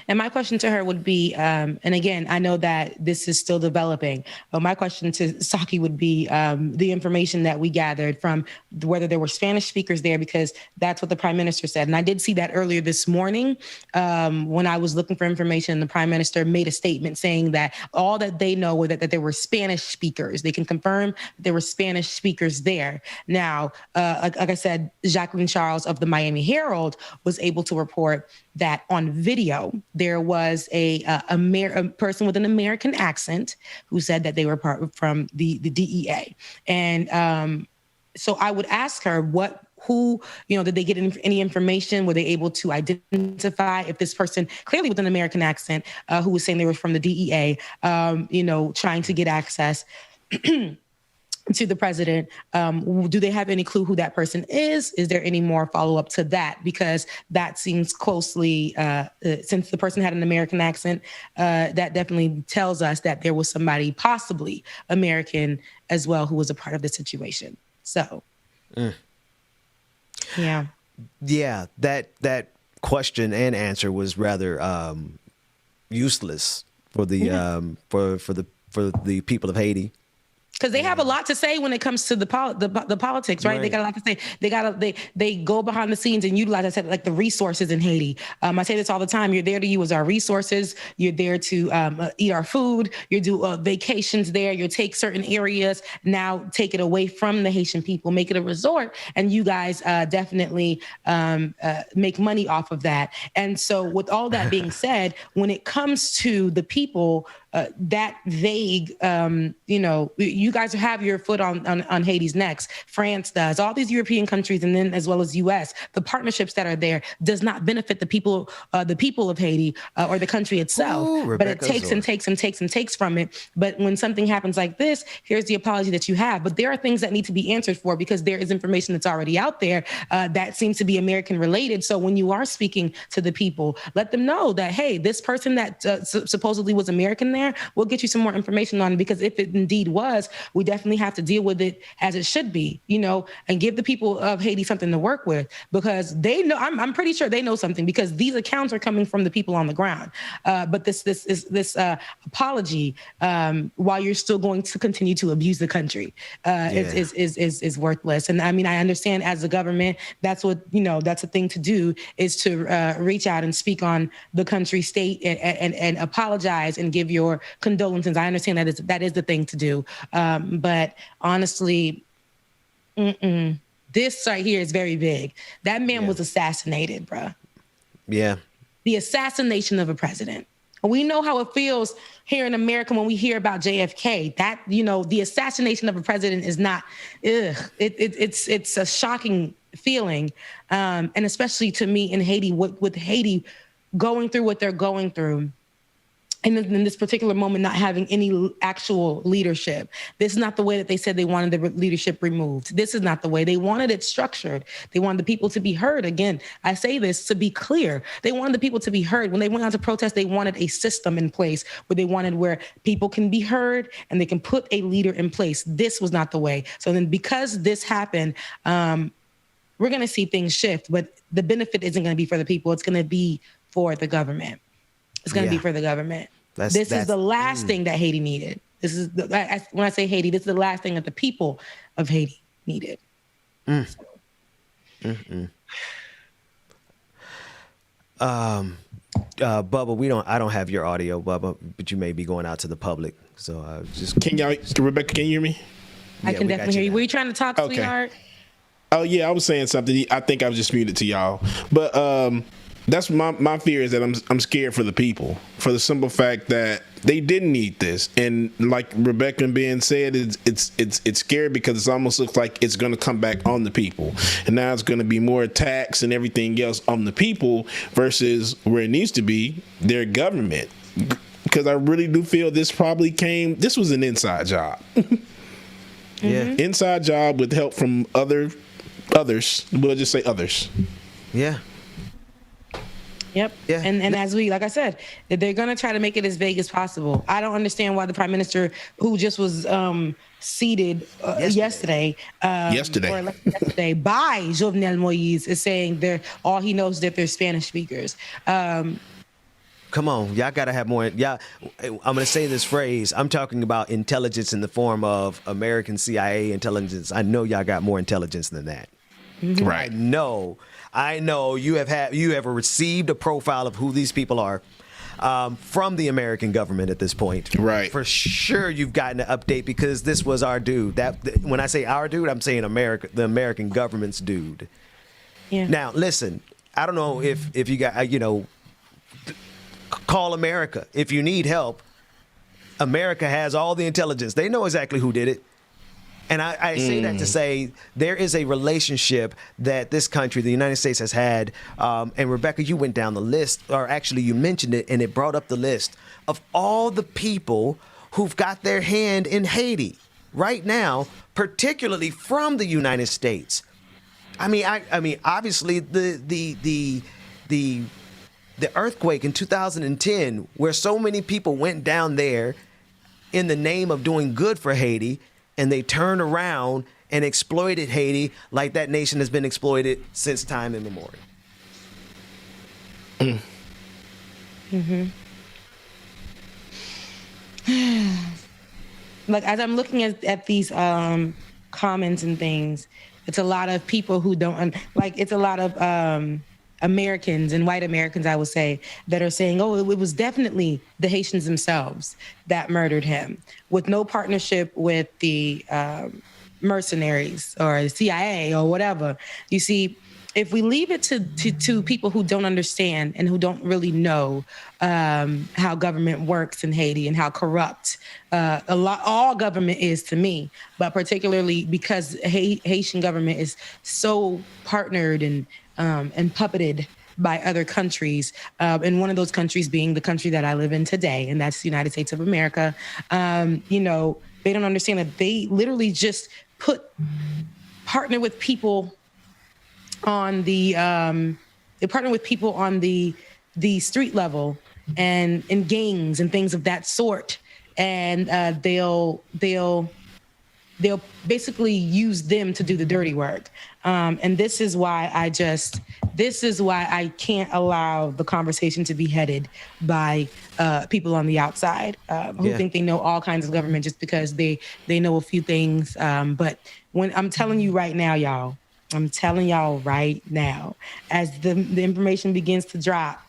S14: And my question to her would be, and again, I know that this is still developing, but my question to Saki would be the information that we gathered from whether there were Spanish speakers there, because that's what the Prime Minister said. And I did see that earlier this morning when I was looking for information. The Prime Minister made a statement saying that all that they know were that there were Spanish speakers. They can confirm that there were Spanish speakers there. Now, like I said, Jacqueline Charles of the Miami Herald was able to report that on video, there was a person with an American accent who said that they were from the DEA. And so I would ask her who, did they get any information? Were they able to identify if this person, clearly with an American accent, who was saying they were from the DEA, trying to get access to the president, do they have any clue who that person is? Is there any more follow-up to that? Because that seems closely, since the person had an American accent, that definitely tells us that there was somebody possibly American as well who was a part of the situation. So, yeah.
S2: Yeah, that question and answer was rather useless for the for the people of Haiti.
S14: Because they have a lot to say when it comes to the politics, right? They got a lot to say. They go behind the scenes and utilize, I said, like the resources in Haiti. I say this all the time. You're there to use our resources. You're there to eat our food. You do vacations there. You take certain areas, now take it away from the Haitian people, make it a resort. And you guys definitely make money off of that. And so with all that being said, when it comes to the people, that vague, you guys have your foot on Haiti's necks. France does. All these European countries, and then as well as U.S., the partnerships that are there does not benefit the people of Haiti or the country itself. Ooh, but it takes and takes and takes and takes from it. But when something happens like this, here's the apology that you have. But there are things that need to be answered for, because there is information that's already out there that seems to be American related. So when you are speaking to the people, let them know that, hey, this person that supposedly was American there, we'll get you some more information on it, because if it indeed was, we definitely have to deal with it as it should be, and give the people of Haiti something to work with, because they know, I'm pretty sure they know something, because these accounts are coming from the people on the ground. But this apology, while you're still going to continue to abuse the country, is worthless. And I mean, I understand as a government, that's what, that's a thing to do, is to reach out and speak on the country state and apologize and give your condolences. I understand that is the thing to do. But honestly, this right here is very big. That man was assassinated, bruh. Yeah. The assassination of a president. We know how it feels here in America when we hear about JFK. That, the assassination of a president is not, it's a shocking feeling. And especially to me in Haiti, with Haiti going through what they're going through. And in this particular moment, not having any actual leadership. This is not the way that they said they wanted the leadership removed. This is not the way. They wanted it structured. They wanted the people to be heard. Again, I say this to be clear. They wanted the people to be heard. When they went out to protest, they wanted a system in place where people can be heard and they can put a leader in place. This was not the way. So then because this happened, we're going to see things shift, but the benefit isn't going to be for the people. It's going to be for the government. It's going to be for the government. This is the last thing that Haiti needed. This is when I say Haiti, this is the last thing that the people of Haiti needed.
S2: Bubba, I don't have your audio, Bubba, but you may be going out to the public. So just
S6: Rebecca, can you hear me?
S14: I can definitely hear you. Were you trying to talk, sweetheart?
S6: Oh yeah, I was saying something. I think I was just muted to y'all, but That's my fear, is that I'm scared for the people, for the simple fact that they didn't need this, and like Rebecca being said, it's scary because it almost looks like it's going to come back on the people, and now it's going to be more attacks and everything else on the people versus where it needs to be, their government. Because I really do feel this was an inside job. Yeah, inside job with help from others. We'll just say others.
S2: Yeah.
S14: Yep. Yeah. And as like I said, they're going to try to make it as vague as possible. I don't understand why the prime minister, who just was seated yesterday by Jovenel Moïse, is saying all he knows is that they're Spanish speakers.
S2: Come on, y'all gotta have more. I'm gonna say this phrase. I'm talking about intelligence in the form of American CIA intelligence. I know y'all got more intelligence than that. Mm-hmm. Right. I know you have received a profile of who these people are from the American government at this point. Right. For sure, you've gotten an update because this was our dude. When I say our dude, I'm saying the American government's dude. Yeah. Now, listen. I don't know if you got call America. If you need help, America has all the intelligence. They know exactly who did it. And I say that to say there is a relationship that this country, the United States, has had. And Rebecca, you went down the list, or actually you mentioned it, and it brought up the list of all the people who've got their hand in Haiti right now, particularly from the United States. I mean, obviously the earthquake in 2010, where so many people went down there in the name of doing good for Haiti, and they turned around and exploited Haiti like that nation has been exploited since time immemorial.
S14: Mm-hmm. Like, as I'm looking at these comments and things, it's a lot of people who don't it's a lot of Americans and white Americans, I would say, that are saying, oh, it was definitely the Haitians themselves that murdered him, with no partnership with the mercenaries or the CIA or whatever. You see, if we leave it to people who don't understand and who don't really know how government works in Haiti and how corrupt all government is to me, but particularly because Haitian government is so partnered and puppeted by other countries, and one of those countries being the country that I live in today, and that's the United States of America. They don't understand that they literally just partner with people on the the street level and in gangs and things of that sort, and they'll basically use them to do the dirty work. And this is why I can't allow the conversation to be headed by people on the outside who think they know all kinds of government just because they know a few things. But when I'm telling you right now, y'all, as the information begins to drop,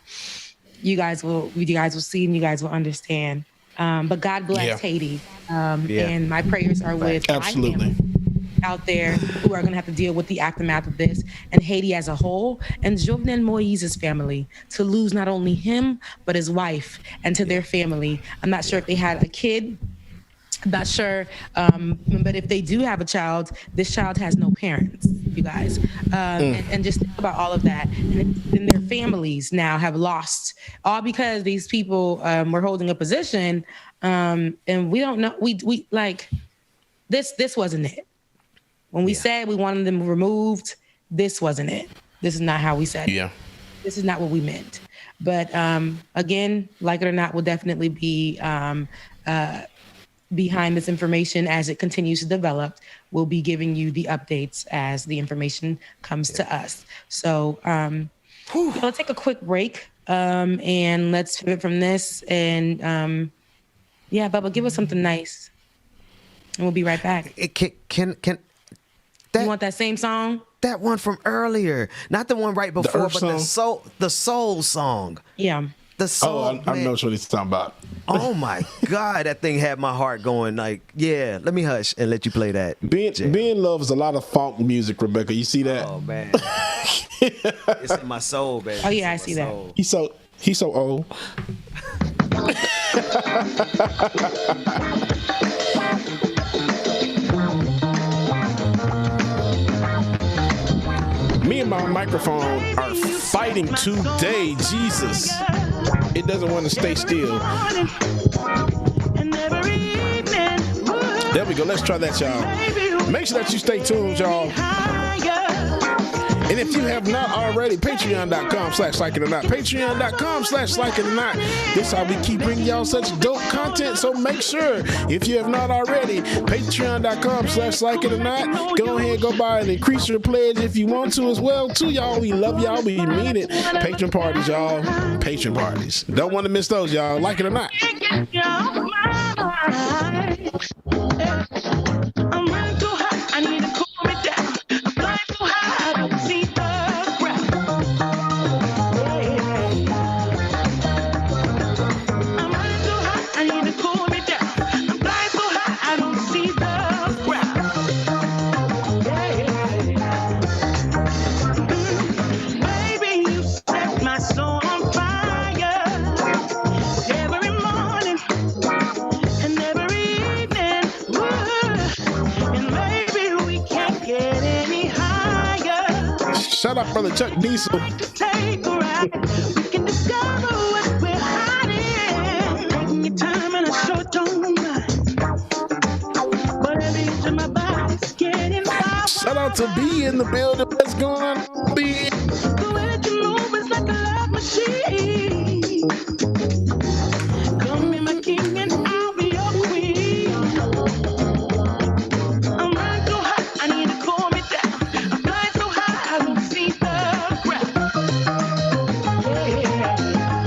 S14: you guys will see and you guys will understand. But God bless Haiti. And my prayers are with my family out there who are going to have to deal with the aftermath of this, and Haiti as a whole, and Jovenel Moïse's family, to lose not only him, but his wife, and to their family. I'm not sure if they had a kid. I'm not sure. But if they do have a child, this child has no parents, you guys. And just think about all of that. And their families now have lost, all because these people were holding a position. And we don't know, we like, this wasn't it. When we said we wanted them removed, this wasn't it. This is not how we said it. This is not what we meant. But again, like it or not, we'll definitely be behind this information as it continues to develop. We'll be giving you the updates as the information comes to us. So let's take a quick break and let's pivot from this. And Bubba, give us something nice, and we'll be right back. You want that same song?
S2: That one from earlier, not the one right before, but the soul song.
S14: Yeah.
S2: The song.
S6: I know what he's talking about.
S2: Oh my God, that thing had my heart going. Like, yeah, let me hush and let you play that.
S6: Ben loves a lot of funk music, Rebecca. You see that?
S2: Oh man, it's in my soul, baby.
S14: Oh yeah, I see that.
S6: He's so old. Me and my microphone are fighting today. Jesus. It doesn't want to stay still. There we go. Let's try that, y'all. Make sure that you stay tuned, y'all. And if you have not already, patreon.com/likeitordot. Patreon.com/likeitordot. This is how we keep bringing y'all such dope content. So make sure, if you have not already, patreon.com/likeitordot. Go ahead, go by and increase your pledge if you want to as well, too, y'all. We love y'all. We mean it. Patron parties, y'all. Patron parties. Don't want to miss those, y'all. Like it or not.
S8: I'm running too hot. I need to cool me down. I'm flying too high. I don't see the ground. I'm running too hot. I need to cool me down. I'm flying too high. I don't see the ground. Baby, you set my soul on fire. Every morning and every evening. And maybe we can't get any higher.
S6: Shut up, brother Chuck Diesel.
S8: Take a ride. We can discover what we're hiding. Taking your time and I sure don't mind. But every inch of my body's getting wild.
S6: Shout out to B in the building. What's going on, B?
S8: The way that you move is like a love machine. Come be my king and I'll be your queen. I'm running too hot, I need to cool me down. I'm flying so high, I don't see the ground.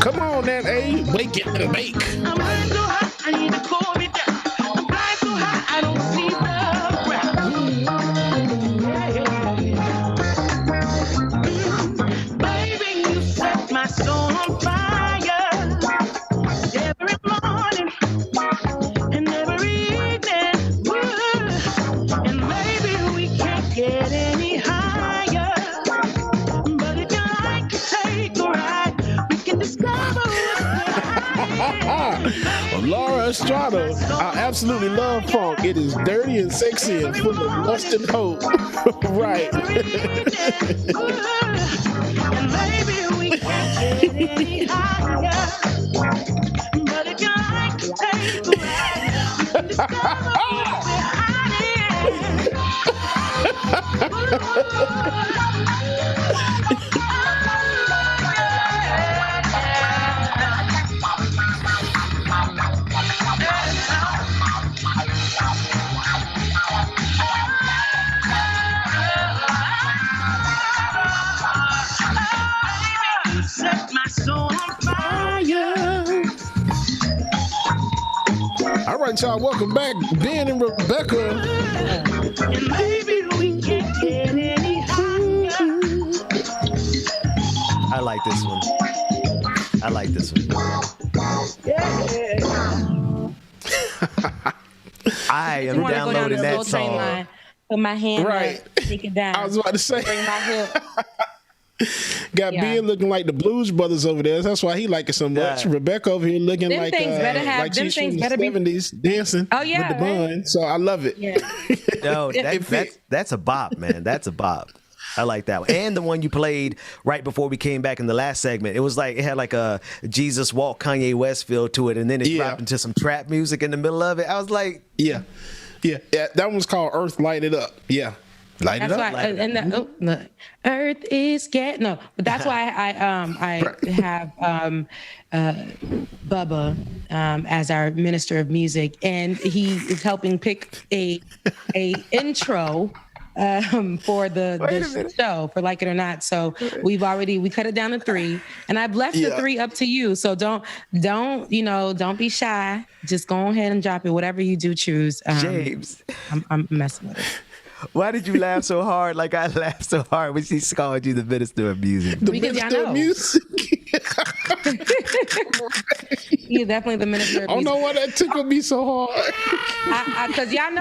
S6: Come on, that A. Wake it and bake.
S8: I'm running too hot, I need to cool me down. I'm flying too high, I don't see the ground. Baby, you set my soul on fire. Every morning and every evening. And maybe we can't get any higher. But if you like to take a ride, we can discover
S6: Laura Estrada, I absolutely love funk. It is dirty and sexy and full of lust and hope. Right.
S8: and maybe we can't get any higher. But if you like to take a ride, we can discover what we're hiding. Set my soul on fire.
S6: All right, y'all. Welcome back, Ben and Rebecca.
S8: And maybe we can't get any higher.
S2: I like this one. I like this one. I am downloading that song.
S14: Line, put my hand
S6: Right.
S14: up, take it down.
S6: I was about to say.
S14: Bring my hip.
S6: Got Ben looking like the Blues Brothers over there. That's why he like it so much. Rebecca over here looking
S14: Them
S6: like
S14: things better have-
S6: like
S14: them
S6: she's
S14: things
S6: from the
S14: better be-
S6: 70s dancing
S14: Oh, yeah,
S6: with the bun. So I love it.
S14: Yeah.
S2: No, that's a bop, man. That's a bop. I like that one. And the one you played right before we came back in the last segment, it had like a Jesus Walk Kanye West feel to it, and then it dropped into some trap music in the middle of it. I was like,
S6: yeah. That one's called Earth Light It Up. Yeah. Light it up.
S14: That's why, and the Earth is but that's why I have Bubba as our minister of music, and he is helping pick a intro for the show for Like It or Not. So we cut it down to 3, and I've left the 3 up to you. So don't be shy. Just go ahead and drop it. Whatever you do choose.
S2: James,
S14: I'm messing with it.
S2: Why did you laugh so hard? Like I laughed so hard when she called you the minister of music.
S6: The minister of music.
S14: He's definitely the minister.
S6: I don't know why that tickled me so hard.
S14: Because y'all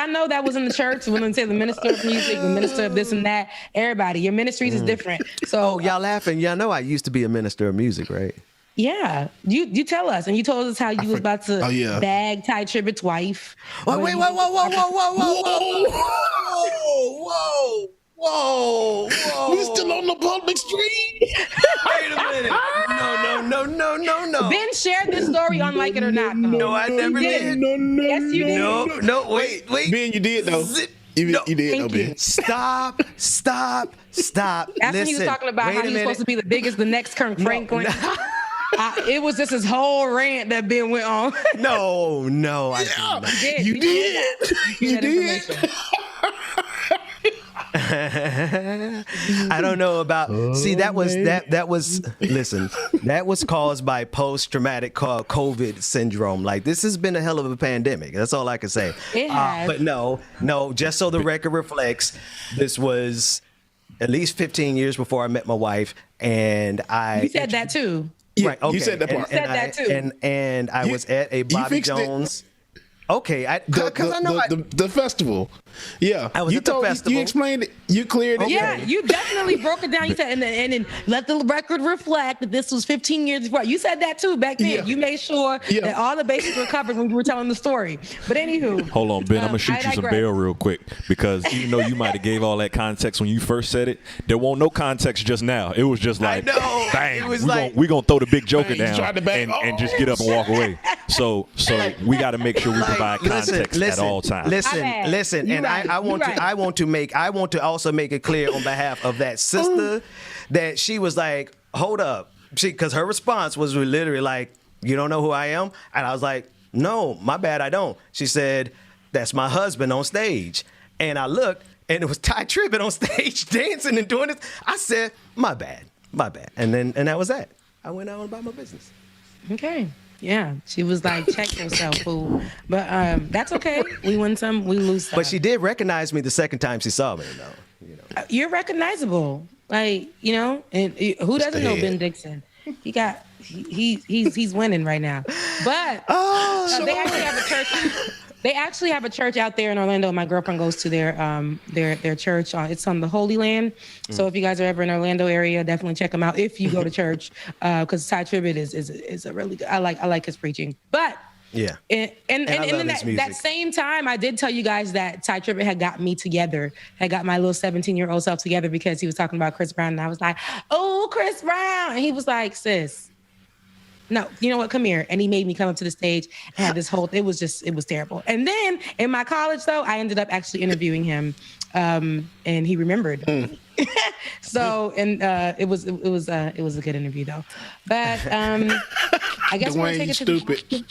S14: know that was in the church. When they say the minister of music, the minister of this and that, everybody, your ministries is different. So
S2: y'all laughing. Y'all know I used to be a minister of music, right?
S14: Yeah, you tell us, and you told us how you was about to bag Ty Tribbett's wife.
S2: Whoa!
S6: We still on the public street.
S2: Wait a minute. No.
S14: Ben shared this story on Like It or Not.
S2: No, I never did.
S6: Yes,
S14: you did.
S2: No, wait.
S6: Ben, you did though. You did though, Ben.
S2: Stop.
S14: That's when he was talking about how he was supposed to be the biggest, the next Kirk Franklin. It was just his whole rant that Ben went on.
S2: No, I didn't.
S6: You did. You did.
S2: I don't know about. See, that was. Listen, that was caused by post-traumatic COVID syndrome. Like, this has been a hell of a pandemic. That's all I can say.
S14: It has.
S2: But no. Just so the record reflects, this was at least 15 years before I met my wife, and I.
S14: You said that too.
S6: Yeah,
S2: right. Okay.
S6: You said that part.
S14: You said that too.
S2: And I was at a Bobby Jones. Okay, because I know
S6: the festival. Yeah,
S2: I was at the festival.
S6: You explained it. You cleared it.
S14: Yeah, you definitely broke it down. You said, and then let the record reflect that this was 15 years before. You said that too back then. Yeah. You made sure that all the bases were covered when you were telling the story. But anywho,
S17: hold on, Ben. I'm gonna shoot you some bail real quick, because even though you might have gave all that context when you first said it, there won't no context just now. It was just like, bang, we're gonna throw the big joker down and just get up and walk away. So we got to make sure we provide context at all times.
S2: Listen, and I want to also make it clear on behalf of that sister that she was like, hold up, because her response was literally like, you don't know who I am? And I was like, no, my bad, I don't. She said, that's my husband on stage. And I looked, and it was Ty Tribbett on stage dancing and doing this. I said, my bad. And that was that. I went out about my business.
S14: Okay. Yeah, she was like, check yourself, fool. But that's okay. We win some, we lose some.
S2: But she did recognize me the second time she saw me, though.
S14: You're recognizable, like, and who doesn't know Ben Dixon? He's winning right now. But they actually have a church. They actually have a church out there in Orlando. My girlfriend goes to their church. It's on the Holy Land. So if you guys are ever in Orlando area, definitely check them out if you go to church. Because Ty Tribbett is a really good. I like his preaching. But
S2: yeah,
S14: and then that same time, I did tell you guys that Ty Tribbett had got me together. Had got my little 17-year-old self together because he was talking about Chris Brown, and I was like, "Oh, Chris Brown," and he was like, "Sis, no, you know what? Come here." And he made me come up to the stage and had this whole, it was terrible. And then in my college, though, I ended up actually interviewing him, and he remembered. So, and it was a good interview, though. But I guess we're going to take it to the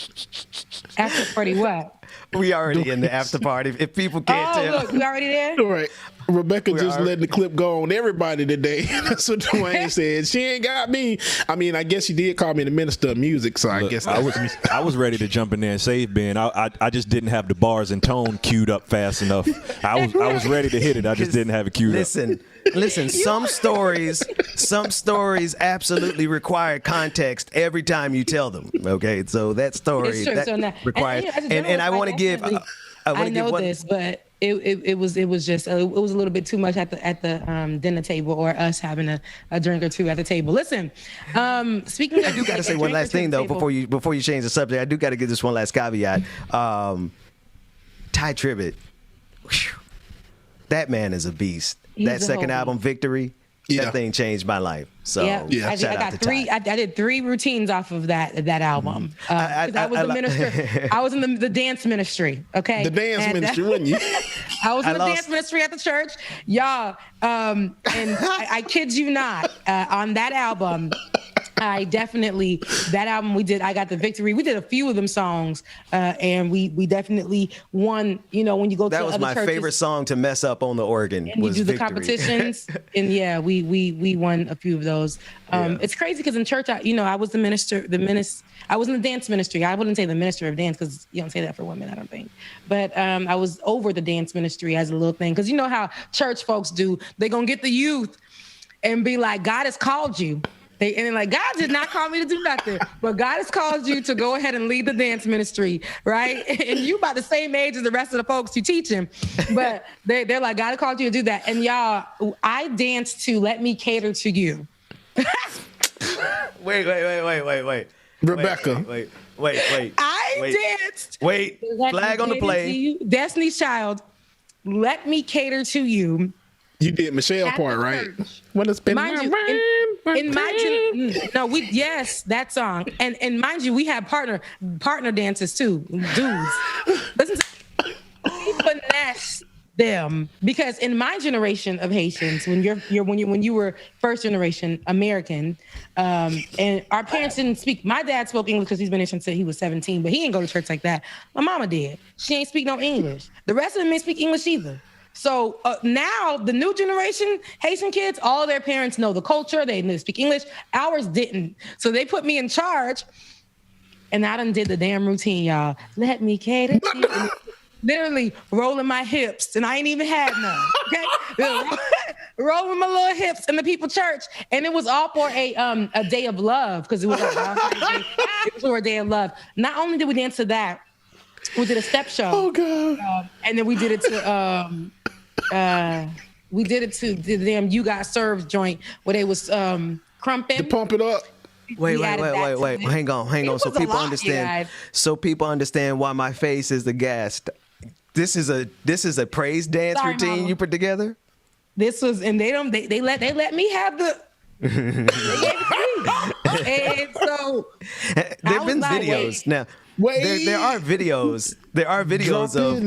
S14: after party. What?
S2: We already in the after party. If people can't tell.
S14: Look, we already there?
S6: All right. Rebecca just letting the clip go on everybody today. That's what Dwayne said. She ain't got me. I mean, I guess she did call me the minister of music, so I guess
S17: I was ready to jump in there and save Ben. I just didn't have the bars and tone queued up fast enough. I was ready to hit it. I just didn't have it queued up.
S2: Listen, some stories absolutely require context every time you tell them. Okay, so that story requires, and I want to give.
S14: I know this, but it was just a little bit too much at the dinner table, or us having a drink or two at the table. Listen, speaking of,
S2: I do got to say one last thing though before you change the subject. I do got to give this one last caveat. Ty Tribbett, that man is a beast. That second album, Victory, that thing changed my life. So
S14: I got three. I did 3 routines off of that album. I was a minister. I was in the dance ministry. Okay,
S6: the dance ministry, wasn't you?
S14: I was in the dance ministry at the church, y'all. And I kid you not, on that album. I definitely, that album we did, I got the victory. We did a few of them songs, and we definitely won. When you go to
S2: that was my favorite song to mess up on the organ.
S14: And we do the competitions, and we won a few of those. It's crazy because in church, I was the minister. I was in the dance ministry. I wouldn't say the minister of dance because you don't say that for women, I don't think. But I was over the dance ministry as a little thing because you know how church folks do. They're gonna get the youth and be like, God has called you. And then like, God did not call me to do nothing, but God has called you to go ahead and lead the dance ministry, right? And you about the same age as the rest of the folks you teach him, but they're like, God called you to do that. And y'all, I danced to "Let Me Cater to You."
S2: Wait.
S6: Rebecca.
S2: Wait.
S14: I danced.
S2: Wait. Flag on the play.
S14: Destiny's Child. "Let Me Cater to You."
S6: You did Michelle part, right? What has been
S14: mind you, that song. And mind you, we have partner dances too, dudes. Listen to we finesse them because in my generation of Haitians, when you were first generation American, and our parents didn't speak. My dad spoke English because he's been Haitian since he was 17, but he didn't go to church like that. My mama did. She ain't speak no English. The rest of them ain't speak English either. So now the new generation Haitian kids, all their parents know the culture. They knew speak English. Ours didn't. So they put me in charge, and I done did the damn routine, y'all. Let me cater to you. Literally rolling my hips, and I ain't even had none. Okay, rolling my little hips in the people church, and it was all for a day of love because it was it was for a day of love. Not only did we dance to that, we did a step show.
S6: Oh God!
S14: And then we did it to the damn "You Got Served" joint where they was crumping
S6: to pump it up.
S2: Wait. Hang on. So people understand. So people understand why my face is aghast. This is a praise dance routine Mama. You put together.
S14: This was, and they let me have the. They gave it to me. And so
S2: there've been videos now. There are videos. There are videos of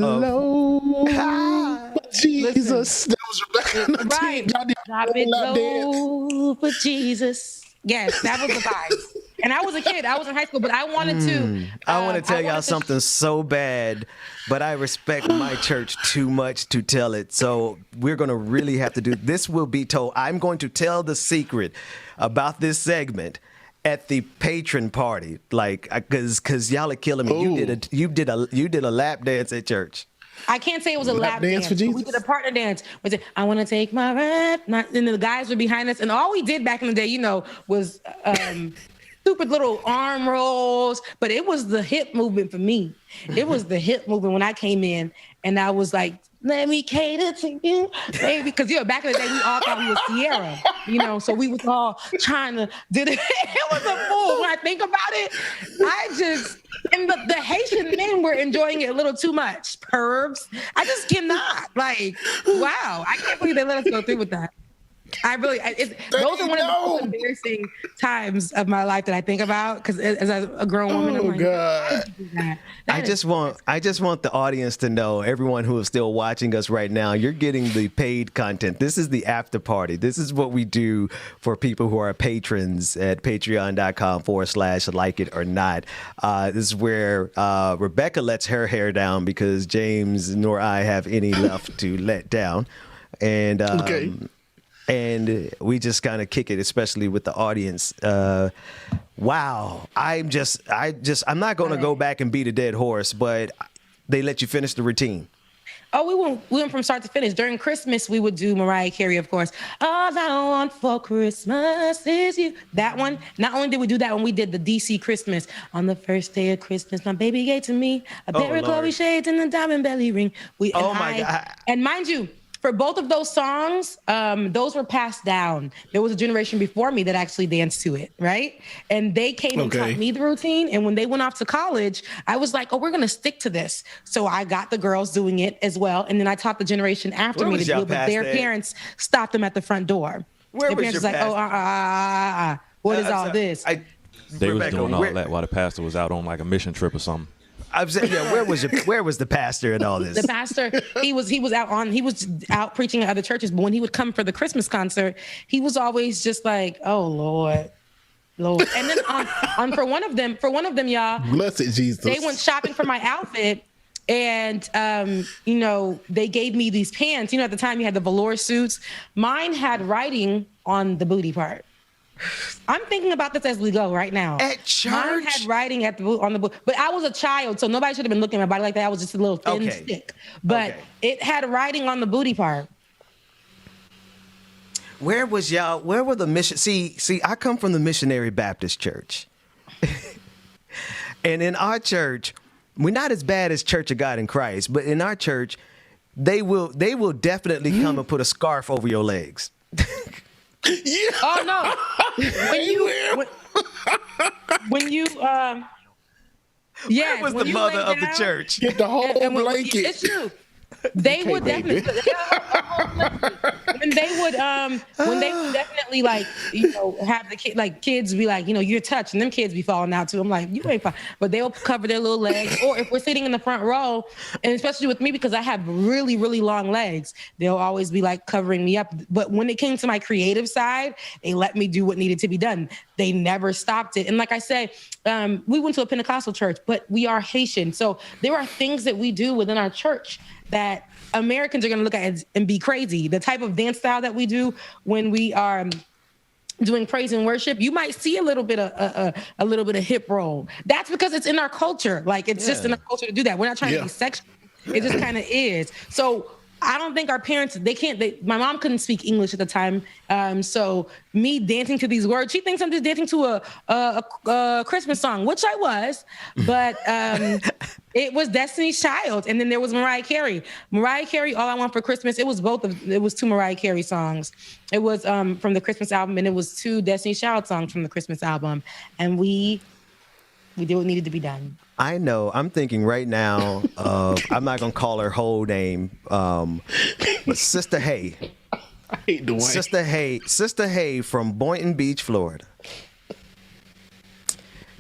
S6: Jesus. That was Rebecca.
S14: Right. Drop it low for Jesus. Yes, that was the vibe. And I was a kid. I was in high school, but I wanted to.
S2: I want to tell y'all something so bad, but I respect my church too much to tell it. So we're going to really have to do this. Will be told. I'm going to tell the secret about this segment at the patron party, like because y'all are killing me. Ooh. You did a lap dance at church.
S14: I can't say it was a lap dance
S6: for Jesus.
S14: We did a partner dance. We said, I want to take my rap. And the guys were behind us. And all we did back in the day, was stupid little arm rolls. But it was the hip movement for me. It was the hip movement when I came in. And I was like, let me cater to you, baby. Because, back in the day, we all thought we was Sierra, so we was all trying to do it. It was a fool. When I think about it, and the Haitian men were enjoying it a little too much. Pervs. I just cannot. Like, wow. I can't believe they let us go through with that. Those are one of the most embarrassing times of my life that I think about because as a grown woman, I'm like,
S6: God.
S2: I just want the audience to know, everyone who is still watching us right now, you're getting the paid content. This is the after party. This is what we do for people who are patrons at patreon.com/like it or not. This is where Rebecca lets her hair down because James nor I have any left to let down. And
S6: okay.
S2: And we just kind of kick it, especially with the audience. Wow. I'm not going to go back and beat a dead horse, but they let you finish the routine.
S14: Oh, we went from start to finish. During Christmas, we would do Mariah Carey, of course. All I want for Christmas is you. That one. Not only did we do that one, we did the DC Christmas. On the first day of Christmas, my baby gave to me a pair of Chloe shades and a diamond belly ring. God. And mind you, for both of those songs, those were passed down. There was a generation before me that actually danced to it, right? And they came and taught me the routine. And when they went off to college, I was like, we're going to stick to this. So I got the girls doing it as well. And then I taught the generation after me to do it, but their parents stopped them at the front door. Their parents was like, what is all this?
S17: They was doing all that while the pastor was out on like a mission trip or something.
S2: I'm saying, where was the pastor in all this?
S14: The pastor, he was out preaching at other churches, but when he would come for the Christmas concert, he was always just like, oh Lord. And then on for one of them, y'all,
S6: blessed Jesus,
S14: they went shopping for my outfit. And, they gave me these pants. At the time you had the velour suits. Mine had writing on the booty part. I'm thinking about this as we go right now.
S2: At church?
S14: Mine had writing on the boot. But I was a child, so nobody should have been looking at my body like that. I was just a little thin stick. But it had writing on the booty part.
S2: Where was y'all? Where were the mission? See, I come from the Missionary Baptist Church. And in our church, we're not as bad as Church of God in Christ, but in our church, they will definitely come and put a scarf over your legs.
S14: Yeah. Oh no!
S2: Where was the mother of the church?
S6: Get the whole blanket.
S14: It's true. They would definitely when they would definitely like, you know, have the kids be like, you know, you're touched, and them kids be falling out too. I'm like, you ain't fine. But they'll cover their little legs, or if we're sitting in the front row, and especially with me because I have really, really long legs, they'll always be like covering me up. But when it came to my creative side, they let me do what needed to be done. They never stopped it. And like I said, we went to a Pentecostal church, but we are Haitian. So there are things that we do within our church that Americans are going to look at and be crazy. The type of dance style that we do when we are doing praise and worship, you might see a little bit of hip roll. That's because it's in our culture. Like it's just in our culture to do that. We're not trying to be sexual. It just kind of is. So I don't think our parents, my mom couldn't speak English at the time. So me dancing to these words, she thinks I'm just dancing to a Christmas song, which I was, but it was Destiny's Child. And then there was Mariah Carey. Mariah Carey, All I Want for Christmas. It was two Mariah Carey songs. It was from the Christmas album, and it was two Destiny's Child songs from the Christmas album. And we did what needed to be done.
S2: I know. I'm thinking right now of, I'm not going to call her whole name, but Sister Hay.
S6: I hate Dwayne.
S2: Sister Hay from Boynton Beach, Florida.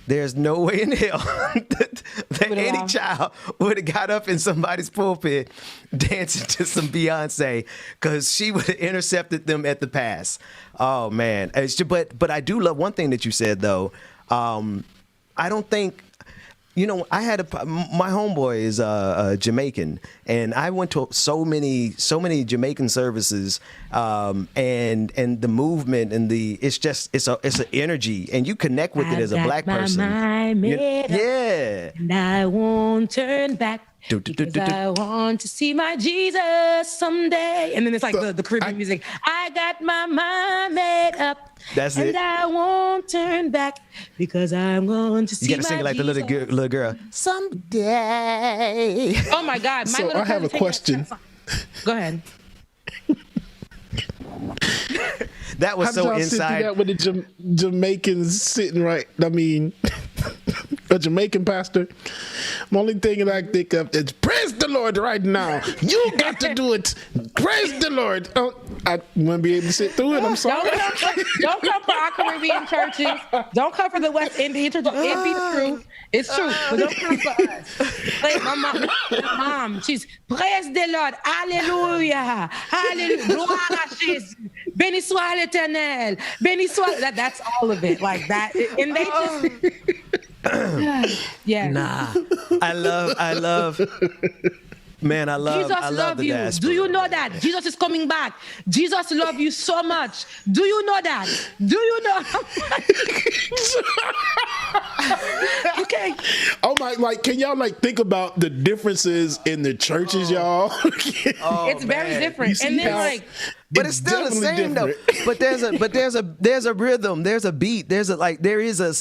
S2: There's no way in hell that any child would have got up in somebody's pulpit dancing to some Beyonce, because she would have intercepted them at the pass. Oh, man. But I do love one thing that you said, though. I don't think, you know, my homeboy is Jamaican, and I went to so many Jamaican services, and the movement and it's an energy, and you connect with it as a black person. Yeah.
S14: And I won't turn back. Because I want to see my Jesus someday. And then it's like the Caribbean music. I got my mind made up.
S2: That's
S14: and
S2: it.
S14: I won't turn back because I'm going to see my Jesus.
S2: You gotta sing it like the little girl. Someday.
S14: Oh my God.
S6: So I have a question.
S14: Go ahead.
S2: That was so inside.
S6: Do that with the Jamaicans sitting right. I mean, a Jamaican pastor. The only thing that I think of is praise the Lord right now. You got to do it. Praise the Lord. Oh, I won't be able to sit through it. I'm sorry.
S14: Don't come for our Caribbean churches. Don't come for the West Indian churches. It be true. It's true. But don't come for us. Like my mom, she's praise the Lord. Hallelujah. Hallelujah. Gloire à Jésus. Béni soit l'Éternel. Béni soit. That's all of it. Like that. And they just. Yeah.
S2: Nah. I love. Man, I love the
S14: you.
S2: diaspora.
S14: Do you know that Jesus is coming back? Jesus loves you so much. Do you know that? Do you know? Okay.
S6: Oh my! Like, can y'all think about the differences in the churches, y'all?
S14: It's very different. And then
S2: but it's still the same though. But there's a rhythm, there's a beat, there is a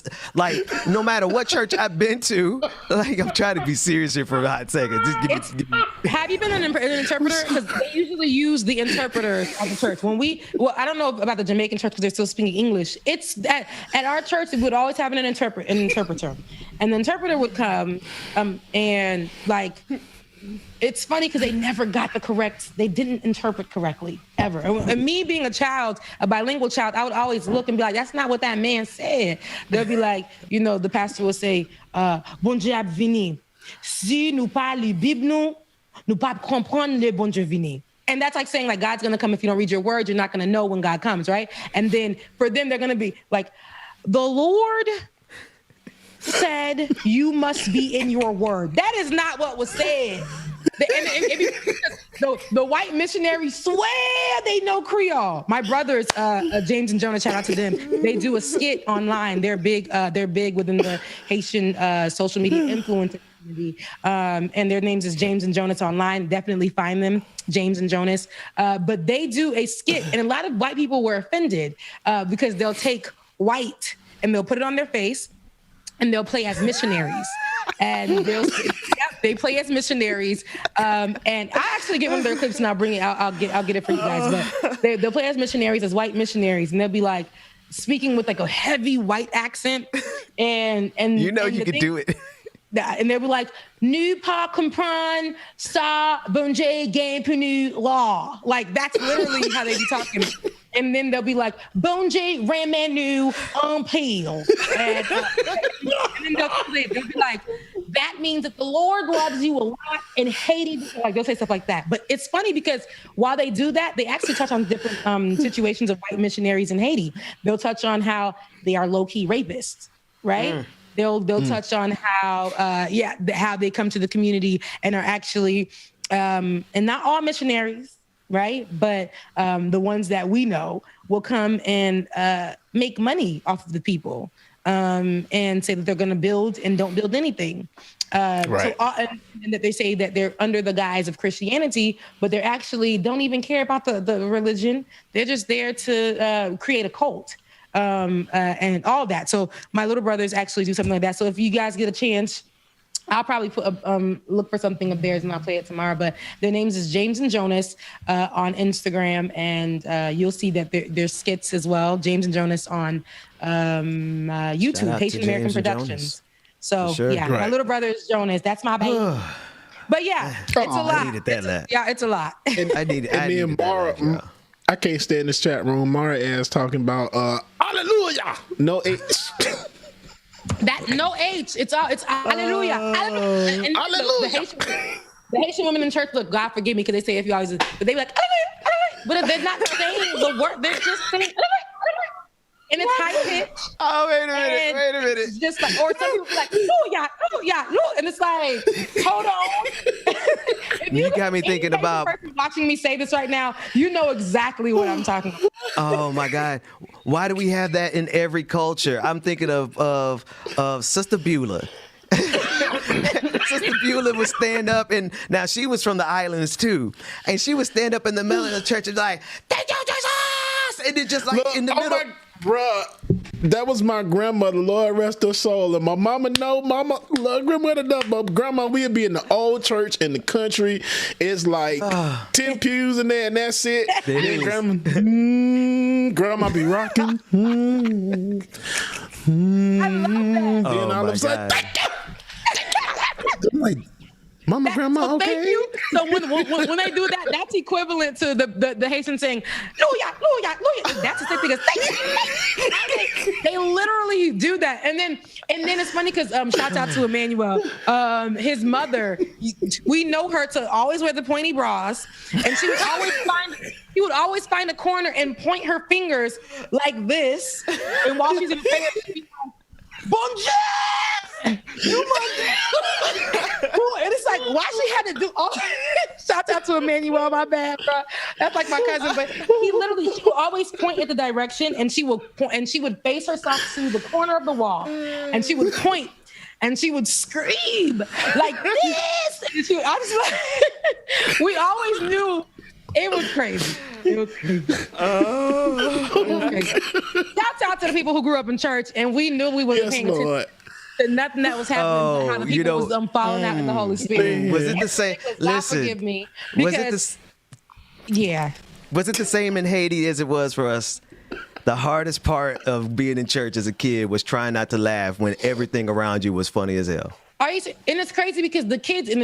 S2: no matter what church I've been to, I'm trying to be serious here for a hot second. Just give me.
S14: Have you been an interpreter? Because they usually use the interpreters at the church. I don't know about the Jamaican church because they're still speaking English. It's at our church, we would always have an interpreter, and the interpreter would come, and it's funny because they never got they didn't interpret correctly ever. And me being a bilingual child, I would always look and be like, that's not what that man said. They'll be like, the pastor will say, bon Dieu a vini. Si nous parlons la Bible, nous pas comprendre le bon Dieu vini. And that's like saying God's going to come. If you don't read your word, you're not going to know when God comes, right? And then for them, they're going to be like, the Lord said you must be in your word. That is not what was said. The white missionaries swear they know Creole. My brothers, James and Jonah, shout out to them. They do a skit online. They're big within the Haitian social media influencers. community. And their names is James and Jonas online. Definitely find them, James and Jonas. But they do a skit, and a lot of white people were offended because they'll take white and they'll put it on their face and they'll play as missionaries. And they play as missionaries. And I actually get one of their clips and I'll bring it. I'll get it for you guys. But they'll play as missionaries, as white missionaries, and they'll be like speaking with like a heavy white accent. And
S2: you could do it.
S14: And they'll be like, "Nous pas comprendre ça, bon Dieu, gain pour nous law." Like that's literally how they be talking. And then they'll be like, "Bon Dieu, ramène-nous un pile." And then they'll be like, "That means that the Lord loves you a lot and hated you." Like they'll say stuff like that. But it's funny because while they do that, they actually touch on different situations of white missionaries in Haiti. They'll touch on how they are low-key rapists, right? They'll touch on how how they come to the community and are actually and not all missionaries, right? But the ones that we know will come and make money off of the people and say that they're going to build and don't build anything. Right. And that they say that they're under the guise of Christianity, but they're actually don't even care about the religion. They're just there to create a cult. And all that. So my little brothers actually do something like that. So if you guys get a chance, I'll probably put look for something of theirs and I'll play it tomorrow. But their names is James and Jonas on Instagram, and you'll see that there's skits as well. James and Jonas on YouTube, Haitian American Productions. So my little brother is Jonas. That's my baby. But it's a lot.
S2: I needed that.
S14: It's a lot.
S6: I needed Mara. I can't stay in this chat room. Mara ass talking about hallelujah. No H.
S14: That no H. It's hallelujah. Hallelujah. And the Haitian women in church, look, God forgive me, because they say if you always, but they be like, hallelujah, but they're not saying the word. They're just saying hallelujah. And it's high pitch.
S2: Oh, wait a minute.
S14: It's just like, or some people be like, and it's like, hold on. If
S2: you got me thinking about
S14: person watching me say this right now, you know exactly what I'm talking about.
S2: Oh my God. Why do we have that in every culture? I'm thinking of Sister Beulah. Sister Beulah would stand up, and now she was from the islands too, and she would stand up in the middle of the church and like, "Thank you, Jesus," and then just like in the middle.
S6: Bruh, that was my grandmother, Lord rest her soul. And my mama, love grandmother, but grandma, we'd be in the old church in the country. It's like 10 pews in there, and that's it. Then grandma be rocking.
S14: I love that.
S6: Then all of a sudden, I'm like, Mama, grandma, okay.
S14: Thank you. So when they do that, that's equivalent to the Haitian saying, "Louia." That's the same thing as thank you. They literally do that, and then it's funny because shout out to Emmanuel. His mother, we know her to always wear the pointy bras, and she would always find a corner and point her fingers like this, and while she's in prayer, she'd be like, "Bonjour." And it's like, why she had to do all shout out to Emmanuel, my bad, bro. That's like my cousin, but she would always point at the direction, and she would face herself to the corner of the wall, and she would point, and she would scream like this. And I was like, we always knew it was crazy. It was crazy. Shout out to the people who grew up in church, and we knew we wasn't paying attention. Nothing that was happening, how the people was falling out in the Holy Spirit.
S2: Was it the same? Listen,
S14: forgive me.
S2: Was it the same in Haiti as it was for us? The hardest part of being in church as a kid was trying not to laugh when everything around you was funny as hell.
S14: And it's crazy because the kids in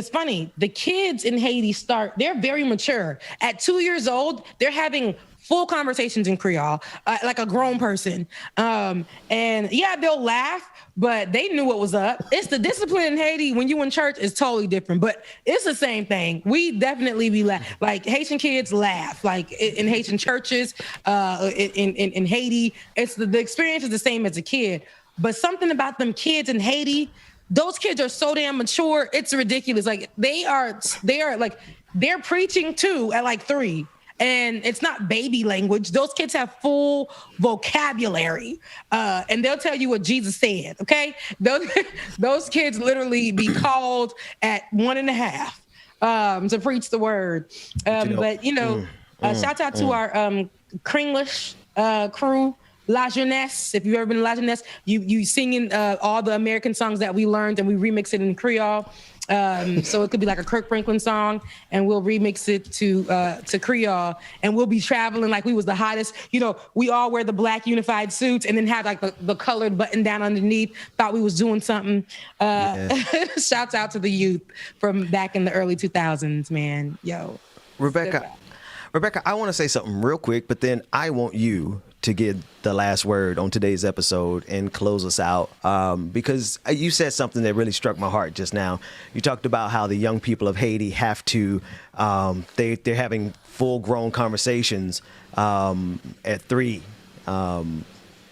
S14: Haiti they're very mature. At 2 years old, they're having full conversations in Creole, like a grown person. And they'll laugh, but they knew what was up. It's the discipline in Haiti when you in church is totally different, but it's the same thing. We definitely be like Haitian kids laugh, like in Haitian churches, in Haiti. It's the experience is the same as a kid, but something about them kids in Haiti, those kids are so damn mature. It's ridiculous. Like they are like, they're preaching too at like 3. And it's not baby language. Those kids have full vocabulary, and they'll tell you what Jesus said. Okay, those kids literally be called at 1.5 to preach the word. Shout out to our Kringlish crew. La Jeunesse, if you've ever been to La Jeunesse, you singing all the American songs that we learned and we remix it in Creole. So it could be like a Kirk Franklin song, and we'll remix it to Creole, and we'll be traveling like we was the hottest. We all wear the black unified suits and then have like the colored button down underneath. Thought we was doing something. Shouts out to the youth from back in the early 2000s, man. Yo,
S2: Rebecca, I want to say something real quick, but then I want you to get the last word on today's episode and close us out, because you said something that really struck my heart just now. You talked about how the young people of Haiti have to, they're having full-grown conversations at 3. And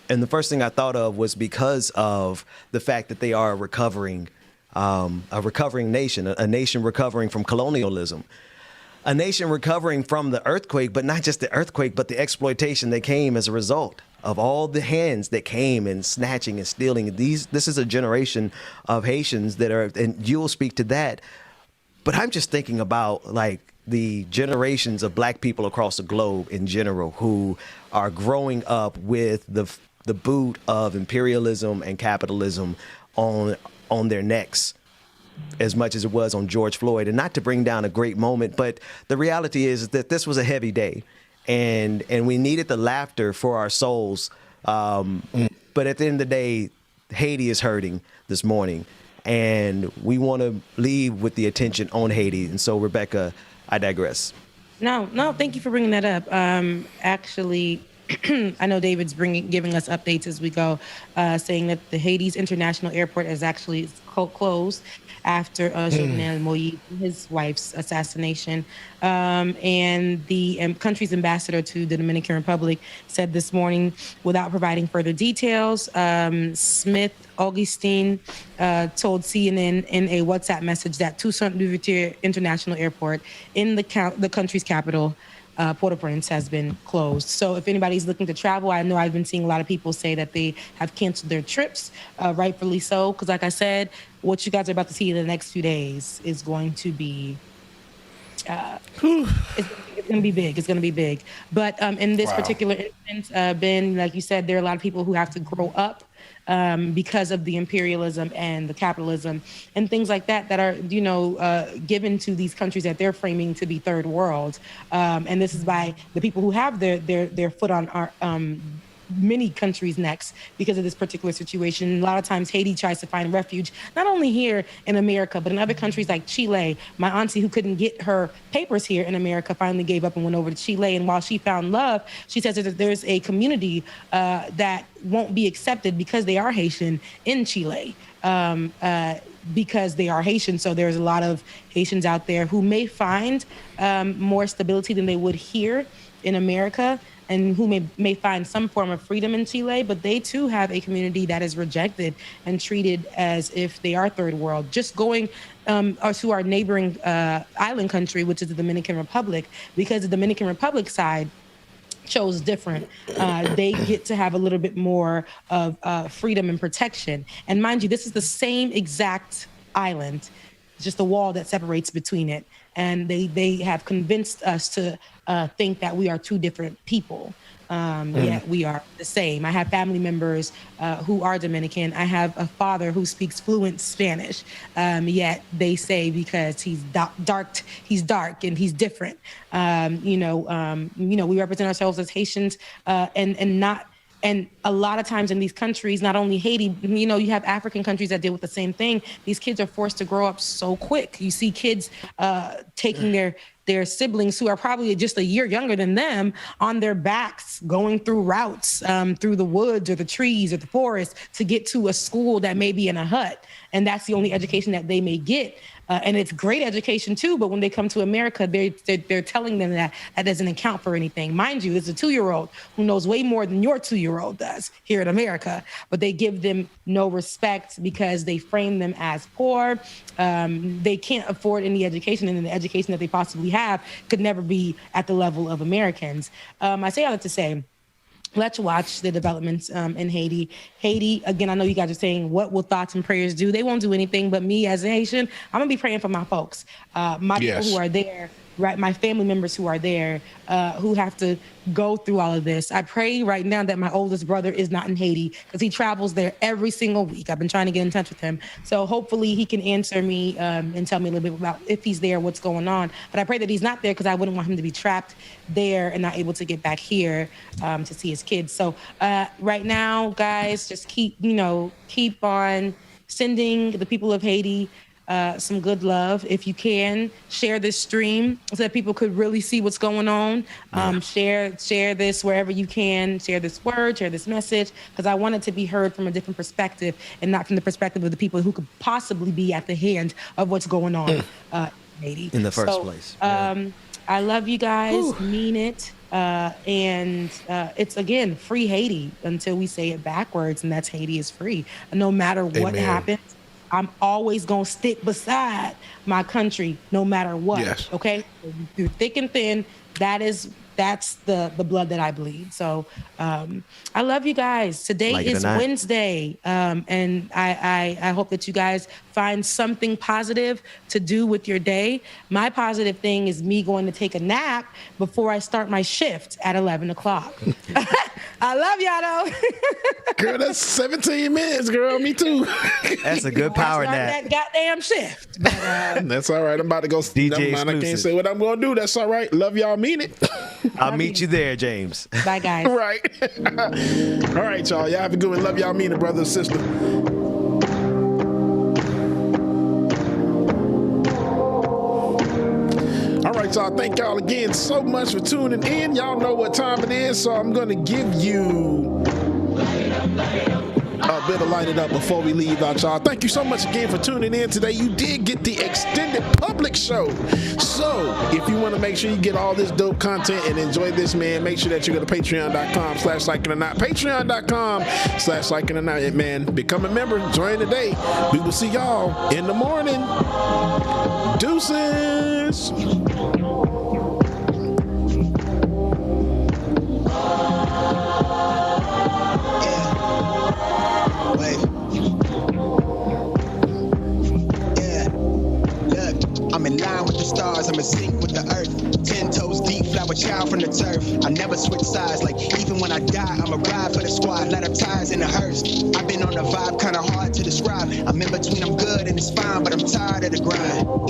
S2: the first thing I thought of was because of the fact that they are a recovering nation, a nation recovering from colonialism. A nation recovering from the earthquake, but not just the earthquake, but the exploitation that came as a result of all the hands that came and snatching and stealing. This is a generation of Haitians that are, and you'll speak to that. But I'm just thinking about like the generations of black people across the globe in general who are growing up with the boot of imperialism and capitalism on their necks, as much as it was on George Floyd. And not to bring down a great moment, but the reality is that this was a heavy day, and we needed the laughter for our souls. But at the end of the day, Haiti is hurting this morning, and we want to leave with the attention on Haiti. And so, Rebecca, I digress.
S14: No, thank you for bringing that up. Actually, I know David's giving us updates as we go, saying that the Haiti's international airport is actually closed after Jovenel Moïse and his wife's assassination. And the country's ambassador to the Dominican Republic said this morning, without providing further details, Smith Augustine told CNN in a WhatsApp message that Toussaint Louverture International Airport in the country's capital, Port-au-Prince, has been closed. So if anybody's looking to travel, I know I've been seeing a lot of people say that they have canceled their trips, rightfully so, because like I said, what you guys are about to see in the next few days is going to be, it's going to be big. It's going to be big. But in this particular instance, Ben, like you said, there are a lot of people who have to grow up because of the imperialism and the capitalism and things like that are, given to these countries that they're framing to be third world. And this is by the people who have their foot on our many countries' necks because of this particular situation. A lot of times Haiti tries to find refuge, not only here in America, but in other countries like Chile. My auntie, who couldn't get her papers here in America, finally gave up and went over to Chile. And while she found love, she says that there's a community that won't be accepted because they are Haitian in Chile. Because they are Haitian. So there's a lot of Haitians out there who may find more stability than they would here in America, and who may find some form of freedom in Chile, but they too have a community that is rejected and treated as if they are third world. Just going to our neighboring island country, which is the Dominican Republic, because the Dominican Republic side chose different. They get to have a little bit more of freedom and protection. And mind you, this is the same exact island, just the wall that separates between it. And they have convinced us to think that we are two different people, yet we are the same. I have family members who are Dominican. I have a father who speaks fluent Spanish, yet they say because he's dark and he's different. We represent ourselves as Haitians and a lot of times in these countries, not only Haiti, you have African countries that deal with the same thing. These kids are forced to grow up so quick. You see kids taking their siblings who are probably just a year younger than them on their backs, going through routes through the woods or the trees or the forest to get to a school that may be in a hut. And that's the only education that they may get. and it's great education too. But when they come to America, they're telling them that doesn't account for anything. Mind you, there's a 2-year-old who knows way more than your 2-year-old does here in America, but they give them no respect because they frame them as poor. They can't afford any education, and the education that they possibly have could never be at the level of Americans. I say all that to say, let's watch the developments in Haiti. Haiti, again, I know you guys are saying, what will thoughts and prayers do? They won't do anything, but me as a Haitian, I'm going to be praying for my folks, my people who are there, right? My family members who are there, who have to go through all of this. I pray right now that my oldest brother is not in Haiti because he travels there every single week. I've been trying to get in touch with him. So hopefully he can answer me and tell me a little bit about if he's there, what's going on. But I pray that he's not there because I wouldn't want him to be trapped there and not able to get back here to see his kids. So right now, guys, just keep on sending the people of Haiti some good love. If you can, share this stream so that people could really see what's going on. Share this wherever you can. Share this word, share this message, because I want it to be heard from a different perspective and not from the perspective of the people who could possibly be at the hand of what's going on in Haiti.
S2: In the first place.
S14: I love you guys, mean it. And it's, again, free Haiti until we say it backwards, and that's Haiti is free. No matter what happens, I'm always going to stick beside my country no matter what. Yes. Okay? Through thick and thin, that's the blood that I bleed. So I love you guys. Today is Wednesday. And I hope that you guys find something positive to do with your day. My positive thing is me going to take a nap before I start my shift at 11 o'clock. I love y'all though.
S6: Girl, that's 17 minutes, girl. Me too.
S2: That's a good power nap.
S14: That goddamn shift. But,
S6: that's all right. I'm about to go.
S2: DJ
S6: I can't say what I'm going to do. That's all right. Love y'all. Mean it.
S2: I'll meet you there, James.
S14: Bye, guys.
S6: Right. All right, y'all. Y'all have a good one. Love y'all. Mean it, brother and sister. All right, y'all. Thank y'all again so much for tuning in. Y'all know what time it is, so I'm going to give you a bit of light it up before we leave out, y'all. Thank you so much again for tuning in today. You did get the extended public show. So if you want to make sure you get all this dope content and enjoy this, man, make sure that you go to patreon.com/likinganot. Patreon.com/likinganot, man. Become a member. Join today. We will see y'all in the morning. Deuces.
S15: I'm in line with the stars, I'm in sync with the earth. 10 toes deep, flower child from the turf. I never switch sides, like even when I die, I'ma ride for the squad, let up ties in the hearse. I've been on a vibe, kinda hard to describe. I'm in between, I'm good and it's fine, but I'm tired of the grind.